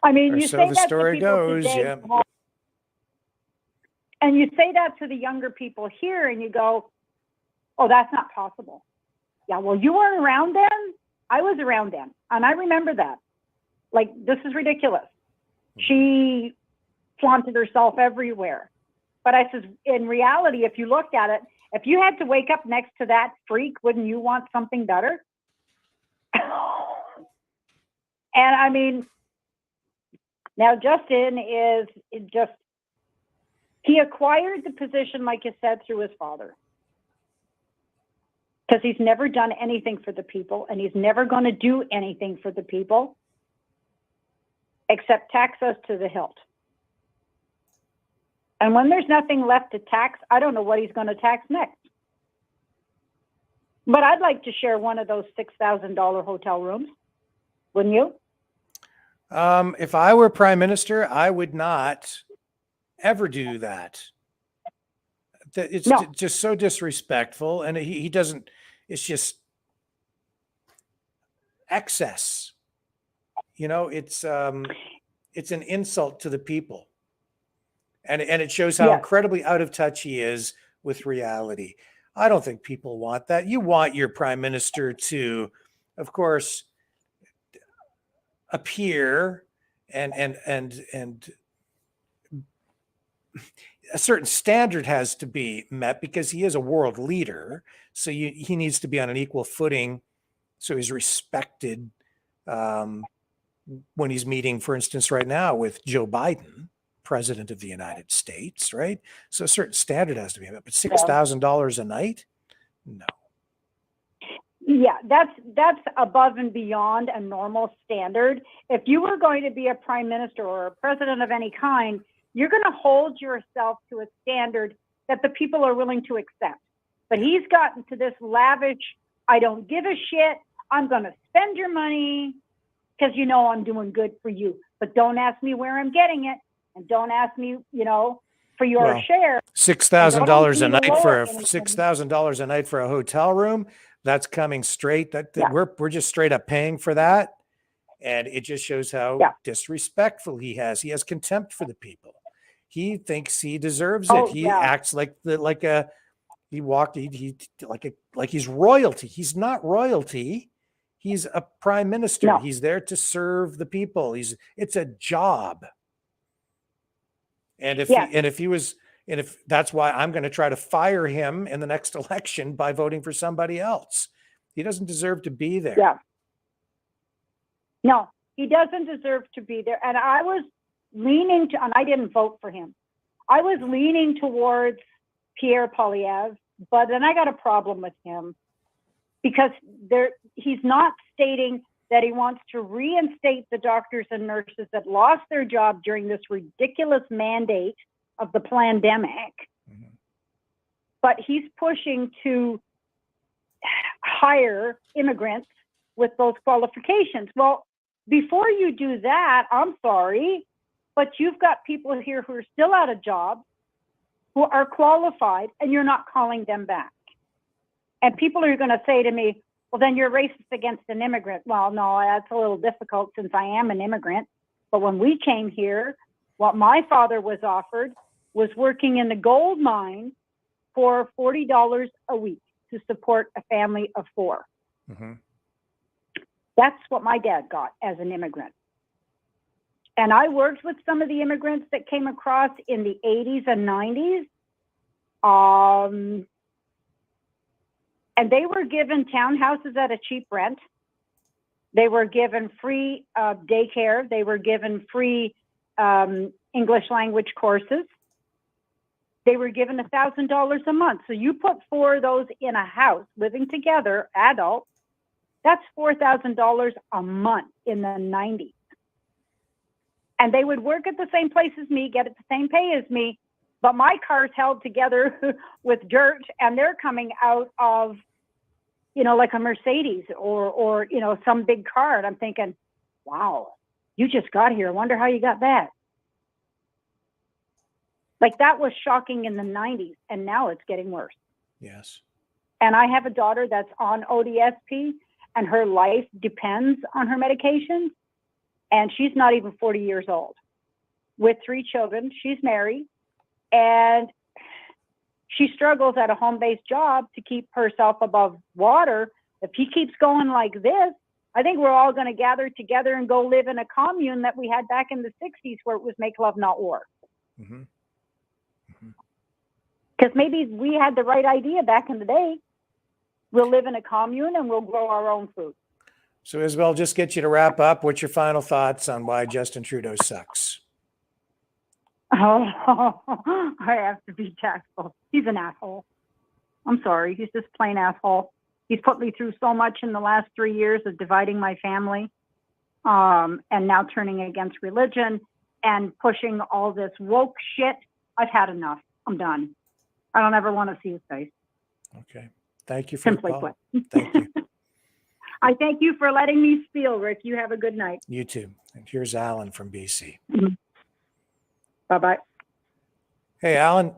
I mean, you so say the that story to people goes, today, yeah. And you say that to the younger people here, and you go, oh, that's not possible. Yeah, well, you weren't around then. I was around then, and I remember that. Like, this is ridiculous. She flaunted herself everywhere. But I says, in reality, if you looked at it, if you had to wake up next to that freak, wouldn't you want something better? And I mean, now Justin he acquired the position, like you said, through his father. Because he's never done anything for the people, and he's never going to do anything for the people except tax us to the hilt. And when there's nothing left to tax, I don't know what he's going to tax next. But I'd like to share one of those $6,000 hotel rooms. Wouldn't you? If I were prime minister, I would not ever do that. It's just so disrespectful. And he doesn't, it's just excess. You know, it's an insult to the people. And it shows how incredibly out of touch he is with reality. I don't think people want that. You want your prime minister to, of course, appear and a certain standard has to be met because he is a world leader. So he needs to be on an equal footing. So he's respected when he's meeting, for instance, right now with Joe Biden, President of the United States, right? So a certain standard has to be met, but $6,000 a night? No. Yeah, that's above and beyond a normal standard. If you were going to be a prime minister or a president of any kind, you're going to hold yourself to a standard that the people are willing to accept. But he's gotten to this lavish, I don't give a shit, I'm going to spend your money because you know I'm doing good for you. But don't ask me where I'm getting it. And don't ask me, for your share. $6,000 a night for $6,000 a night for a hotel room. That's coming straight. We're just straight up paying for that, and it just shows how disrespectful he has. He has contempt for the people. He thinks he deserves it. He acts like he's royalty. He's not royalty. He's a prime minister. No. He's there to serve the people. It's a job. And if that's why I'm going to try to fire him in the next election by voting for somebody else. He doesn't deserve to be there. Yeah. No, he doesn't deserve to be there. And I was leaning and I didn't vote for him. I was leaning towards Pierre Poilievre, but then I got a problem with him because he's not stating that he wants to reinstate the doctors and nurses that lost their job during this ridiculous mandate of the pandemic. But he's pushing to hire immigrants with those qualifications. Well, before you do that, I'm sorry, but you've got people here who are still out of jobs, who are qualified, and you're not calling them back. And people are going to say to me, well, then you're racist against an immigrant. Well, no, that's a little difficult since I am an immigrant. But when we came here, what my father was offered was working in the gold mine for $40 a week to support a family of 4. That's what my dad got as an immigrant. And I worked with some of the immigrants that came across in the 80s and 90s. And they were given townhouses at a cheap rent. They were given free daycare. They were given free English language courses. They were given $1,000 a month. So you put 4 of those in a house living together, adults, that's $4,000 a month in the 90s. And they would work at the same place as me, get the same pay as me, but my car's held together with dirt, and they're coming out of, you know, like a Mercedes or you know, some big car. And I'm thinking, wow, you just got here. I wonder how you got that. Like, that was shocking in the 90s, and now it's getting worse. Yes. And I have a daughter that's on ODSP, and her life depends on her medications. And she's not even 40 years old, with 3 children. She's married, and she struggles at a home-based job to keep herself above water. If he keeps going like this, I think we're all going to gather together and go live in a commune that we had back in the 60s, where it was make love, not war. Because maybe we had the right idea back in the day. We'll live in a commune and we'll grow our own food. So, Isabel, just get you to wrap up. What's your final thoughts on why Justin Trudeau sucks? Oh, I have to be tactful. He's an asshole. I'm sorry. He's just plain asshole. He's put me through so much in the last 3 years of dividing my family, and now turning against religion and pushing all this woke shit. I've had enough. I'm done. I don't ever want to see his face. Okay. Thank you for Simply the call. put. Thank you. I thank you for letting me spiel, Rick. You have a good night. You too. And here's Alan from BC. Bye-bye. Hey, Alan.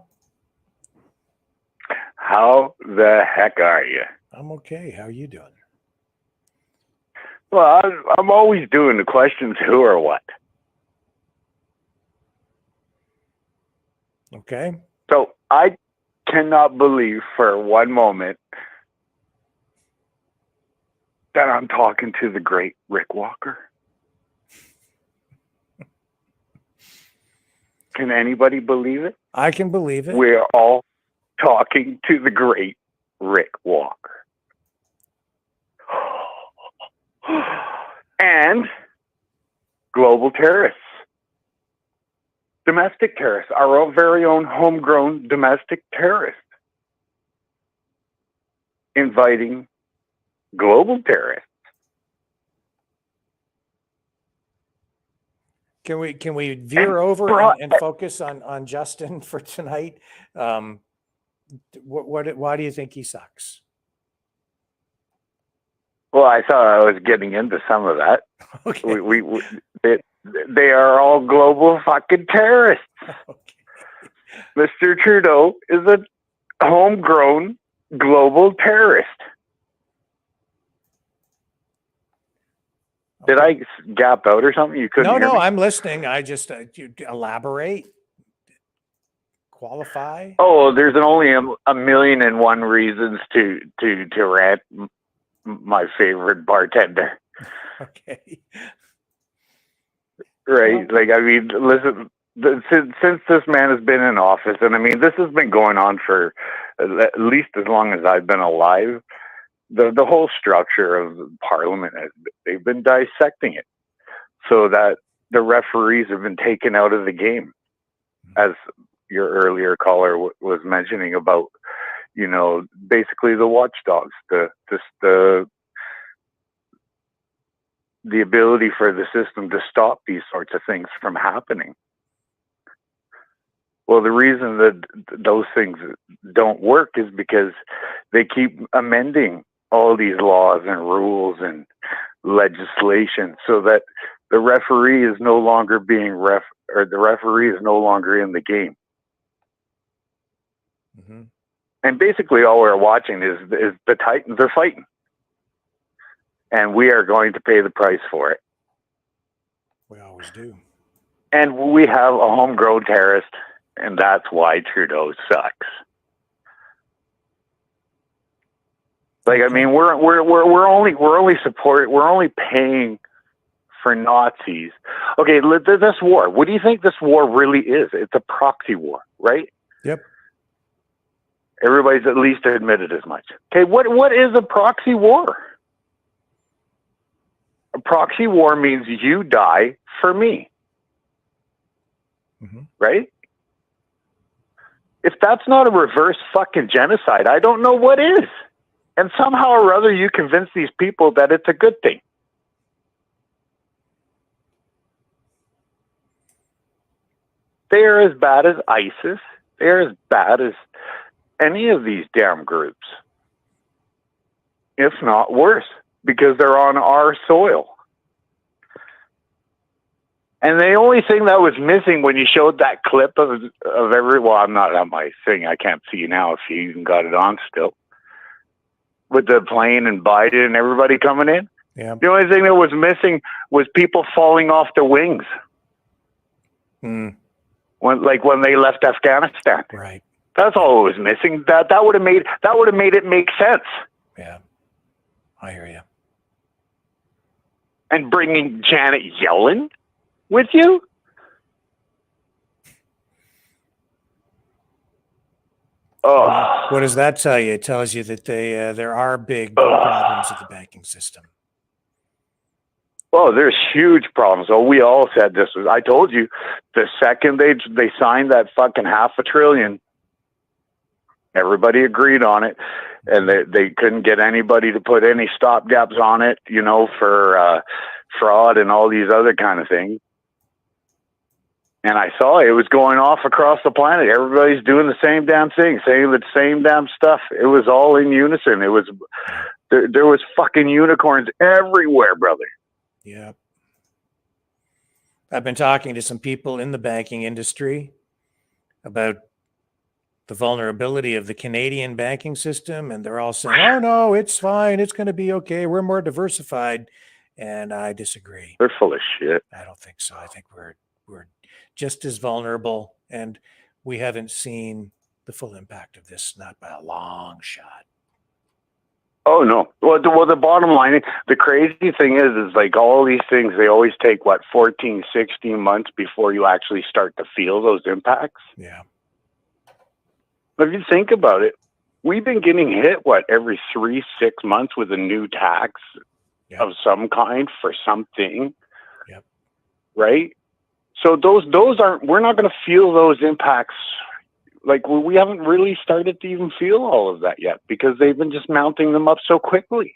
How the heck are you? I'm okay. How are you doing? Well, I'm always doing the questions, who or what. Okay. So I cannot believe for one moment that I'm talking to the great Rick Walker. Can anybody believe it? I can believe it. We're all talking to the great Rick Walker. And global terrorists. Domestic terrorists, our own very own homegrown domestic terrorists, inviting global terrorists. Can we veer over and focus on Justin for tonight? Why do you think he sucks? Well, I thought I was getting into some of that. Okay. They are all global fucking terrorists. Okay. Mr. Trudeau is a homegrown global terrorist. Did I gap out or something? You couldn't hear me? No, I'm listening. I just you elaborate, qualify. Oh, there's only a million and one reasons to rant my favorite bartender. Okay. Right. Like, I mean, listen, since this man has been in office, and I mean, this has been going on for at least as long as I've been alive, the whole structure of Parliament, they've been dissecting it so that the referees have been taken out of the game, as your earlier caller was mentioning about, you know, basically the watchdogs, the the ability for the system to stop these sorts of things from happening. Well, the reason that those things don't work is because they keep amending all these laws and rules and legislation so that the referee is no longer the referee is no longer in the game. Mm-hmm. And basically all we're watching is the Titans are fighting. And we are going to pay the price for it. We always do. And we have a homegrown terrorist, and that's why Trudeau sucks. Like, I mean, we're only paying for Nazis. Okay, this war. What do you think this war really is? It's a proxy war, right? Yep. Everybody's at least admitted as much. Okay, what is a proxy war? A proxy war means you die for me. Mm-hmm. Right? If that's not a reverse fucking genocide, I don't know what is. And somehow or other you convince these people that it's a good thing. They are as bad as ISIS. They are as bad as any of these damn groups. If not worse, because they're on our soil. And the only thing that was missing when you showed that clip of well, I'm not on my thing. I can't see now if you even got it on still. With the plane and Biden and everybody coming in. Yeah. The only thing that was missing was people falling off the wings. Mm. When they left Afghanistan. Right. That's all it was missing. That would have made it make sense. Yeah. I hear you. And bringing Janet Yellen with you? Oh. What does that tell you? It tells you that there are big problems with the banking system. Oh, there's huge problems. Oh, we all said this. I told you, the second they signed that fucking $500 billion, everybody agreed on it, and they couldn't get anybody to put any stopgaps on it, for fraud and all these other kind of things. And I saw it was going off across the planet. Everybody's doing the same damn thing, saying the same damn stuff. It was all in unison. It was there was fucking unicorns everywhere, brother. Yeah. I've been talking to some people in the banking industry about the vulnerability of the Canadian banking system, and they're all saying, "Oh no, it's fine. It's going to be okay. We're more diversified." And I disagree. They're full of shit. I don't think so. I think we're just as vulnerable, and we haven't seen the full impact of this, not by a long shot. Oh no. Well, the bottom line, the crazy thing is like all these things, they always take 14, 16 months before you actually start to feel those impacts. Yeah. But if you think about it, we've been getting hit, every 3-6 months with a new tax of some kind for something. Yep. Right? So those aren't, we're not going to feel those impacts. Like we haven't really started to even feel all of that yet because they've been just mounting them up so quickly.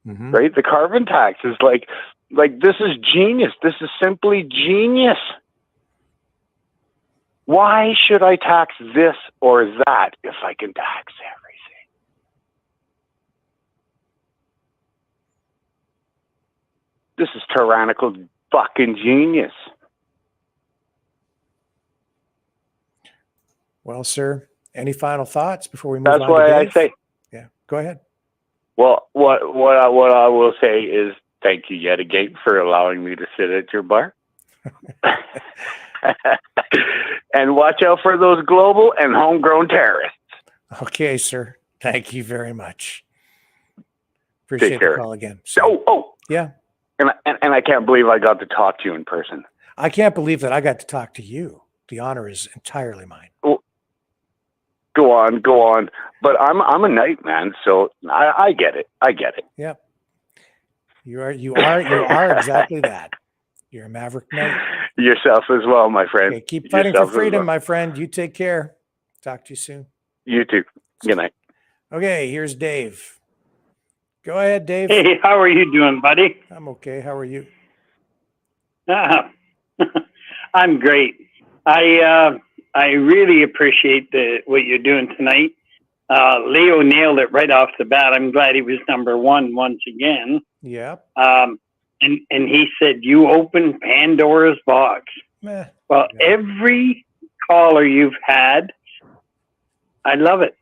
Mm-hmm. Right? The carbon tax is like this is genius. This is simply genius. Why should I tax this or that if I can tax everything? This is tyrannical fucking genius. Well, sir, any final thoughts before we move on? That's why I say. Yeah, go ahead. Well, what I will say is thank you yet again for allowing me to sit at your bar. And watch out for those global and homegrown terrorists. Okay, sir. Thank you very much. Appreciate the call again. So, yeah. And I can't believe I got to talk to you in person. I can't believe that I got to talk to you. The honor is entirely mine. Well, go on. But I'm a knight, man. So I get it. Yep. You are exactly that. You're a maverick knight. Yourself as well, my friend. Okay, keep fighting for freedom, my friend. You take care. Talk to you soon. You too. Good night. Okay, here's Dave. Go ahead, Dave. Hey, how are you doing, buddy? I'm okay. How are you? I'm great. I really appreciate what you're doing tonight. Leo nailed it right off the bat. I'm glad he was number one once again. Yeah. And he said, you open Pandora's box. Meh. Well, every caller you've had, I love it.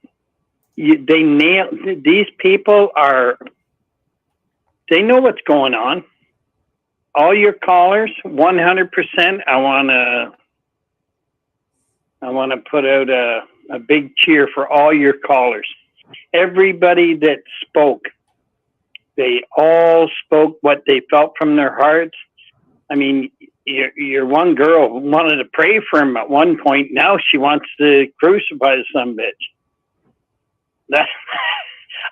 They nail, these people they know what's going on. All your callers, 100%. I want to put out a big cheer for all your callers. Everybody that spoke, they all spoke what they felt from their hearts. I mean, your one girl wanted to pray for him at one point. Now she wants to crucify the son bitch.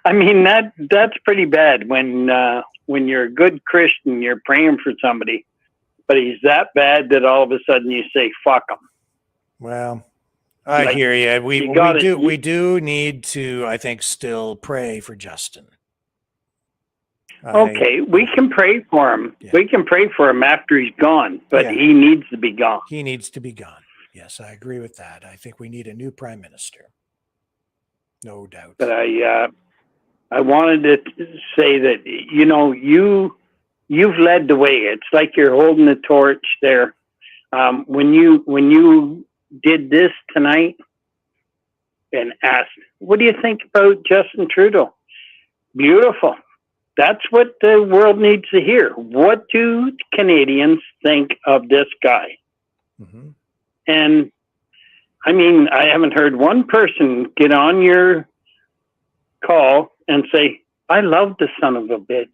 I mean, that's pretty bad when you're a good Christian, you're praying for somebody, but he's that bad that all of a sudden you say, fuck him. Well, I hear you. We do need to, I think, still pray for Justin. Okay, we can pray for him. Yeah. We can pray for him after he's gone, but he needs to be gone. He needs to be gone. Yes, I agree with that. I think we need a new prime minister. No doubt. But I wanted to say that, you've led the way. It's like you're holding the torch there. When you did this tonight and asked, what do you think about Justin Trudeau? Beautiful. That's what the world needs to hear. What do Canadians think of this guy? Mm-hmm. And I mean, I haven't heard one person get on your call and say, I love the son of a bitch.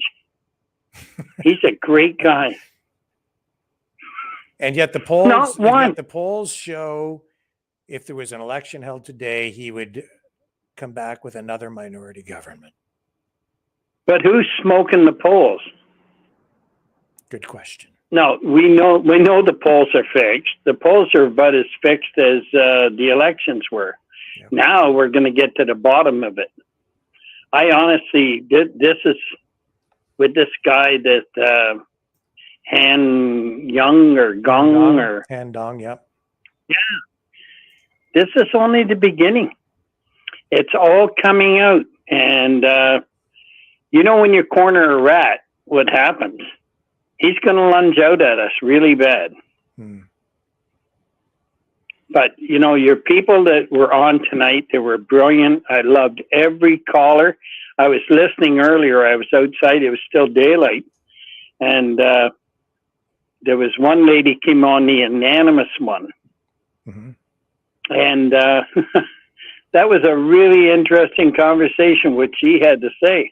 He's a great guy. And yet the polls show if there was an election held today, he would come back with another minority government. But who's smoking the polls? Good question. No, we know the polls are fixed. The polls are about as fixed as the elections were. Yep. Now we're going to get to the bottom of it. I honestly, this is with this guy that Han Young or Gong or Han Dong, yep. Yeah, this is only the beginning. It's all coming out, and when you corner a rat, what happens? He's going to lunge out at us really bad. But, your people that were on tonight, they were brilliant. I loved every caller. I was listening earlier. I was outside. It was still daylight. And there was one lady came on, the anonymous one. Mm-hmm. And that was a really interesting conversation, what she had to say.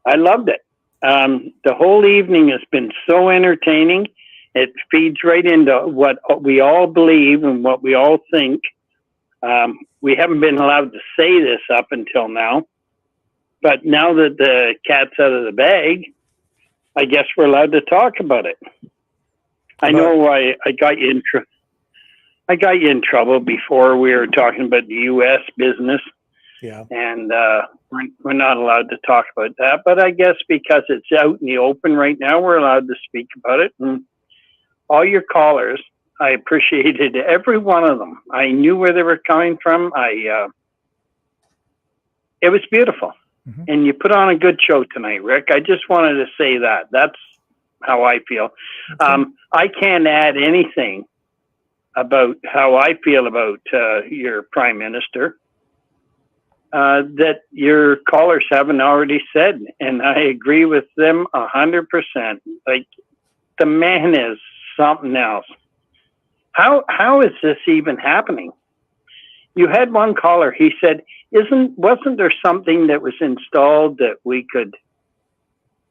I loved it. The whole evening has been so entertaining. It feeds right into what we all believe and what we all think. We haven't been allowed to say this up until now, but now that the cat's out of the bag, I guess we're allowed to talk about it. I know I got you in I got you in trouble before. We were talking about the U.S. business. Yeah. And we're not allowed to talk about that. But I guess because it's out in the open right now, we're allowed to speak about it. And all your callers, I appreciated every one of them. I knew where they were coming from. It was beautiful. Mm-hmm. And you put on a good show tonight, Rick. I just wanted to say that. That's how I feel. Okay. I can't add anything about how I feel about your prime minister that your callers haven't already said. And I agree with them 100%. Like, the man is something else. How is this even happening? You had one caller, he said, wasn't there something that was installed that we could,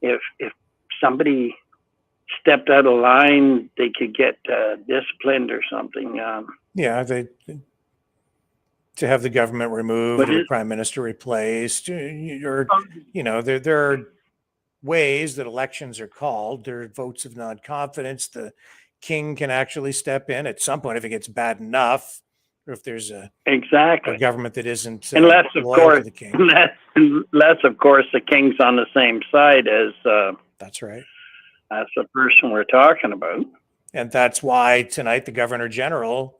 if somebody stepped out of line, they could get disciplined or something? Yeah, to have the government removed or the prime minister replaced, or there are ways that elections are called. There are votes of non-confidence. The king can actually step in at some point if it gets bad enough, or if there's a exactly government that isn't unless, of loyal course, to the king. unless of course the king's on the same side as that's right, as the person we're talking about. And that's why tonight the Governor General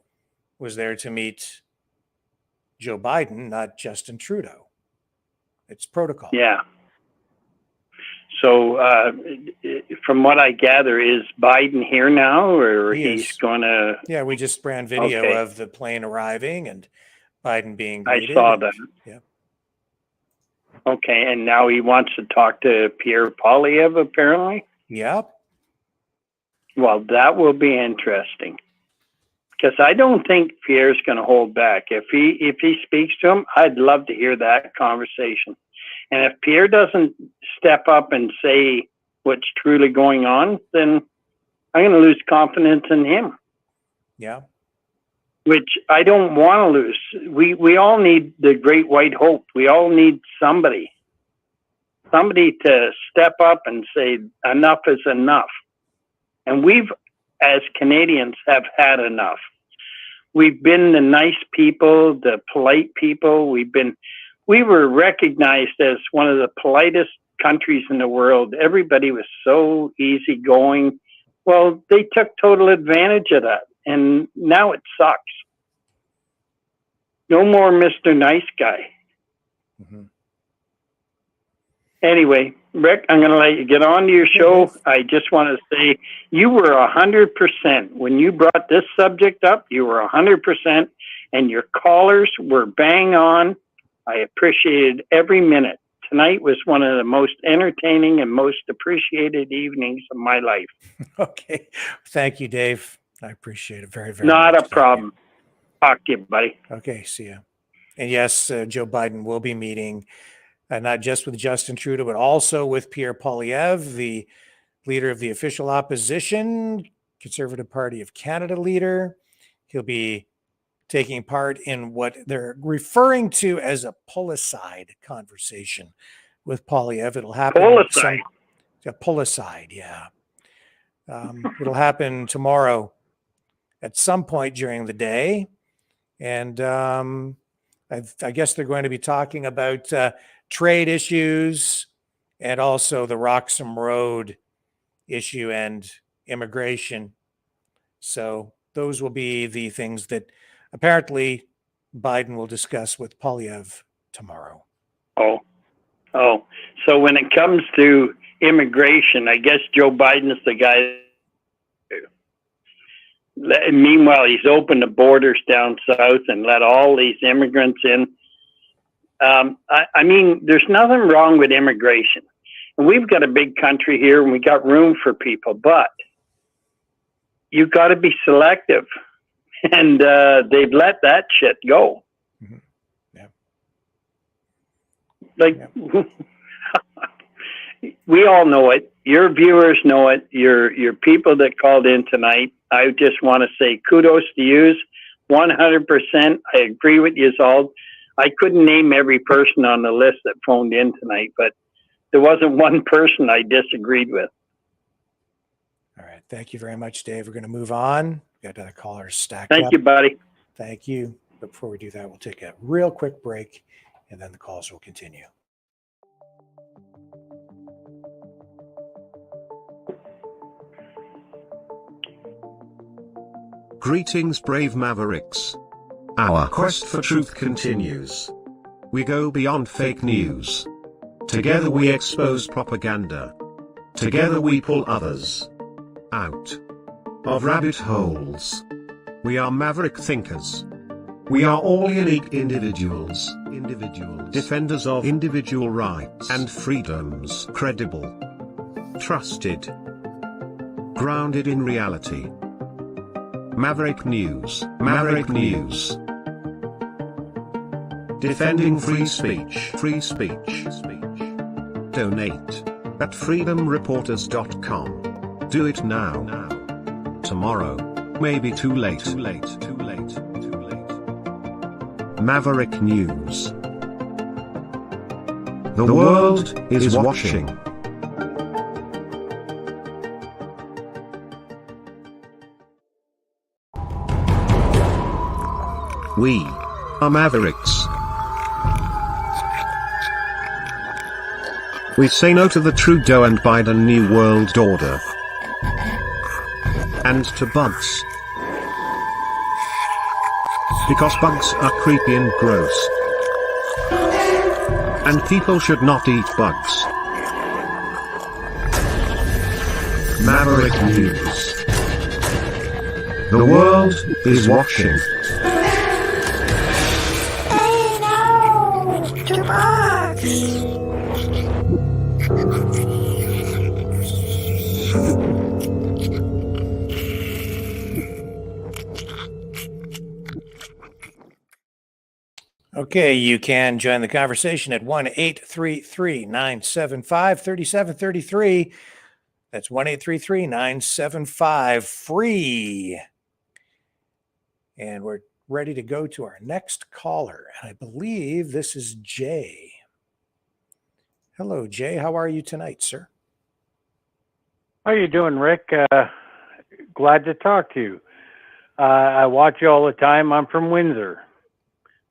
was there to meet Joe Biden, not Justin Trudeau. It's protocol. Yeah. So from what I gather, is Biden here now, or he's going to? Yeah, we just ran video Okay. of the plane arriving and Biden being I greeted. saw that. Yeah. Okay, and now he wants to talk to Pierre Poilievre, apparently. Yep. Well, that will be interesting, because I don't think Pierre's going to hold back. If he speaks to him, I'd love to hear that conversation. And if Pierre doesn't step up and say what's truly going on, then I'm going to lose confidence in him. Yeah. Which I don't want to lose. We all need the great white hope. We all need somebody to step up and say enough is enough. And we've, as Canadians, have had enough. We've been the nice people, the polite people. We were recognized as one of the politest countries in the world. Everybody was so easygoing. Well, they took total advantage of that, and now it sucks. No more Mr. Nice Guy. Mm-hmm. Anyway, Rick, I'm going to let you get on to your show. I just want to say you were 100%. When you brought this subject up, you were 100%, and your callers were bang on. I appreciated every minute. Tonight was one of the most entertaining and most appreciated evenings of my life. Okay. Thank you, Dave. I appreciate it very, very Not much. a problem. Talk to you, buddy. Okay, see ya. And yes, Joe Biden will be meeting not just with Justin Trudeau, but also with Pierre Poilievre, the leader of the official opposition, Conservative Party of Canada leader. He'll be taking part in what they're referring to as a pull-aside conversation with Poilievre. It'll happen. Pull-aside? A pull-aside, yeah. It'll happen tomorrow at some point during the day. And I guess they're going to be talking about trade issues and also the Roxham Road issue and immigration. So those will be the things that apparently Biden will discuss with Poilievre tomorrow. Oh. So when it comes to immigration, I guess Joe Biden's the guy. Meanwhile, he's opened the borders down south and let all these immigrants in. I mean, there's nothing wrong with immigration. And we've got a big country here and we got room for people, but you've got to be selective. And they've let that shit go. Mm-hmm. Yeah. Like, we all know it. Your viewers know it. Your people that called in tonight. I just want to say kudos to you. 100%. I agree with you all. I couldn't name every person on the list that phoned in tonight, but there wasn't one person I disagreed with. All right. Thank you very much, Dave. We're going to move on. We got callers stacked Thank up. you, buddy. Thank you. But before we do that, we'll take a real quick break and then the calls will continue. Greetings, brave Mavericks. Our quest for truth continues. We go beyond fake news. Together we expose propaganda. Together we pull others out of rabbit holes. We are maverick thinkers. We are all unique individuals. Defenders of individual rights and freedoms. Credible. Trusted. Grounded in reality. Maverick News. Maverick News. Defending free speech. Free speech. Donate at freedomreporters.com. Do it now. Tomorrow may be too late. Maverick News. The world is watching. We are Mavericks. We say no to the Trudeau and Biden New World Order. And to bugs. Because bugs are creepy and gross. And people should not eat bugs. Maverick News. The world is watching. Hey, no! To bugs! Okay, you can join the conversation at 1-833-975-3733. That's 1-833-975-FREE. And we're ready to go to our next caller. And I believe this is Jay. Hello, Jay. How are you tonight, sir? How you doing, Rick? Glad to talk to you. I watch you all the time. I'm from Windsor,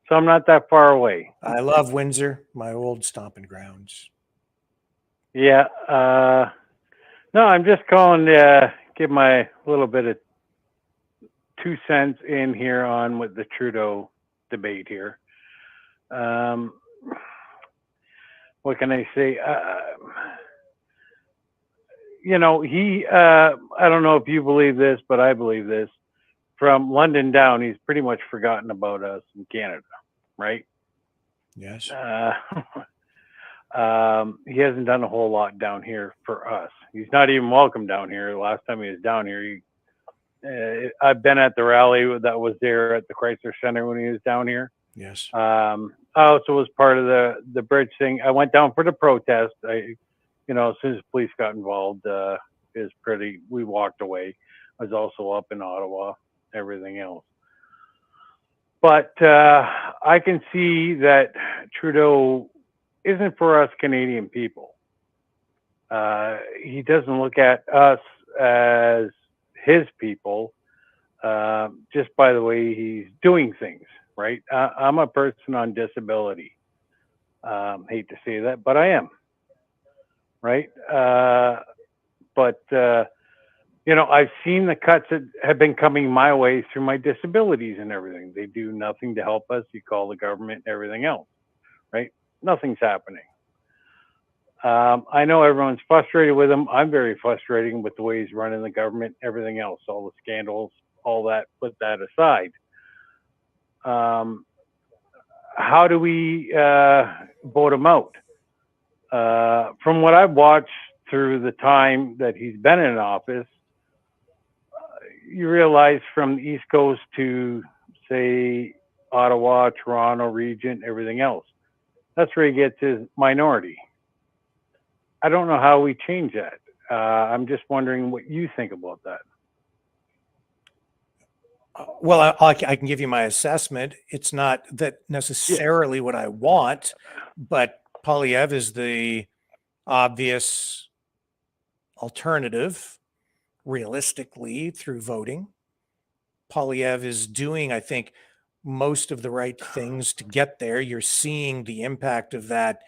so I'm not that far away. I love Windsor, my old stomping grounds. Yeah. No, I'm just calling to give my little bit of 2 cents in here on with the Trudeau debate here. What can I say? You know, he, I don't know if you believe this, but I believe this. From London down, he's pretty much forgotten about us in Canada, right? Yes. He hasn't done a whole lot down here for us. He's not even welcome down here. The last time he was down here, I've been at the rally that was there at the Chrysler Center when he was down here. Yes. I also was part of the bridge thing. I went down for the protest. You know, as soon as the police got involved, we walked away. I was also up in Ottawa, everything else. But I can see that Trudeau isn't for us Canadian people. He doesn't look at us as his people, just by the way he's doing things, right? I'm a person on disability. Hate to say that, but I am. Right? You know, I've seen the cuts that have been coming my way through my disabilities and everything. They do nothing to help us. You call the government and everything else, right? Nothing's happening. I know everyone's frustrated with him. I'm very frustrated with the way he's running the government, everything else, all the scandals, all that, put that aside. How do we vote him out? From what I've watched through the time that he's been in office, you realize from the East Coast to, say, Ottawa, Toronto region, everything else, that's where he gets his minority. I don't know how we change that. I'm just wondering what you think about that. Well, I can give you my assessment. It's not that necessarily what I want, but Poilievre is the obvious alternative, realistically, through voting. Poilievre is doing, I think, most of the right things to get there. You're seeing the impact of that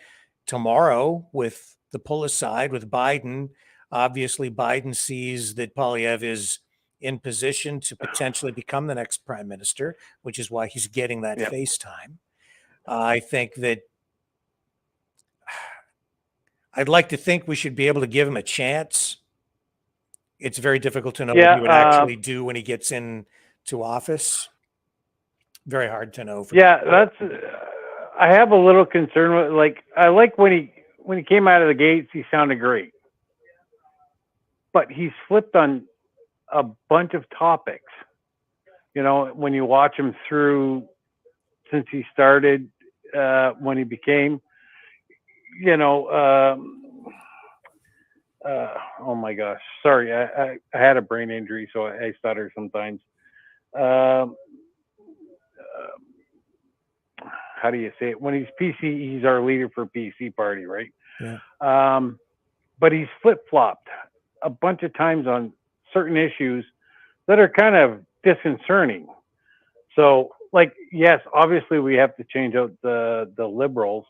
tomorrow with the pull aside with Biden. Obviously, Biden sees that Poilievre is in position to potentially become the next prime minister, which is why he's getting that FaceTime. I think that I'd like to think we should be able to give him a chance. It's very difficult to know what he would actually do when he gets into office. Very hard to know. That's. I have a little concern with, like, I like when he came out of the gates, he sounded great, but he's flipped on a bunch of topics. You know, when you watch him through since he started, when he became, you know, oh my gosh, sorry, I had a brain injury, so I stutter sometimes. How do you say it? When he's PC, he's our leader for PC party, right? Yeah. But he's flip-flopped a bunch of times on certain issues that are kind of disconcerting. So like, yes, obviously we have to change out the liberals,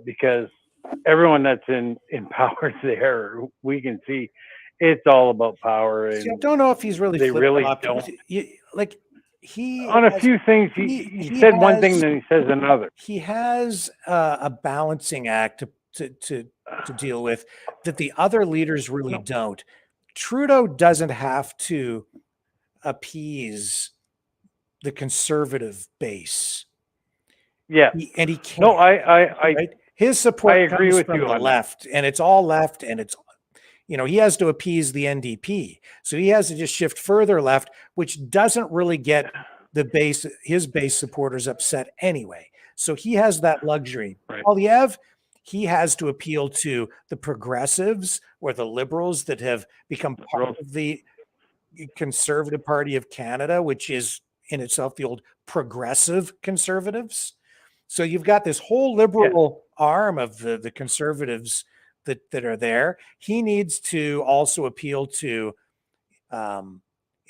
because everyone that's in power there, we can see it's all about power, See, I and don't know if he's really they really flip-flopped. don't. Like he On a has, few things, he said one thing, then he says another. he has a balancing act to deal with that the other leaders really don't. Trudeau doesn't have to appease the conservative base. Yeah. And he can't. No, I right? His support I agree comes with from you the on that. left, and it's all left, and it's, you know, he has to appease the NDP. So he has to just shift further left, which doesn't really get his base supporters upset anyway. So he has that luxury. Right. Polyev, he has to appeal to the progressives or the liberals that have become part of the Conservative Party of Canada, which is in itself the old progressive conservatives. So you've got this whole liberal arm of the conservatives that are there. He needs to also appeal to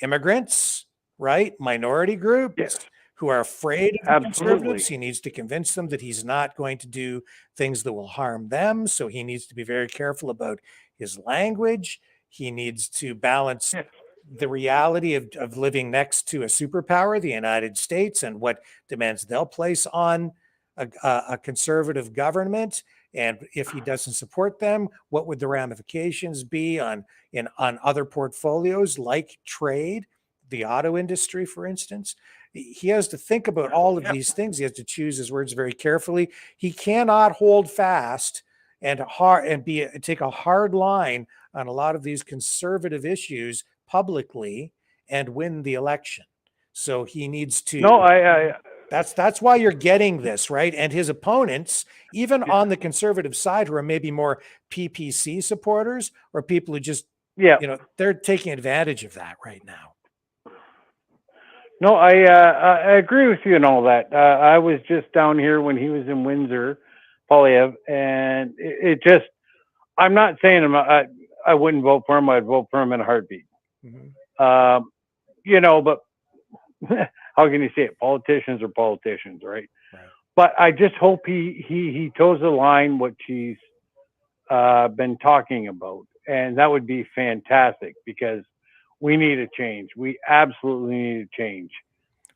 immigrants, right? Minority groups who are afraid of the Absolutely. conservatives. He needs to convince them that he's not going to do things that will harm them. So he needs to be very careful about his language. He needs to balance the reality of living next to a superpower, the United States, and what demands they'll place on a conservative government. And if he doesn't support them, what would the ramifications be on other portfolios like trade, the auto industry, for instance? He has to think about all of these things. He has to choose his words very carefully. He cannot hold fast and take a hard line on a lot of these conservative issues publicly and win the election. So he needs to. No, That's why you're getting this, right? And his opponents, even on the conservative side, who are maybe more PPC supporters or people who just, you know, they're taking advantage of that right now. No, I agree with you and all that. I was just down here when he was in Windsor, Polyev, and it just, I'm not saying I wouldn't vote for him. I'd vote for him in a heartbeat. You know, but how can you say it? Politicians are politicians, right? But I just hope he toes the line what she's been talking about, and that would be fantastic because we need a change. We absolutely need a change.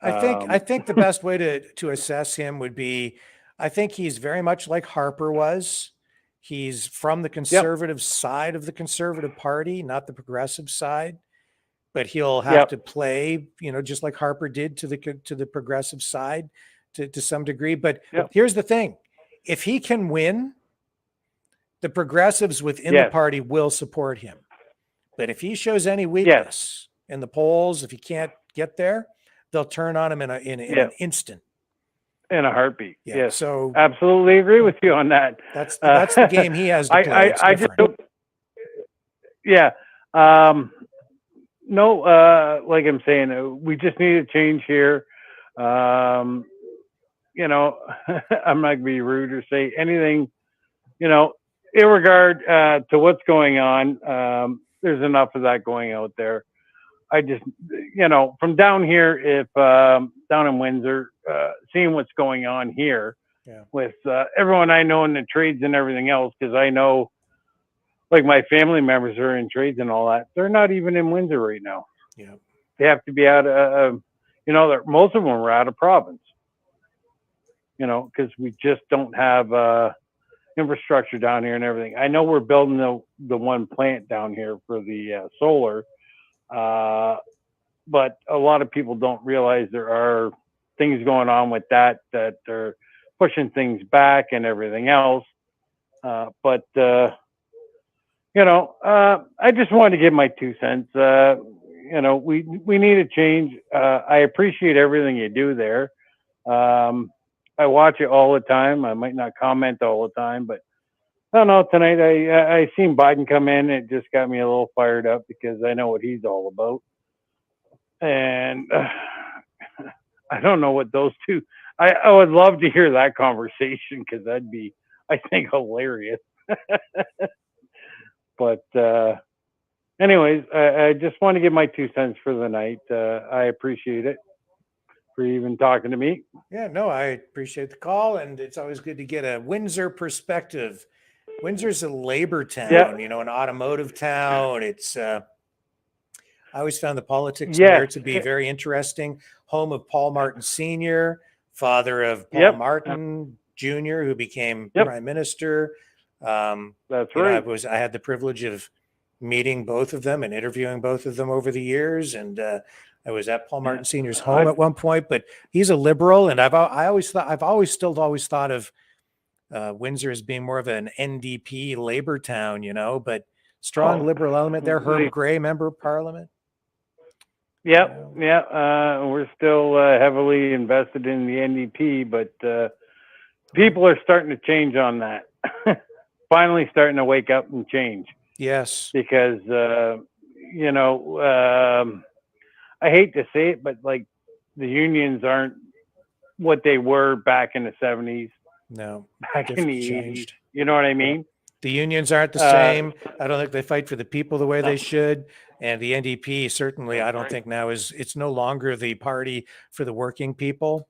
I think the best way to assess him would be, I think he's very much like Harper was. He's from the conservative side of the Conservative Party, not the progressive side. But he'll have to play, you know, just like Harper did to the progressive side to some degree. But here's the thing: if he can win, the progressives within the party will support him. But if he shows any weakness in the polls, if he can't get there, they'll turn on him in an instant. In a heartbeat. Yeah. Yes. So absolutely agree with you on that. That's the game he has to play. I just don't. No, like I'm saying, we just need a change here. You know, I'm not gonna be rude or say anything, you know, in regard to what's going on. There's enough of that going out there. I just, you know, from down here, if down in Windsor, seeing what's going on here with everyone I know in the trades and everything else, because I know, like, my family members are in trades and all that. They're not even in Windsor right now. Yeah, they have to be out of, you know, most of them are out of province. You know, because we just don't have infrastructure down here and everything. I know we're building the one plant down here for the solar, but a lot of people don't realize there are things going on with that are pushing things back and everything else. But you know, I just wanted to give my 2 cents. You know, we need a change. I appreciate everything you do there. I watch it all the time. I might not comment all the time, but I don't know. Tonight I seen Biden come in. It just got me a little fired up because I know what he's all about. And I don't know what those two. I would love to hear that conversation because that'd be, I think, hilarious. But anyways, I just want to give my 2 cents for the night. I appreciate it. for even talking to me. Yeah, no, I appreciate the call, and it's always good to get a Windsor perspective. Windsor's a labor town, you know, an automotive town. It's I always found the politics there to be very interesting. Home of Paul Martin Sr., father of Paul Martin Jr., who became prime minister. That's right. right. I had the privilege of meeting both of them and interviewing both of them over the years, and I was at Paul Martin Sr.'s home at one point. But he's a liberal, and I've always thought of Windsor as being more of an NDP labor town, you know, but strong liberal element there. Herb Gray, member of parliament. We're still heavily invested in the NDP, but people are starting to change on that. Finally starting to wake up and change. Yes. Because, you know, I hate to say it, but like the unions aren't what they were back in the 70s. No. Back in the 80s. You know what I mean? The unions aren't the same. I don't think they fight for the people the way they should. And the NDP certainly, I don't think now it's no longer the party for the working people.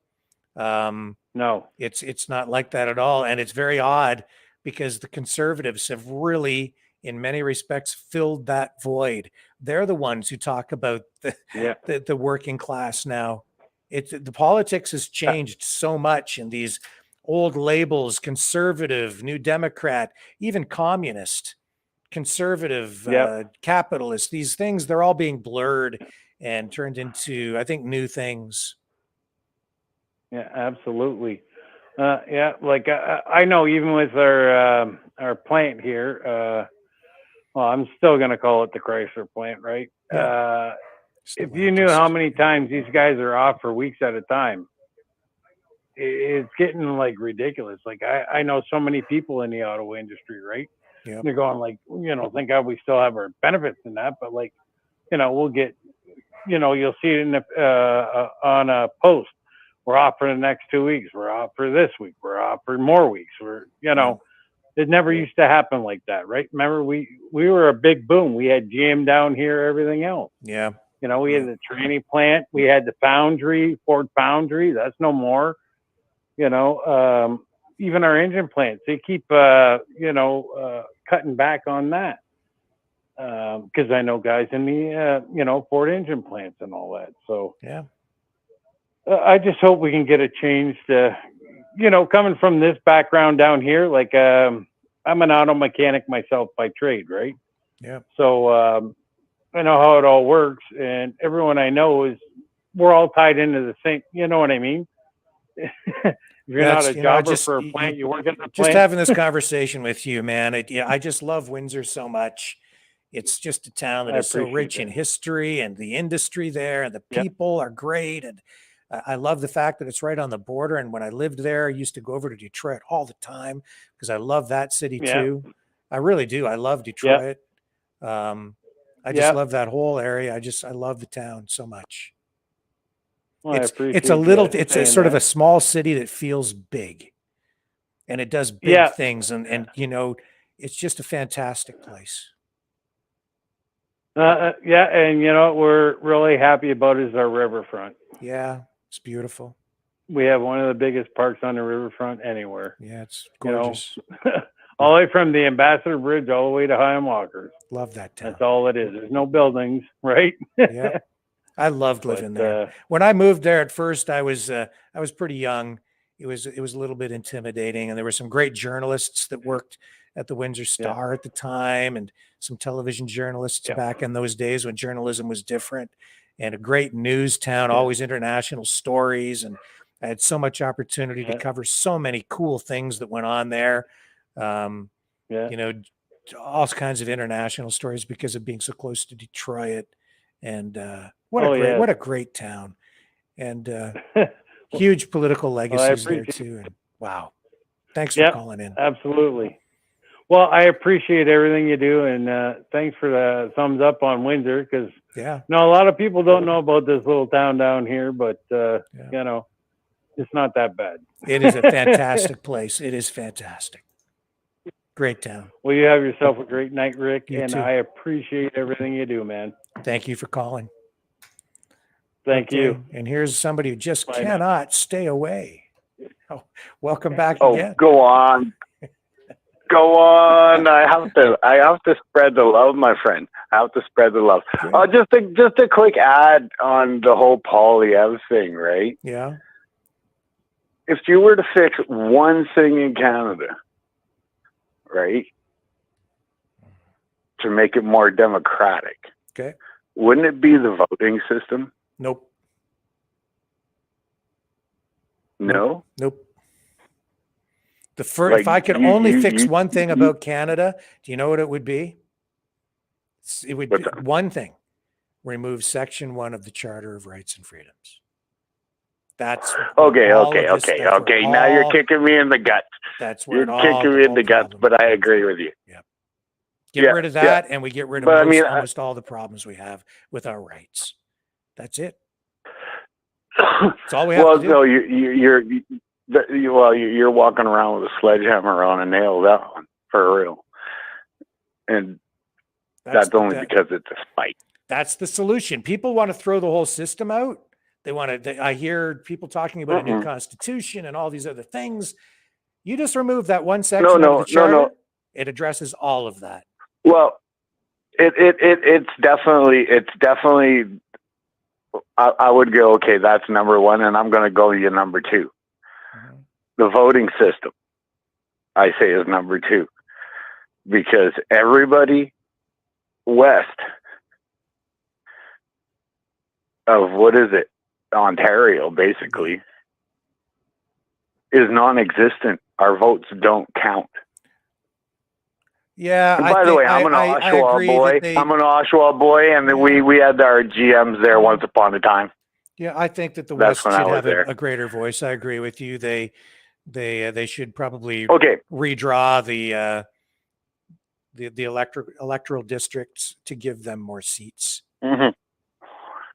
No, it's not like that at all. And it's very odd because the conservatives have really, in many respects, filled that void. They're the ones who talk about the working class now. The politics has changed so much in these old labels: conservative, New Democrat, even communist, conservative, capitalist. These things, they're all being blurred and turned into, I think, new things. Yeah, absolutely. Like I know even with our plant here, well, I'm still going to call it the Chrysler plant, right? If you knew how many times these guys are off for weeks at a time, it's getting like ridiculous. Like I know so many people in the auto industry, right? Yeah. They're going like, you know, thank God we still have our benefits in that, but like, you know, we'll get, you know, you'll see it in the on a post. We're off for the next 2 weeks. We're off for this week. We're off for more weeks. We're, you know, it never used to happen like that, right? Remember, we were a big boom. We had GM down here, everything else. Yeah. You know, we had the training plant. We had the foundry, Ford Foundry. That's no more. You know, even our engine plants, they keep, you know, cutting back on that. Because I know guys in the, you know, Ford engine plants and all that. So, yeah. I just hope we can get a change to, you know, coming from this background down here, like I'm an auto mechanic myself by trade, right? Yeah. So I know how it all works, and everyone I know we're all tied into the same, you know what I mean? If you're not a jobber for a plant, you work at the plant. Just having this conversation with you, man. I just love Windsor so much. It's just a town that is so rich in history, and the industry there, and the people are great. And I love the fact that it's right on the border. And when I lived there, I used to go over to Detroit all the time because I love that city too. I really do. I love Detroit. I just love that whole area. I love the town so much. Well, It's a sort of a small city that feels big, and it does big things. And, you know, it's just a fantastic place. And you know what we're really happy about is our riverfront. Yeah, it's beautiful. We have one of the biggest parks on the riverfront anywhere. Yeah, it's gorgeous. You know, all the way from the Ambassador Bridge all the way to Higham Walkers. Love that town. That's all it is. There's no buildings, right? Yeah, I loved living there. When I moved there at first, I was pretty young. It was a little bit intimidating, and there were some great journalists that worked at the Windsor Star at the time, and some television journalists back in those days when journalism was different, and a great news town, always international stories. And I had so much opportunity to cover so many cool things that went on there. You know, all kinds of international stories because of being so close to Detroit. And what a great town, and huge political legacies there too. And wow, thanks for calling in. Absolutely. Well, I appreciate everything you do, and thanks for the thumbs up on Windsor, because a lot of people don't know about this little town down here, but you know, it's not that bad. It is a fantastic place. It is fantastic. Great town. Well, you have yourself a great night, Rick, You and too. I appreciate everything you do, man. Thank you for calling. Thank you. And here's somebody who just cannot stay away. Oh, welcome back Oh, again. go on. Go on. I have to spread the love, my friend. I have to spread the love. Just a quick ad on the whole Polyev thing, right? Yeah. If you were to fix one thing in Canada, right, to make it more democratic, Okay. wouldn't it be the voting system? Nope. No? Nope. The first, if I could only fix one thing about Canada, do you know what it would be? It would be one thing: remove Section 1 of the Charter of Rights and Freedoms. That's okay. where Now you're kicking me in the guts. That's where you're kicking me in the guts, but I agree with you. Get rid of that, and we get rid of almost all the problems we have with our rights. That's it. That's all we have to do. No, you're walking around with a sledgehammer on a nail. That one for real, and that's only because it's a spite. That's the solution. People want to throw the whole system out. They want to. I hear people talking about a new constitution and all these other things. You just remove that one section of the charter. It addresses all of that. Well, it's definitely. I would go, okay, that's number one, and I'm going to go to number two. The voting system, I say, is number two, because everybody west of Ontario, basically, is non-existent. Our votes don't count. Yeah. And by the way, I'm an Oshawa boy. I'm an Oshawa boy, and we had our GMs there once upon a time. Yeah, I think that the West should have a greater voice. I agree with you. They should probably redraw the electoral districts to give them more seats. Mm-hmm.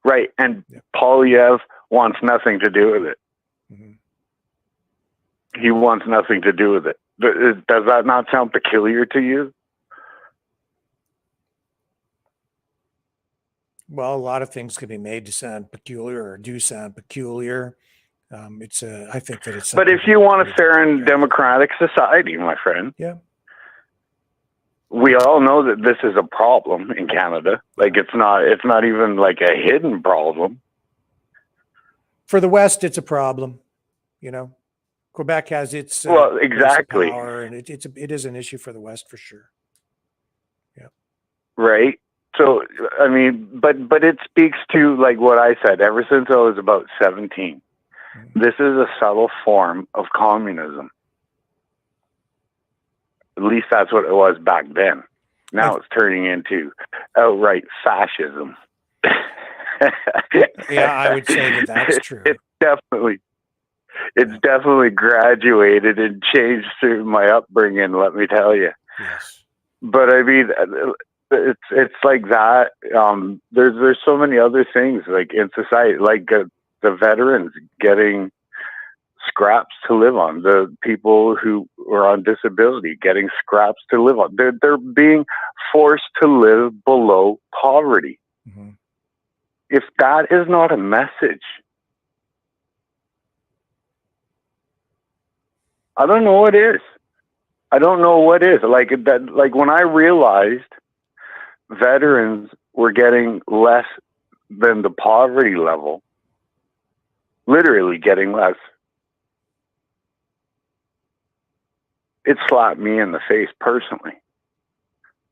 Right, and Polyev wants nothing to do with it. He wants nothing to do with it. Does that not sound peculiar to you? Well, a lot of things can be made to sound peculiar or do sound peculiar. I think that it's. But if you want a fair and democratic society, my friend, we all know that this is a problem in Canada. Like it's not even like a hidden problem. For the West, it's a problem. You know, Quebec has its exactly power, and it is an issue for the West for sure. Yeah. Right. So I mean, but it speaks to like what I said. Ever since I was about 17, this is a subtle form of communism. At least that's what it was back then. Now it's turning into outright fascism. Yeah, I would say that's true. It's definitely graduated and changed through my upbringing, let me tell you. Yes. But I mean, it's like that. There's so many other things like in society, like the veterans getting scraps to live on, the people who are on disability getting scraps to live on. They're being forced to live below poverty. If that is not a message, I don't know what is. I don't know what is. Like that. Like when I realized veterans were getting less than the poverty level, literally getting less, it slapped me in the face personally.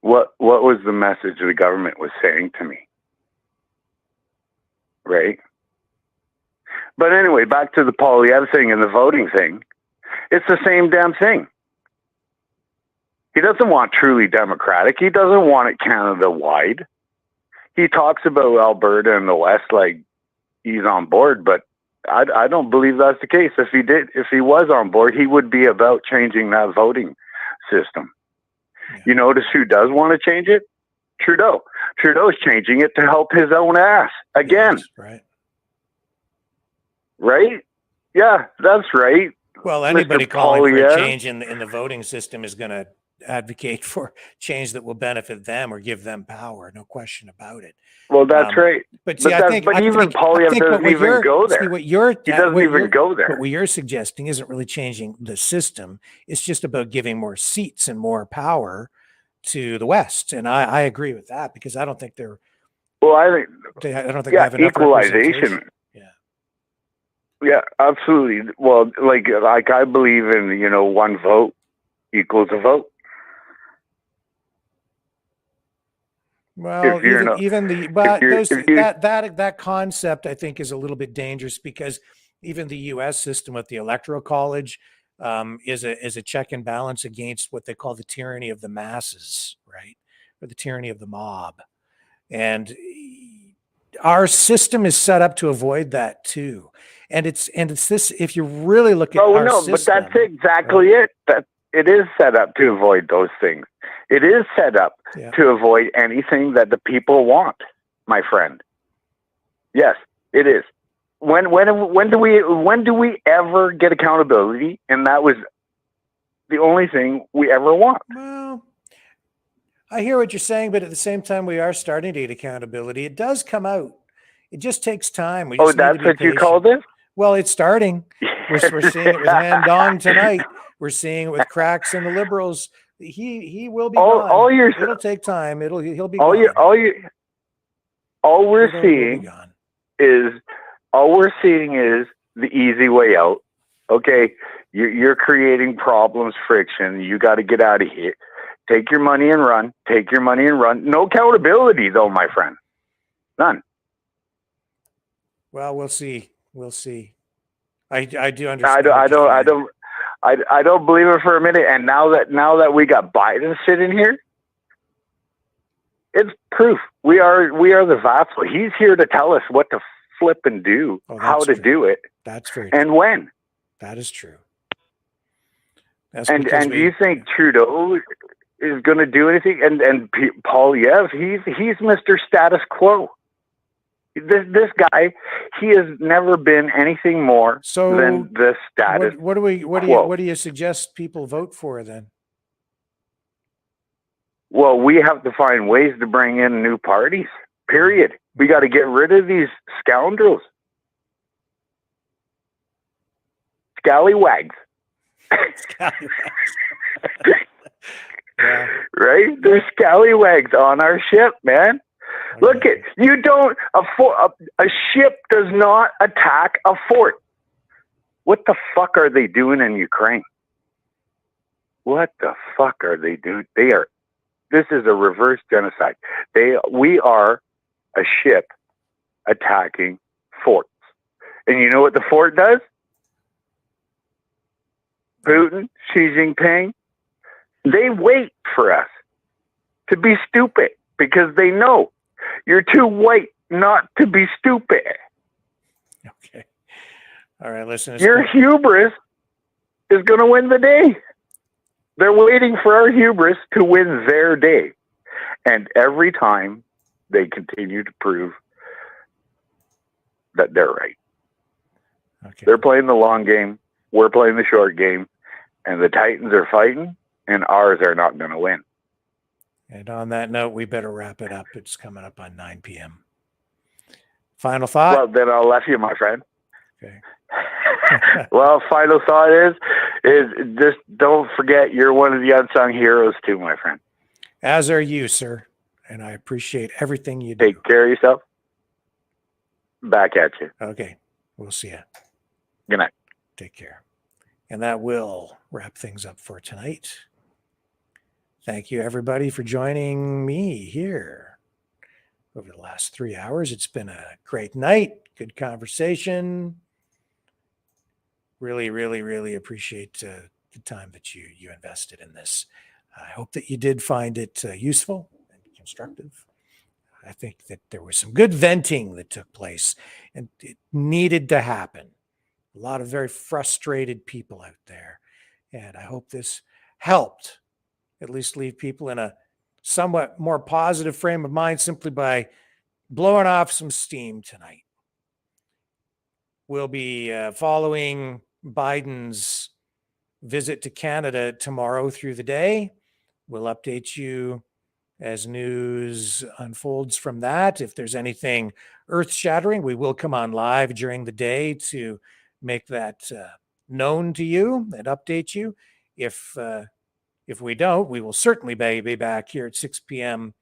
What was the message the government was saying to me? Right? But anyway, back to the Polyev thing and the voting thing. It's the same damn thing. He doesn't want truly democratic. He doesn't want it Canada-wide. He talks about Alberta and the West like he's on board, but I don't believe that's the case. If he was on board, he would be about changing that voting system. Yeah. You notice who does want to change it? Trudeau. Trudeau's changing it to help his own ass again. Yes, right. Right? Yeah, that's right. Well, anybody calling for a change in the voting system is going to advocate for change that will benefit them or give them power. No question about it. Well, that's right. But see, But even Polyev doesn't even go there. What you're, He doesn't even go But there. what you're suggesting isn't really changing the system. It's just about giving more seats and more power to the West. And I agree with that, because I don't think they're. Well, I think. I don't think they have enough equalization. Yeah, absolutely. Well, like I believe in, one vote equals a vote. Well, that concept, I think, is a little bit dangerous, because even the U.S. system with the electoral college is a check and balance against what they call the tyranny of the masses, right, or the tyranny of the mob, and our system is set up to avoid that too. And it's this. If you really look at our system, but that's exactly it. That it is set up to avoid those things. It is set up to avoid anything that the people want, my friend. Yes, it is. When do we ever get accountability? And that was the only thing we ever want. Well, I hear what you're saying, but at the same time, we are starting to get accountability. It does come out. It just takes time. We just that's what you call this? Well, it's starting. We're seeing it with Han Dong tonight. We're seeing it with Cracks and the Liberals. He will be gone. It'll take time. He'll be gone. All we're seeing is the easy way out. Okay, you're creating problems, friction. You got to get out of here. Take your money and run. Take your money and run. No accountability, though, my friend. None. Well, we'll see. We'll see. I do understand. I don't believe it for a minute. And now that we got Biden sitting here, it's proof. We are the vassal. He's here to tell us what to flip and do, how to do it. That's very and true. When. That is true. And do you think Trudeau is going to do anything? And Polyev, he's Mr. Status Quo. This guy, he has never been anything more than the status quo. What do you suggest people vote for then? Well, we have to find ways to bring in new parties. Period. We got to get rid of these scoundrels, scallywags. Right? There's scallywags on our ship, man. Look at you. Don't a ship does not attack a fort. What the fuck are they doing in Ukraine? What the fuck are they doing? This is a reverse genocide. We are a ship attacking forts, and you know what the fort does? Putin, Xi Jinping, they wait for us to be stupid because they know you're too white not to be stupid. Okay. All right, listen. Your hubris is going to win the day. They're waiting for our hubris to win their day. And every time they continue to prove that they're right. Okay. They're playing the long game. We're playing the short game. And the Titans are fighting, and ours are not going to win. And on that note, we better wrap it up. It's coming up on 9 p.m. Final thought? Well, then I'll left you, my friend. Okay. Well, final thought is just don't forget you're one of the unsung heroes too, my friend. As are you, sir. And I appreciate everything you do. Take care of yourself. Back at you. Okay. We'll see you. Good night. Take care. And that will wrap things up for tonight. Thank you, everybody, for joining me here over the last 3 hours. It's been a great night. Good conversation. Really, really, really appreciate the time that you invested in this. I hope that you did find it useful and constructive. I think that there was some good venting that took place, and it needed to happen. A lot of very frustrated people out there. And I hope this helped at least leave people in a somewhat more positive frame of mind simply by blowing off some steam tonight. We'll be following Biden's visit to Canada tomorrow through the day. We'll update you as news unfolds from that. If there's anything earth-shattering, we will come on live during the day to make that known to you and update you. If we don't, we will certainly be back here at 6 p.m.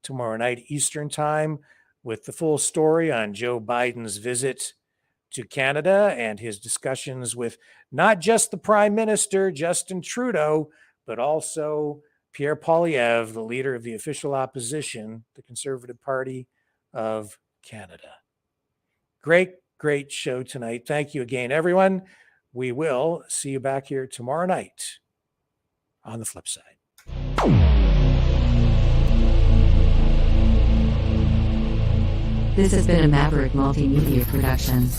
tomorrow night Eastern Time with the full story on Joe Biden's visit to Canada and his discussions with not just the Prime Minister, Justin Trudeau, but also Pierre Poilievre, the leader of the official opposition, the Conservative Party of Canada. Great show tonight. Thank you again, everyone. We will see you back here tomorrow night on the flip side. This has been a Maverick Multimedia production.